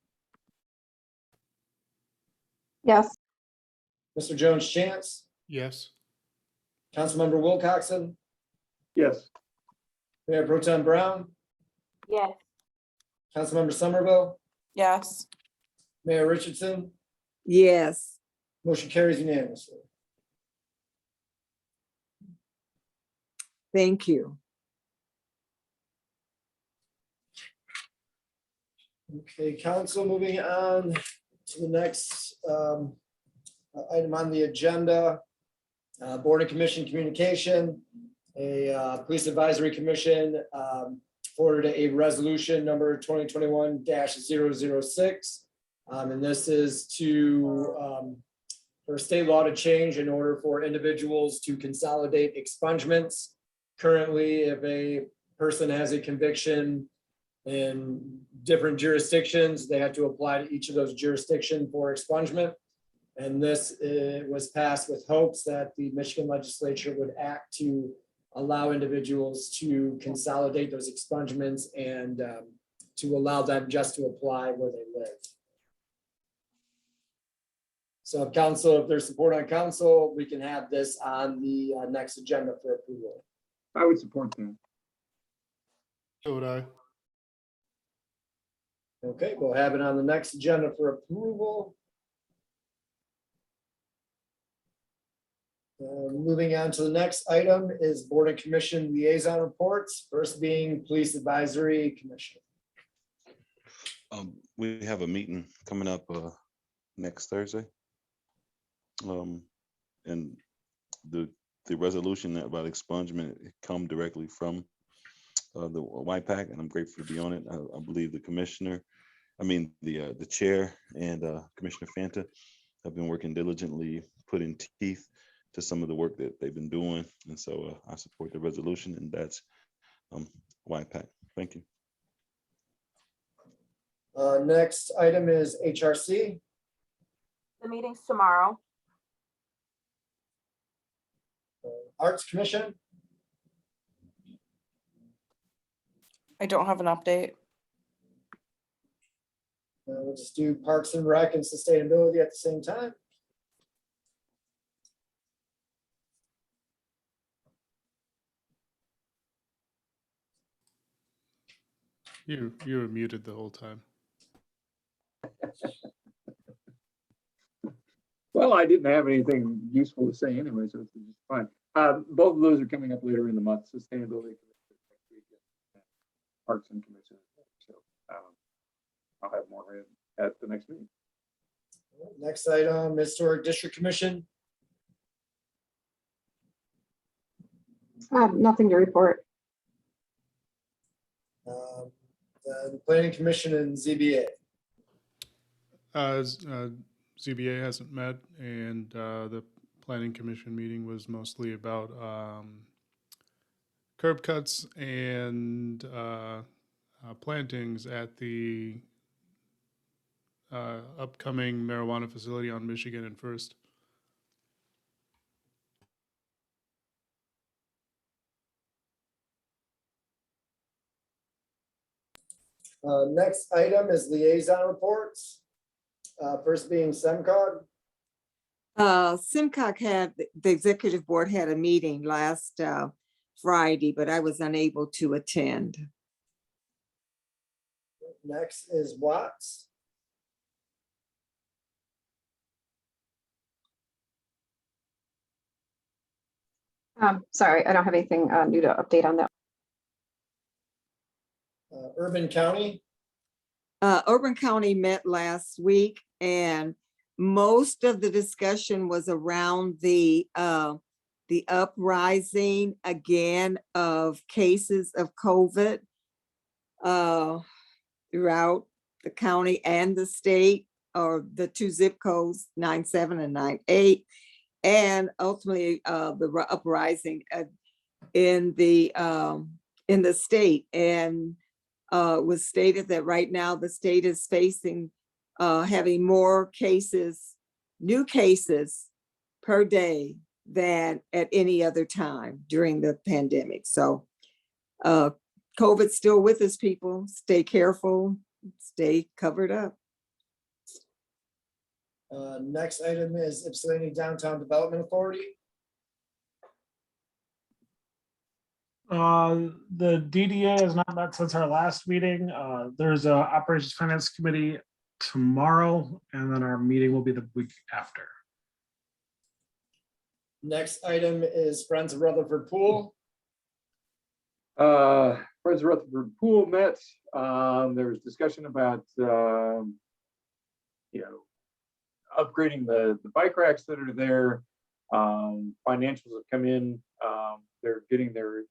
Yes. Mr. Jones Chance, Yes. Councilmember Wilcoxen, Yes. Mayor Pro Tem Brown, Yes. Councilmember Somerville, Yes. Mayor Richardson. Yes. Motion carries unanimously. Thank you. Okay, council, moving on to the next item on the agenda. Board and Commission communication, a Police Advisory Commission forwarded a resolution number 2021-006. And this is to for state law to change in order for individuals to consolidate expungements Currently, if a person has a conviction in different jurisdictions, they have to apply to each of those jurisdictions for expungement. And this was passed with hopes that the Michigan legislature would act to allow individuals to consolidate those expungements and to allow them just to apply where they live. So council, if there's support on council, we can have this on the next agenda for approval. I would support that. So would I. Okay, we'll have it on the next agenda for approval. Moving on to the next item is Board and Commission liaison reports, first being Police Advisory Commission. We have a meeting coming up next Thursday. And the resolution about expungement come directly from the White Pack, and I'm grateful to be on it. I believe the commissioner, the chair and Commissioner Fanta have been working diligently, putting teeth to some of the work that they've been doing. And so I support the resolution, and that's White Pack. Thank you. Next item is HRC. The meeting's tomorrow. Arts Commission. I don't have an update. We'll just do Parks and Rec and Sustainability at the same time. You were muted the whole time. Well, I didn't have anything useful to say anyway, so it's just fine. Both of those are coming up later in the month, Sustainability Commission next week, and Parks and Commission. So I'll have more at the next meeting. Next item, Historic District Commission. Nothing to report. The Planning Commission and ZBA. ZBA hasn't met, and the Planning Commission meeting was mostly about curb cuts and plantings at the upcoming marijuana facility on Michigan and First. Next item is liaison reports. First being SEMCOG. SIMCOG had, the executive board had a meeting last Friday, but I was unable to attend. Next is Watts. Sorry, I don't have anything new to update on that. Urban County. Urban County met last week, and most of the discussion was around the uprising again of cases of COVID throughout the county and the state, or the two zip codes, 9-7 and 9-8, and ultimately the uprising in the state. And was stated that right now the state is facing having more cases, new cases per day than at any other time during the pandemic. So COVID's still with us, people. Stay careful, stay covered up. Next item is Ypsilanti Downtown Development Authority. The DDA has not met since our last meeting. There's a Operations Finance Committee tomorrow, and then our meeting will be the week after. Next item is Friends of Rutherford Pool. Friends of Rutherford Pool met. There was discussion about upgrading the bike racks that are there. Financials have come in. They're getting their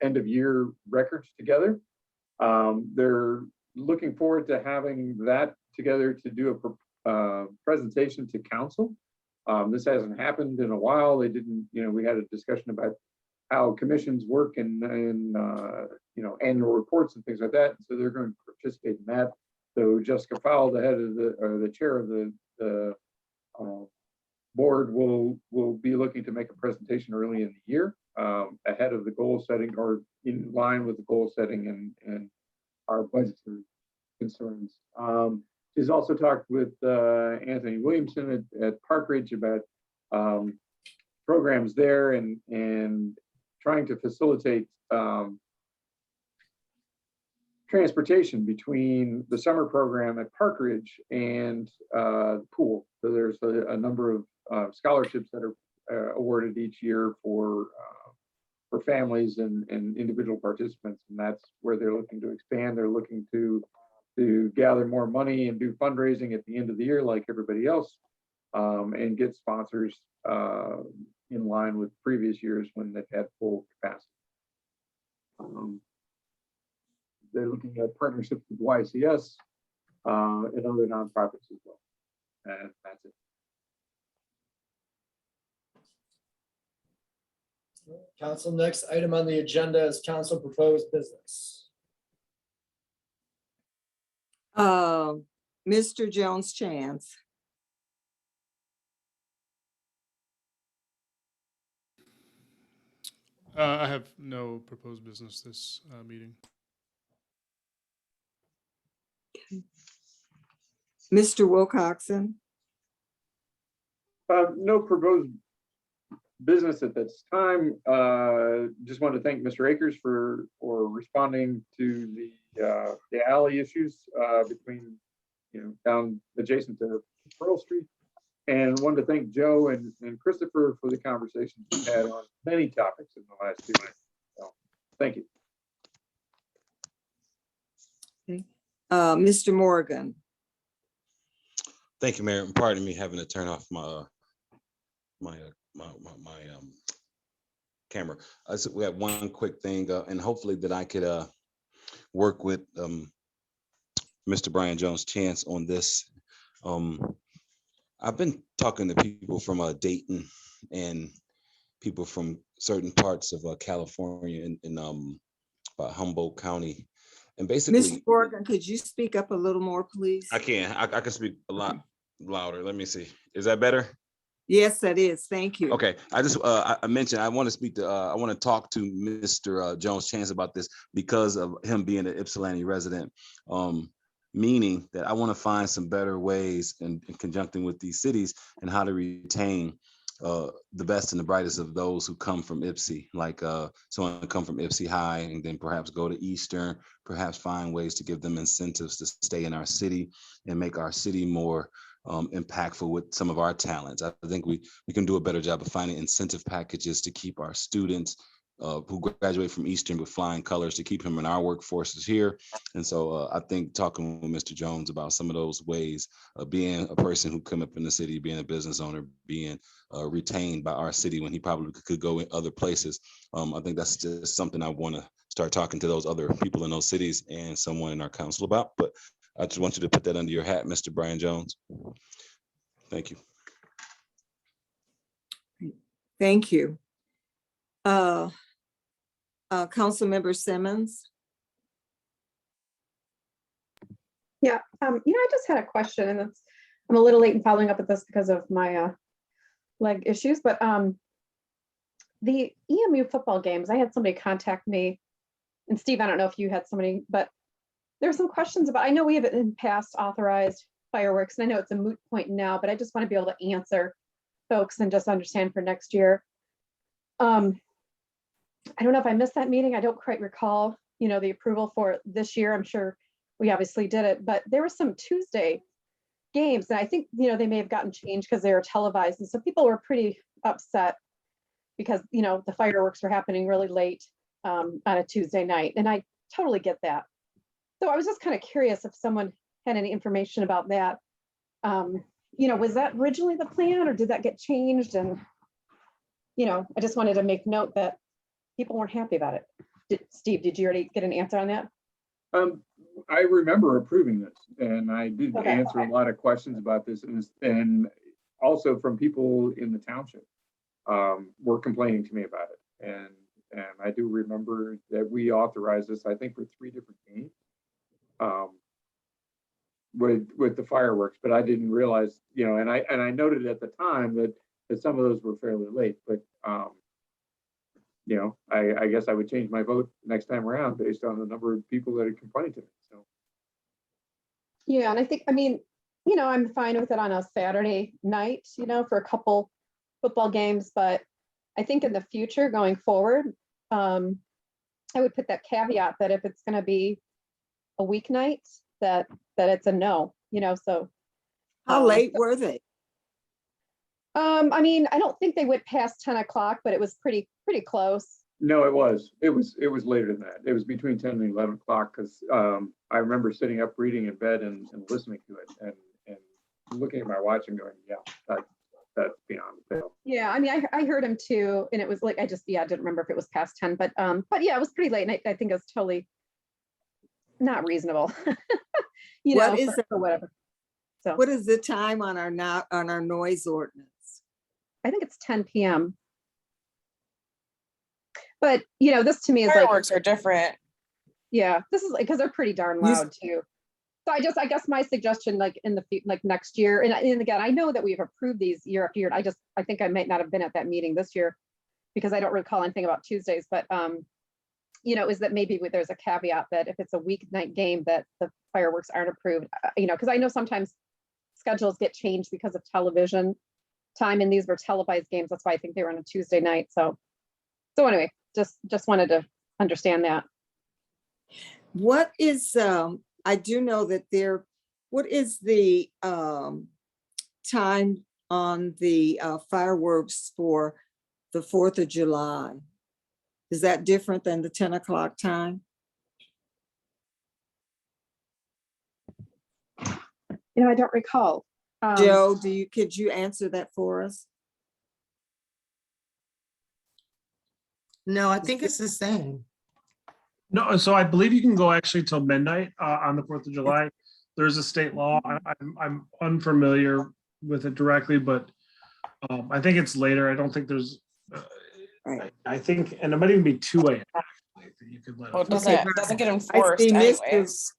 end of year records together. They're looking forward to having that together to do a presentation to council. This hasn't happened in a while. They didn't, we had a discussion about how commissions work and you know, annual reports and things like that. So they're going to participate in that. So Jessica Fowle, the head of the chair of the board, will be looking to make a presentation early in the year, ahead of the goal setting, or in line with the goal setting and our budgetary concerns. She's also talked with Anthony Williamson at Park Ridge about programs there and trying to facilitate transportation between the summer program at Park Ridge and the pool. So there's a number of scholarships that are awarded each year for families and individual participants, and that's where they're looking to expand. They're looking to gather more money and do fundraising at the end of the year like everybody else, and get sponsors in line with previous years when they've had full capacity. They're looking at partnerships with YCS and other nonprofits as well. And that's it. Council, next item on the agenda is council proposed business. Mr. Jones Chance. I have no proposed business this meeting. Mr. Wilcoxen. No proposed business at this time. Just want to thank Mr. Akers for responding to the alley issues between, you know, down adjacent to Pearl Street, and wanted to thank Joe and Christopher for the conversations we've had on many topics in the last 2 months. So, thank you. Okay. Mr. Morgan. Thank you, Mayor. Pardon me having to turn off my camera. So we have one quick thing, and hopefully that I could work with Mr. Brian Jones Chance on this. I've been talking to people from Dayton and people from certain parts of California in Humboldt County, and basically, Mr. Morgan, could you speak up a little more, please? I can speak a lot louder. Let me see. Is that better? Yes, that is. Thank you. Okay. I just I mentioned I want to speak to I want to talk to Mr. Jones Chance about this because of him being an Ypsilanti resident. Meaning that I want to find some better ways in conjuncting with these cities and how to retain the best and the brightest of those who come from Ypsi, like someone come from Ypsi High and then perhaps go to Eastern, perhaps find ways to give them incentives to stay in our city and make our city more impactful with some of our talents. I think we can do a better job of finding incentive packages to keep our students who graduate from Eastern with flying colors, to keep him in our workforces here. And so I think talking with Mr. Jones about some of those ways of being a person who come up in the city, being a business owner, being retained by our city when he probably could go in other places. I think that's just something I want to start talking to those other people in those cities and someone in our council about. But I just want you to put that under your hat, Mr. Brian Jones. Thank you. Thank you. Councilmember Simmons. Yeah, you know, I just had a question, and I'm a little late in following up with this because of my leg issues, but the EMU football games, I had somebody contact me, and Steve, I don't know if you had somebody, but there's some questions about, I know we have in the past authorized fireworks, and I know it's a moot point now, but I just want to be able to answer folks and just understand for next year. I don't know if I missed that meeting. I don't quite recall, you know, the approval for this year. I'm sure we obviously did it, but there were some Tuesday games, and I think, you know, they may have gotten changed because they were televised. And so people were pretty upset because, you know, the fireworks were happening really late on a Tuesday night. And I totally get that. So I was just kind of curious if someone had any information about that. You know, was that originally the plan, or did that get changed? And, you know, I just wanted to make note that people weren't happy about it. Steve, did you already get an answer on that? I remember approving this, and I did answer a lot of questions about this, and also from people in the township were complaining to me about it. And And I do remember that we authorized this, I think, for 3 different games. With the fireworks, but I didn't realize, and I noted at the time that some of those were fairly late, but I guess I would change my vote next time around based on the number of people that had complained to me. So Yeah, and I think, I'm fine with it on a Saturday night, for a couple football games, but I think in the future going forward, I would put that caveat that if it's gonna be a weeknight, that it's a no, so. How late were they? I don't think they went past 10 o'clock, but it was pretty close. no, it was later than that. It was between 10 and 11 o'clock because I remember sitting up reading in bed and listening to it and looking at my watch and going, yeah, that's beyond the pale. Yeah, I heard him too, and it was like, I didn't remember if it was past 10, but yeah, it was pretty late, and I think it was totally not reasonable. What is for whatever. So What is the time on our noise ordinance? I think it's 10 p.m. But this to me is like, Fireworks are different. yeah, this is like, because they're pretty darn loud too. So I guess my suggestion, like in the next year, and again, I know that we've approved these year after year. I think I might not have been at that meeting this year because I don't recall anything about Tuesdays, but is that maybe there's a caveat that if it's a weeknight game that the fireworks aren't approved, because I know sometimes schedules get changed because of television time, and these were televised games. That's why I think they were on a Tuesday night. So anyway, just wanted to understand that. What is, I do know that what is the time on the fireworks for the 4th of July? Is that different than the 10 o'clock time? I don't recall. Joe, could you answer that for us? No, I think it's the same. No, so I believe you can go actually till midnight on the 4th of July. There's a state law. I'm unfamiliar with it directly, but I think it's later. I don't think there's, I think, and it might even be 2 a.m. that you could let. Well, it Okay. doesn't get enforced anyways.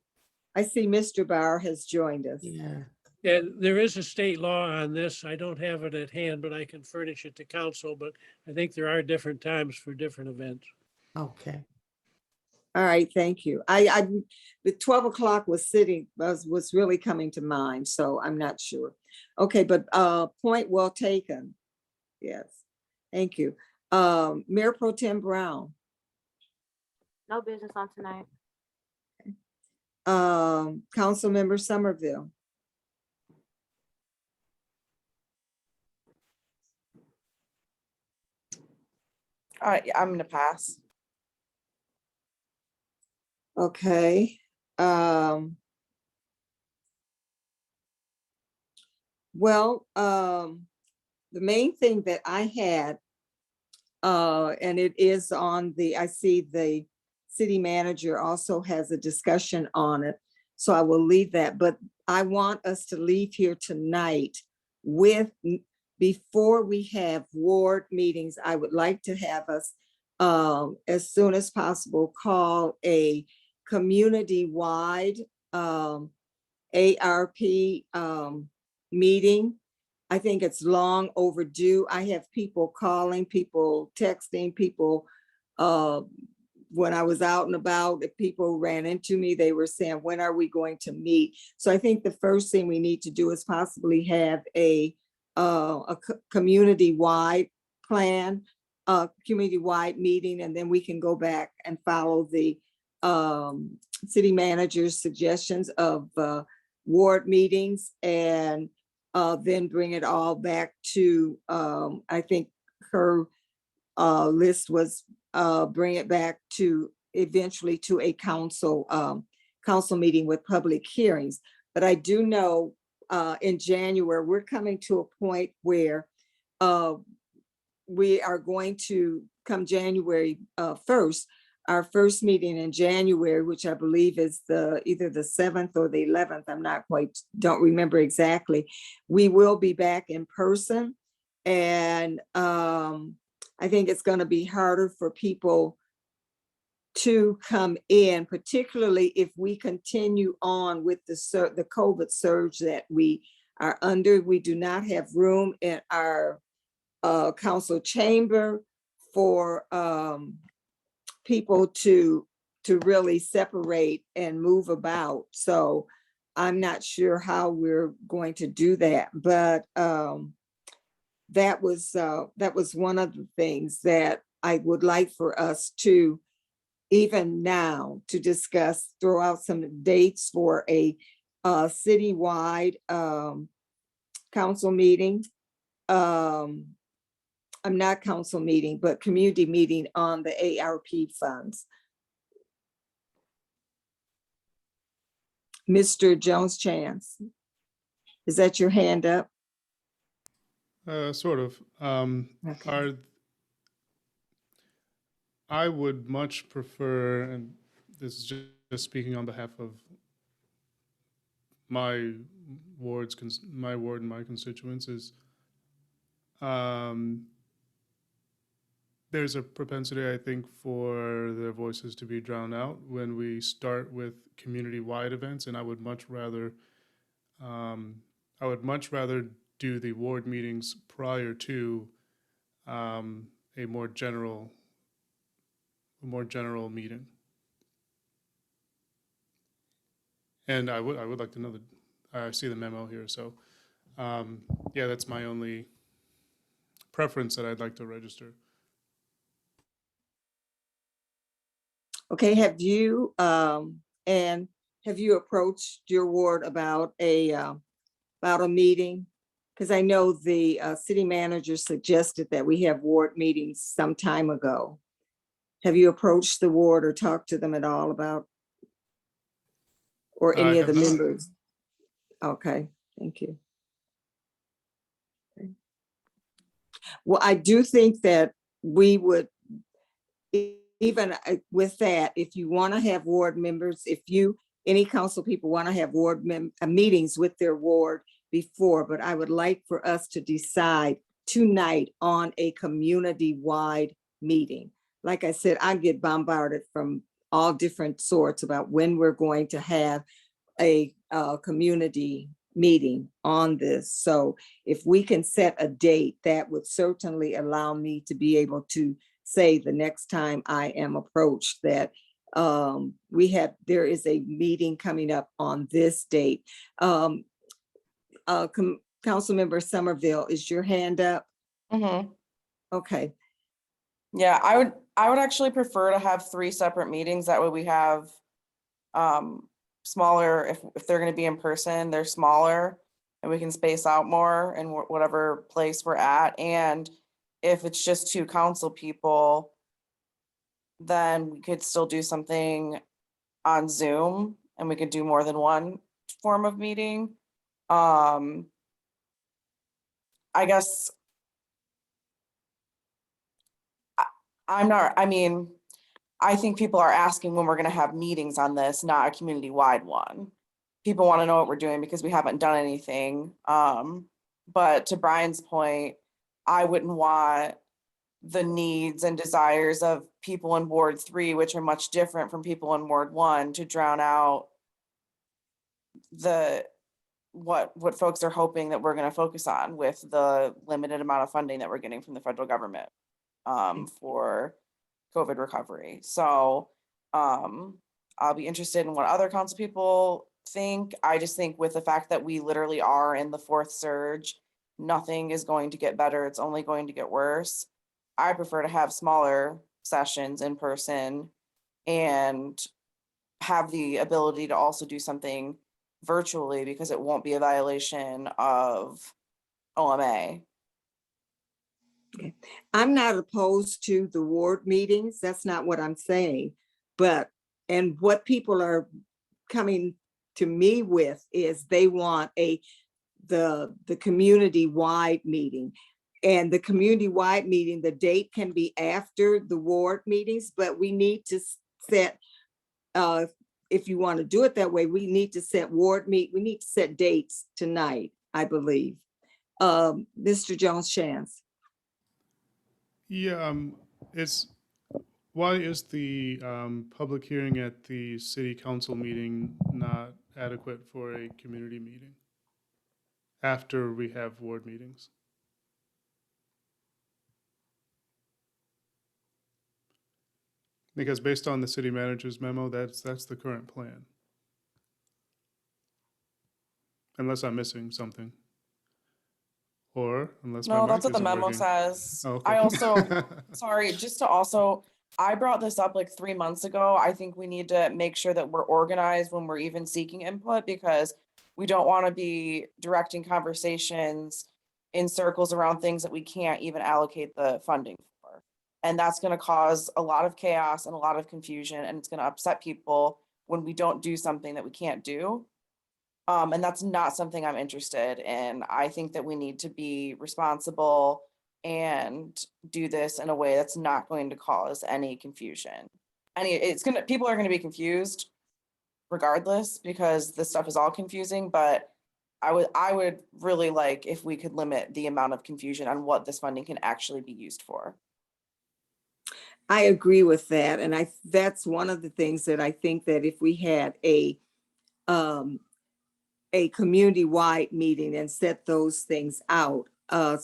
I see Mr. Bauer has joined us. Yeah. Yeah, there is a state law on this. I don't have it at hand, but I can furnish it to council, but I think there are different times for different events. Okay. All right, thank you. The 12 o'clock was really coming to mind, so I'm not sure. Okay, but point well taken. Yes, thank you. Mayor Pro Tem Brown. No business on tonight. Councilmember Somerville. Yeah, I'm gonna pass. Okay. Well, the main thing that I had, and it is on I see the city manager also has a discussion on it, so I will leave that, but I want us to leave here tonight before we have ward meetings, I would like to have us, as soon as possible, call a community-wide ARP meeting. I think it's long overdue. I have people calling, people texting, people, when I was out and about, if people ran into me, they were saying, when are we going to meet? So I think the first thing we need to do is possibly have a community-wide plan, community-wide meeting, and then we can go back and follow the city manager's suggestions of ward meetings, and then bring it all back to, I think her list was bring it back to eventually to a council meeting with public hearings. But I do know in January, we're coming to a point where we are going to come January 1st, our first meeting in January, which I believe is either the 7th or the 11th. I'm not don't remember exactly. We will be back in person. And I think it's going to be harder for people to come in, particularly if we continue on with the COVID surge that we are under. We do not have room in our council chamber for people to really separate and move about. So I'm not sure how we're going to do that, but that was one of the things that I would like for us to, even now, to discuss, throw out some dates for a citywide council meeting. I'm not council meeting, but community meeting on the ARP funds. Mr. Jones Chance, is that your hand up? Sort of. I would much prefer, and this is just speaking on behalf of my ward and my constituents, is there's a propensity, I think, for their voices to be drowned out when we start with community-wide events, and I would much rather do the ward meetings prior to a more general meeting. And I would like to know that I see the memo here, so yeah, that's my only preference that I'd like to register. Okay, have you approached your ward about a meeting? Because I know the city manager suggested that we have ward meetings some time ago. Have you approached the ward or talked to them at all about, or any of the members? Okay, thank you. Okay. Well, I do think that we would, even with that, if you want to have ward members, any council people want to have ward meetings with their ward before, but I would like for us to decide tonight on a community-wide meeting. Like I said, I get bombarded from all different sorts about when we're going to have a community meeting on this. So if we can set a date, that would certainly allow me to be able to say the next time I am approached that there is a meeting coming up on this date. Councilmember Somerville, is your hand up? Mm-hmm. Okay. Yeah, I would actually prefer to have 3 separate meetings. That way we have smaller, if they're going to be in person, they're smaller and we can space out more in whatever place we're at. And if it's just 2 council people, then we could still do something on Zoom and we could do more than one form of meeting. I guess I think people are asking when we're going to have meetings on this, not a community-wide one. People want to know what we're doing because we haven't done anything. But to Brian's point, I wouldn't want the needs and desires of people in Ward 3, which are much different from people in Ward 1, to drown out what folks are hoping that we're going to focus on with the limited amount of funding that we're getting from the federal government for COVID recovery. So I'll be interested in what other council people think. I just think with the fact that we literally are in the 4th surge, nothing is going to get better. It's only going to get worse. I prefer to have smaller sessions in person and have the ability to also do something virtually because it won't be a violation of OMA. Okay. I'm not opposed to the ward meetings. That's not what I'm saying. And what people are coming to me with is they want the community-wide meeting. And the community-wide meeting, the date can be after the ward meetings, but we need to set, if you want to do it that way, we need to set we need to set dates tonight, I believe. Mr. Jones Chance. Yeah, why is the public hearing at the city council meeting not adequate for a community meeting after we have ward meetings? Because based on the city manager's memo, that's the current plan. Unless I'm missing something. Or unless my No, mic that's what the isn't memo working. says. Oh, okay. I also, sorry, just to also, I brought this up like 3 months ago. I think we need to make sure that we're organized when we're even seeking input, because we don't want to be directing conversations in circles around things that we can't even allocate the funding for. And that's going to cause a lot of chaos and a lot of confusion, and it's going to upset people when we don't do something that we can't do. And that's not something I'm interested in. I think that we need to be responsible and do this in a way that's not going to cause any confusion. People are gonna be confused regardless, because this stuff is all confusing, but I would really like if we could limit the amount of confusion on what this funding can actually be used for. I agree with that. And that's one of the things that I think that if we had a community-wide meeting and set those things out, have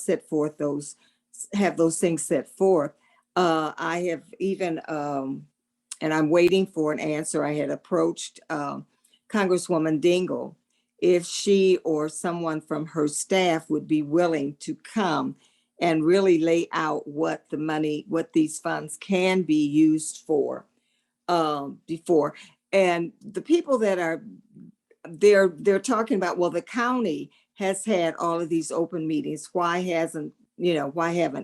those things set forth. I have even, and I'm waiting for an answer. I had approached Congresswoman Dingle if she or someone from her staff would be willing to come and really lay out what these funds can be used for before. And the people that are they're talking about, well, the county has had all of these open meetings. Why haven't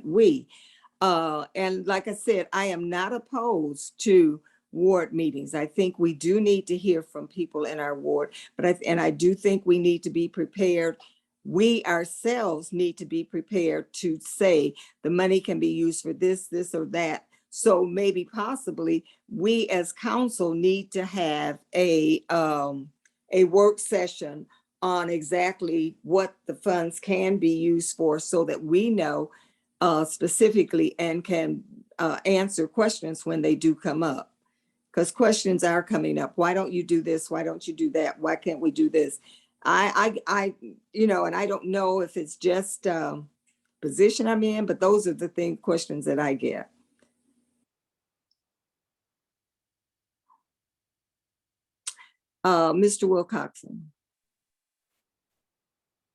we? And like I said, I am not opposed to ward meetings. I think we do need to hear from people in our ward, but I do think we need to be prepared. We ourselves need to be prepared to say the money can be used for this, this, or that. So maybe possibly we as council need to have a work session on exactly what the funds can be used for, so that we know specifically and can answer questions when they do come up. Because questions are coming up. Why don't you do this? Why don't you do that? Why can't we do this? And I don't know if it's just position I'm in, but those are the questions that I get. Mr. Wilcoxon.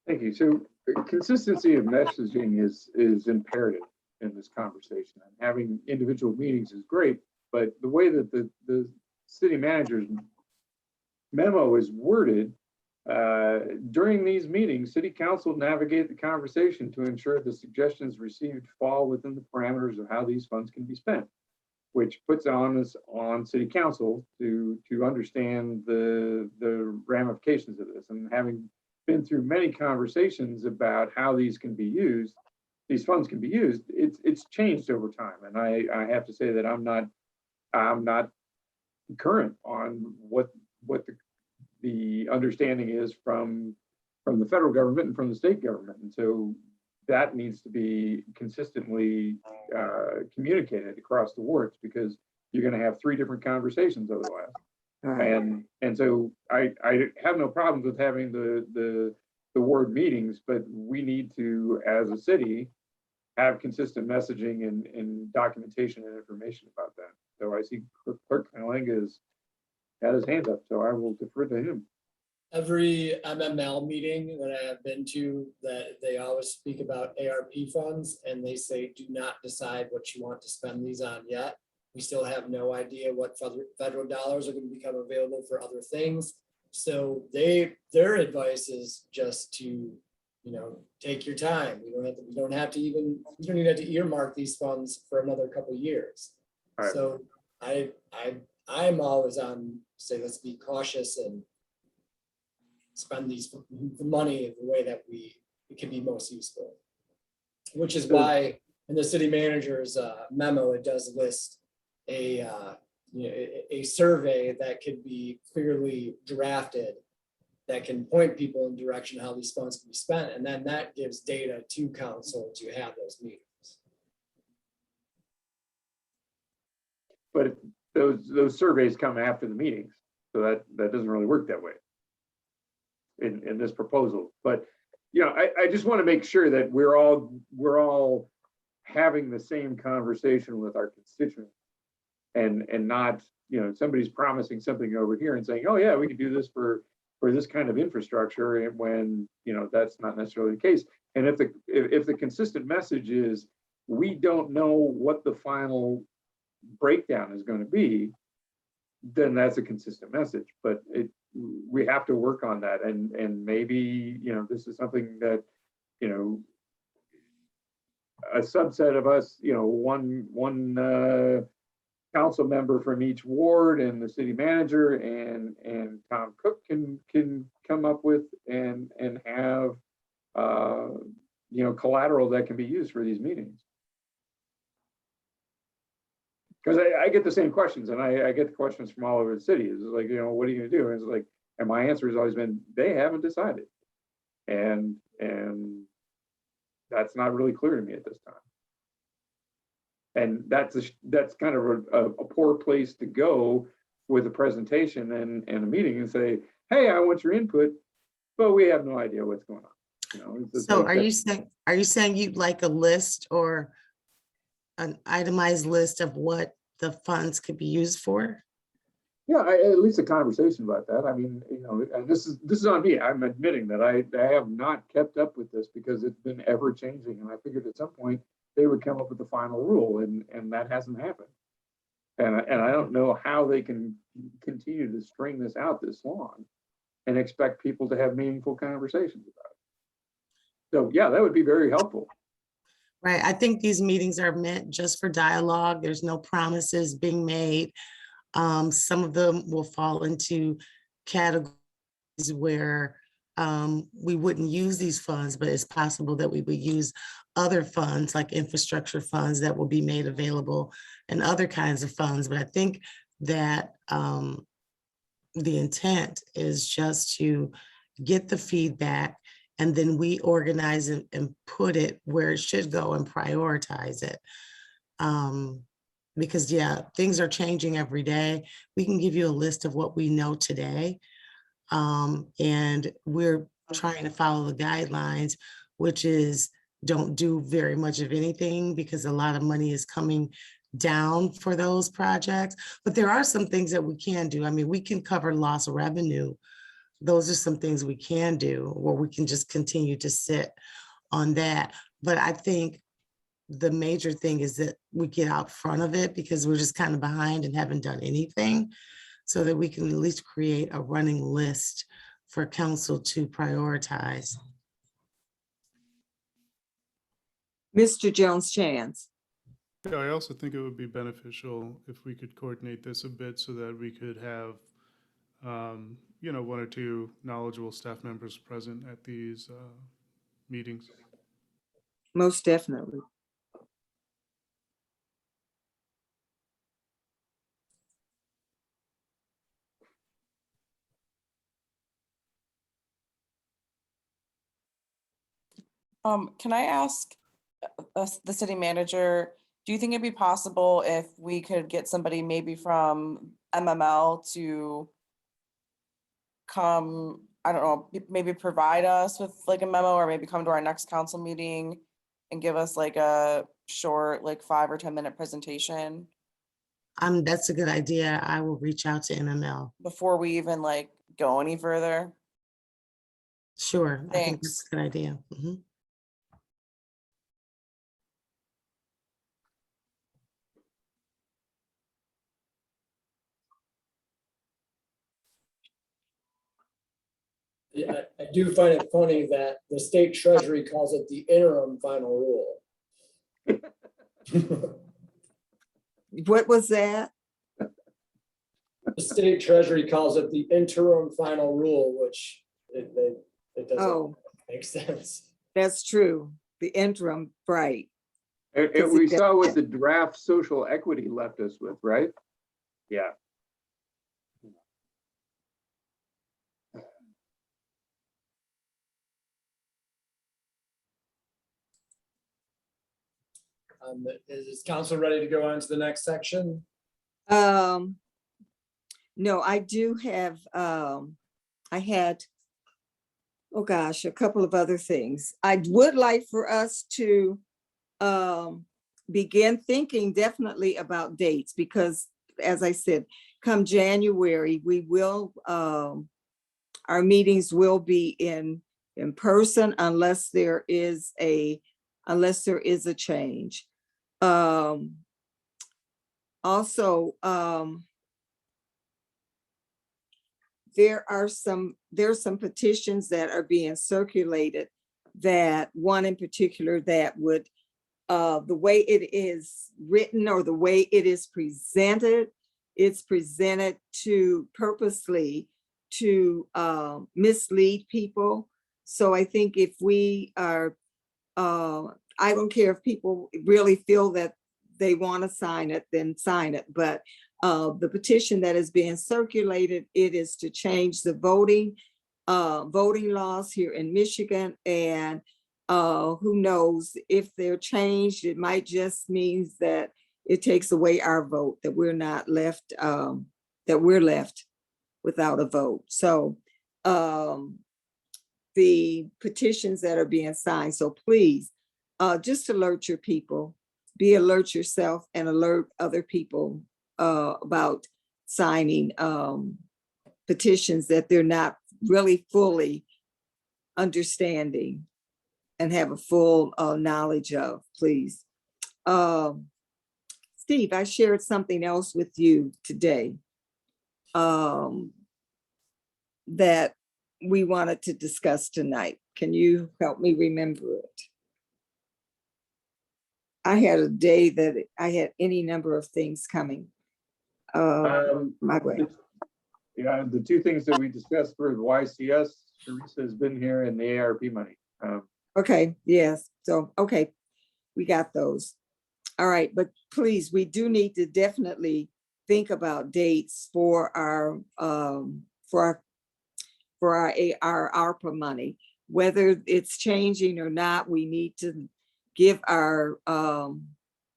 Thank you. So consistency of messaging is imperative in this conversation. And having individual meetings is great, but the way that the city manager's memo is worded, during these meetings, city council navigate the conversation to ensure the suggestions received fall within the parameters of how these funds can be spent, which puts onus on city council to understand the ramifications of this. And having been through many conversations about how these funds can be used, it's changed over time. And I have to say that I'm not current on what the understanding is from the federal government and from the state government. And so that needs to be consistently communicated across the wards, because you're going to have 3 different conversations otherwise. Right. And so I have no problems with having the ward meetings, but we need to, as a city, have consistent messaging and documentation and information about that. So I see Clerk Kalinga has got his hand up, so I will defer to him. Every MML meeting that I have been to, that they always speak about ARP funds, and they say, do not decide what you want to spend these on yet. We still have no idea what federal dollars are going to become available for other things. So their advice is just to, take your time. You don't have to even earmark these funds for another couple of years. Right. So I'm always on say, let's be cautious and spend the money the way that it can be most useful. Which is why in the city manager's memo, it does list a survey that could be clearly drafted that can point people in direction how these funds can be spent. And then that gives data to council to have those meetings. but those surveys come after the meetings, so that doesn't really work that way in this proposal. But you know, I just want to make sure that we're all having the same conversation with our constituents, and not, you know, somebody's promising something over here and saying, oh yeah, we can do this for this kind of infrastructure, and when, you know, that's not necessarily the case. And if the consistent message is we don't know what the final breakdown is going to be, then that's a consistent message. But we have to work on that, and maybe, you know, this is something that, you know, a subset of us, you know, one council member from each ward and the city manager and Tom Cook can come up with and have you know, collateral that can be used for these meetings. Because I get the same questions, and I get the questions from all over the city. It's like, you know, what are you gonna do? And it's like, and my answer has always been, they haven't decided. And that's not really clear to me at this time. And that's kind of a poor place to go with a presentation and a meeting and say, hey, I want your input, but we have no idea what's going on. You know, So are you saying you'd like a list or an itemized list of what the funds could be used for? Yeah, at least a conversation about that. I mean, you know, and this is on me. I'm admitting that I have not kept up with this because it's been ever changing, and I figured at some point they would come up with the final rule, and that hasn't happened. And I don't know how they can continue to string this out this long and expect people to have meaningful conversations about it. So yeah, that would be very helpful. Right, I think these meetings are meant just for dialogue. There's no promises being made. Some of them will fall into categories where we wouldn't use these funds, but it's possible that we would use other funds like infrastructure funds that will be made available and other kinds of funds. But I think that the intent is just to get the feedback, and then we organize it and put it where it should go and prioritize it. Because yeah, things are changing every day. We can give you a list of what we know today. And we're trying to follow the guidelines, which is don't do very much of anything because a lot of money is coming down for those projects. But there are some things that we can do. I mean, we can cover lost revenue. Those are some things we can do, or we can just continue to sit on that. But I think the major thing is that we get out front of it because we're just kind of behind and haven't done anything, so that we can at least create a running list for council to prioritize. Mr. Jones-Chance. Yeah, I also think it would be beneficial if we could coordinate this a bit so that we could have, you know, one or two knowledgeable staff members present at these meetings. Most definitely. Can I ask the city manager, do you think it'd be possible if we could get somebody maybe from MML to come, I don't know, maybe provide us with like a memo, or maybe come to our next council meeting and give us like a short, like 5 or 10 minute presentation? That's a good idea. I will reach out to MML. Before we even like go any further? Sure, I think Thanks. that's a good idea. Mhm. Yeah, I do find it funny that the state treasury calls it the interim final rule. What was that? The state treasury calls it the interim final rule, which it doesn't Oh, make sense. that's true. The interim, right. And we saw what the draft social equity left us with, right? Yeah. Is council ready to go on to the next section? No, I do have, I had, oh gosh, a couple of other things. I would like for us to begin thinking definitely about dates, because as I said, come January, we will, our meetings will be in person unless there is a change. Also, there's some petitions that are being circulated, that one in particular that would, the way it is written or the way it is presented, it's presented to purposely to mislead people. So I think if we are, I don't care if people really feel that they want to sign it, then sign it. But the petition that is being circulated, it is to change the voting laws here in Michigan. And who knows, if they're changed, it might just means that it takes away our vote, that we're not left, that we're left without a vote. So the petitions that are being signed, so please just alert your people, be alert yourself and alert other people about signing petitions that they're not really fully understanding and have a full knowledge of, please. Steve, I shared something else with you today that we wanted to discuss tonight. Can you help me remember it? I had a day that I had any number of things coming my way. Yeah, the two things that we discussed were the YCS, Teresa has been here, and the ARP money. Okay, yes, so, okay, we got those. All right, but please, we do need to definitely think about dates for our ARPA money. Whether it's changing or not, we need to give our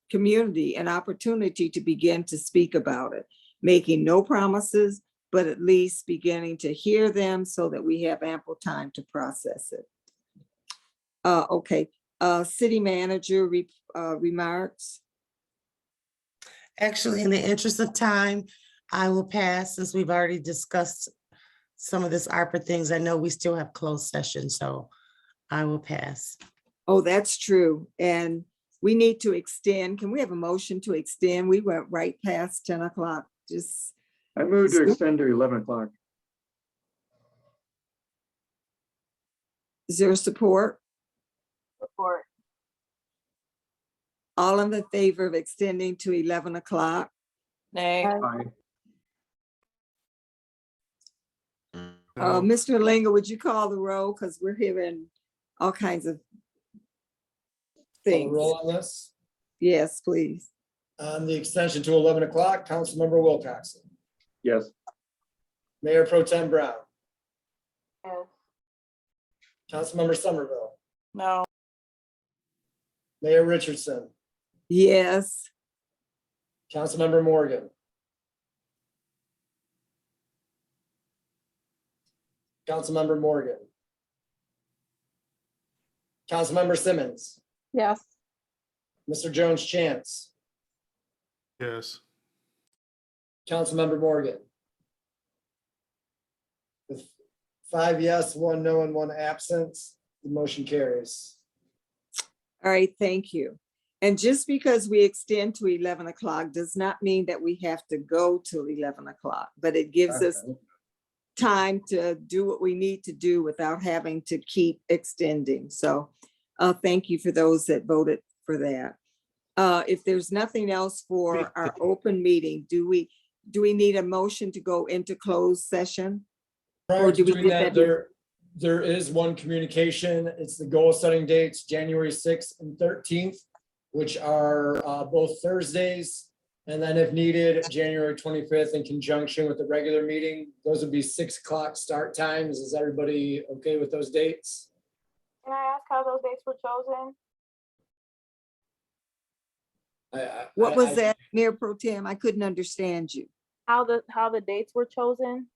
community an opportunity to begin to speak about it, making no promises, but at least beginning to hear them so that we have ample time to process it. Okay, city manager remarks. Actually, in the interest of time, I will pass since we've already discussed some of this ARPA things. I know we still have closed session, so I will pass. Oh, that's true. And we need to extend. Can we have a motion to extend? We went right past 10 o'clock. Just. I moved to extend to 11 o'clock. Is there support? Support. All in the favor of extending to 11 o'clock? Nay. Aye. Mr. Linga, would you call the roll? Because we're hearing all kinds of things. Roll on this. Yes, please. On the extension to 11 o'clock, Councilmember Wilcoxon, Yes. Mayor Pro Tem Brown, Yes. Councilmember Somerville, No. Mayor Richardson, Yes. Councilmember Morgan, Councilmember Morgan, Councilmember Simmons, Yes. Mr. Jones Chance, Yes. Councilmember Morgan. With 5 yes, 1 no, and 1 absence, the motion carries. All right, thank you. And just because we extend to 11 o'clock does not mean that we have to go till 11 o'clock, but it gives us time to do what we need to do without having to keep extending. So thank you for those that voted for that. If there's nothing else for our open meeting, do we need a motion to go into closed session? Prior Or to do we doing get that, there is one communication. It's the goal setting dates, January 6th and 13th, which are both Thursdays. And then if needed, January 25th in conjunction with the regular meeting. Those would be 6 o'clock start times. Is everybody okay with those dates? Can I ask how those dates were chosen? What was that, Mayor Pro Tem? I couldn't understand you. How the dates were chosen?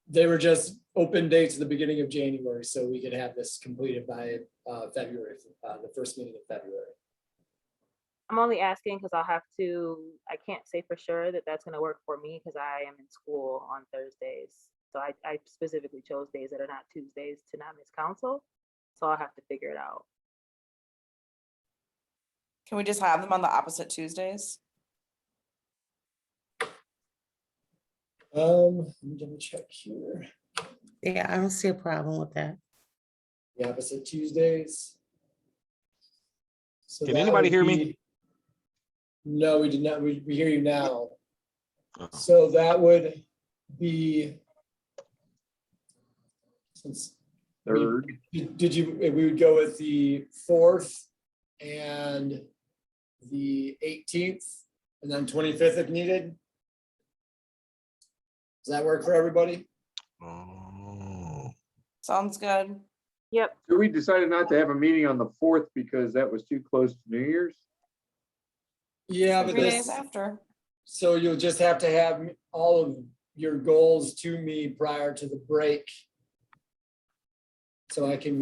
They were just open dates at the beginning of January, so we could have this completed by February, the first meeting of February. I'm only asking because I can't say for sure that that's gonna work for me because I am in school on Thursdays. So I specifically chose days that are not Tuesdays to not miss council. So I'll have to figure it out. Can we just have them on the opposite Tuesdays? Let me double check here. Yeah, I don't see a problem with that. The opposite Tuesdays. So Can that anybody would hear me? be- No, we did not. We hear you now. Oh. So that would be. Since Third. did you, we would go with the 4th and the 18th and then 25th if needed. Does that work for everybody? Sounds good. Yep. So we decided not to have a meeting on the 4th because that was too close to New Year's. Yeah, but 3 this, days after. so you'll just have to have all of your goals to me prior to the break. So I can,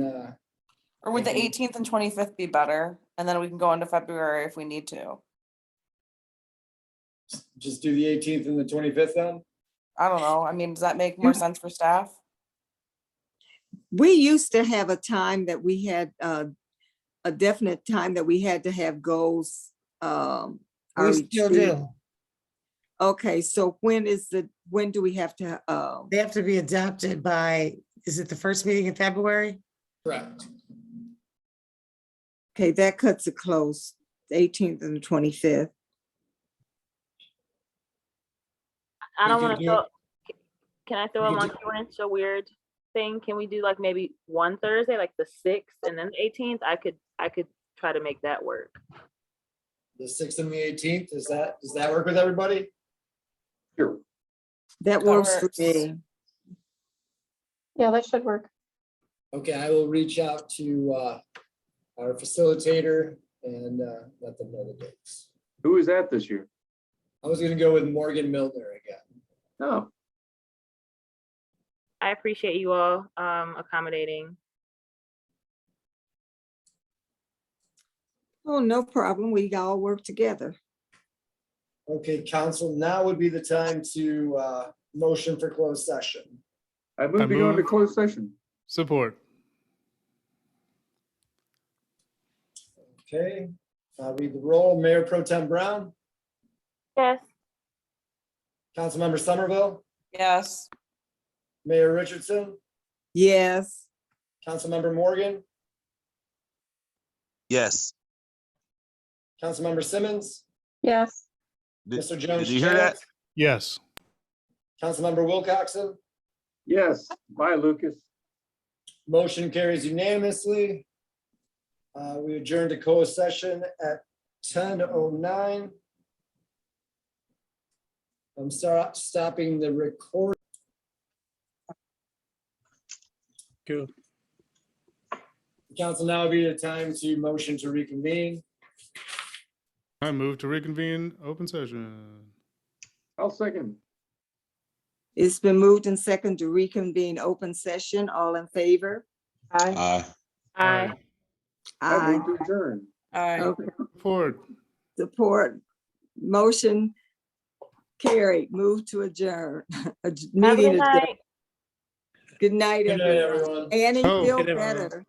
Or would the Mhm. 18th and 25th be better? And then we can go into February if we need to. just do the 18th and the 25th then? I don't know. I mean, does that make more sense for staff? We used to have a time that we had, a definite time that we had to have goals. our We still retreat. do. Okay, so when do we have to, They have to be adopted by, is it the first meeting in February? Correct. okay, that cuts it close, the 18th and the 25th. I don't We want can to do- throw. Can I throw a we can do- monkey wrench, a weird thing? Can we do like maybe one Thursday, like the 6th and then the 18th? I could try to make that work. The 6th and the 18th, does that work with everybody? Sure. That works for works. me. Yeah, that should work. Okay, I will reach out to our facilitator and let them know the dates. Who is that this year? I was gonna go with Morgan Milner again. Oh, I appreciate you all accommodating. Oh, no problem. We all work together. Okay, council, now would be the time to motion for closed session. I moved to go into move- closed session. Support. Okay, I'll read the roll. Mayor Pro Tem Brown, Yes. Councilmember Somerville, Yes. Mayor Richardson, Yes, Councilmember Morgan, Yes. Councilmember Simmons, Yes. Mr. Jones. Did you hear that? Chance, Yes. Councilmember Wilcoxen, Yes. Bye, Lucas. motion carries unanimously. We adjourn to closed session at 10:09. I'm stopping the record. Cool. Council, now would be the time to motion to reconvene. I move to reconvene open session. I'll second. it's been moved and second to reconvene open session. All in favor? Aye. Aye. I Aye. move to adjourn. Aye. Okay, Support. support. Motion carried. Move to adjourn. Have a Meeting good adjourned. night. Good night, Good night, everyone. everyone. Annie, Oh. feel Good night, everyone. better.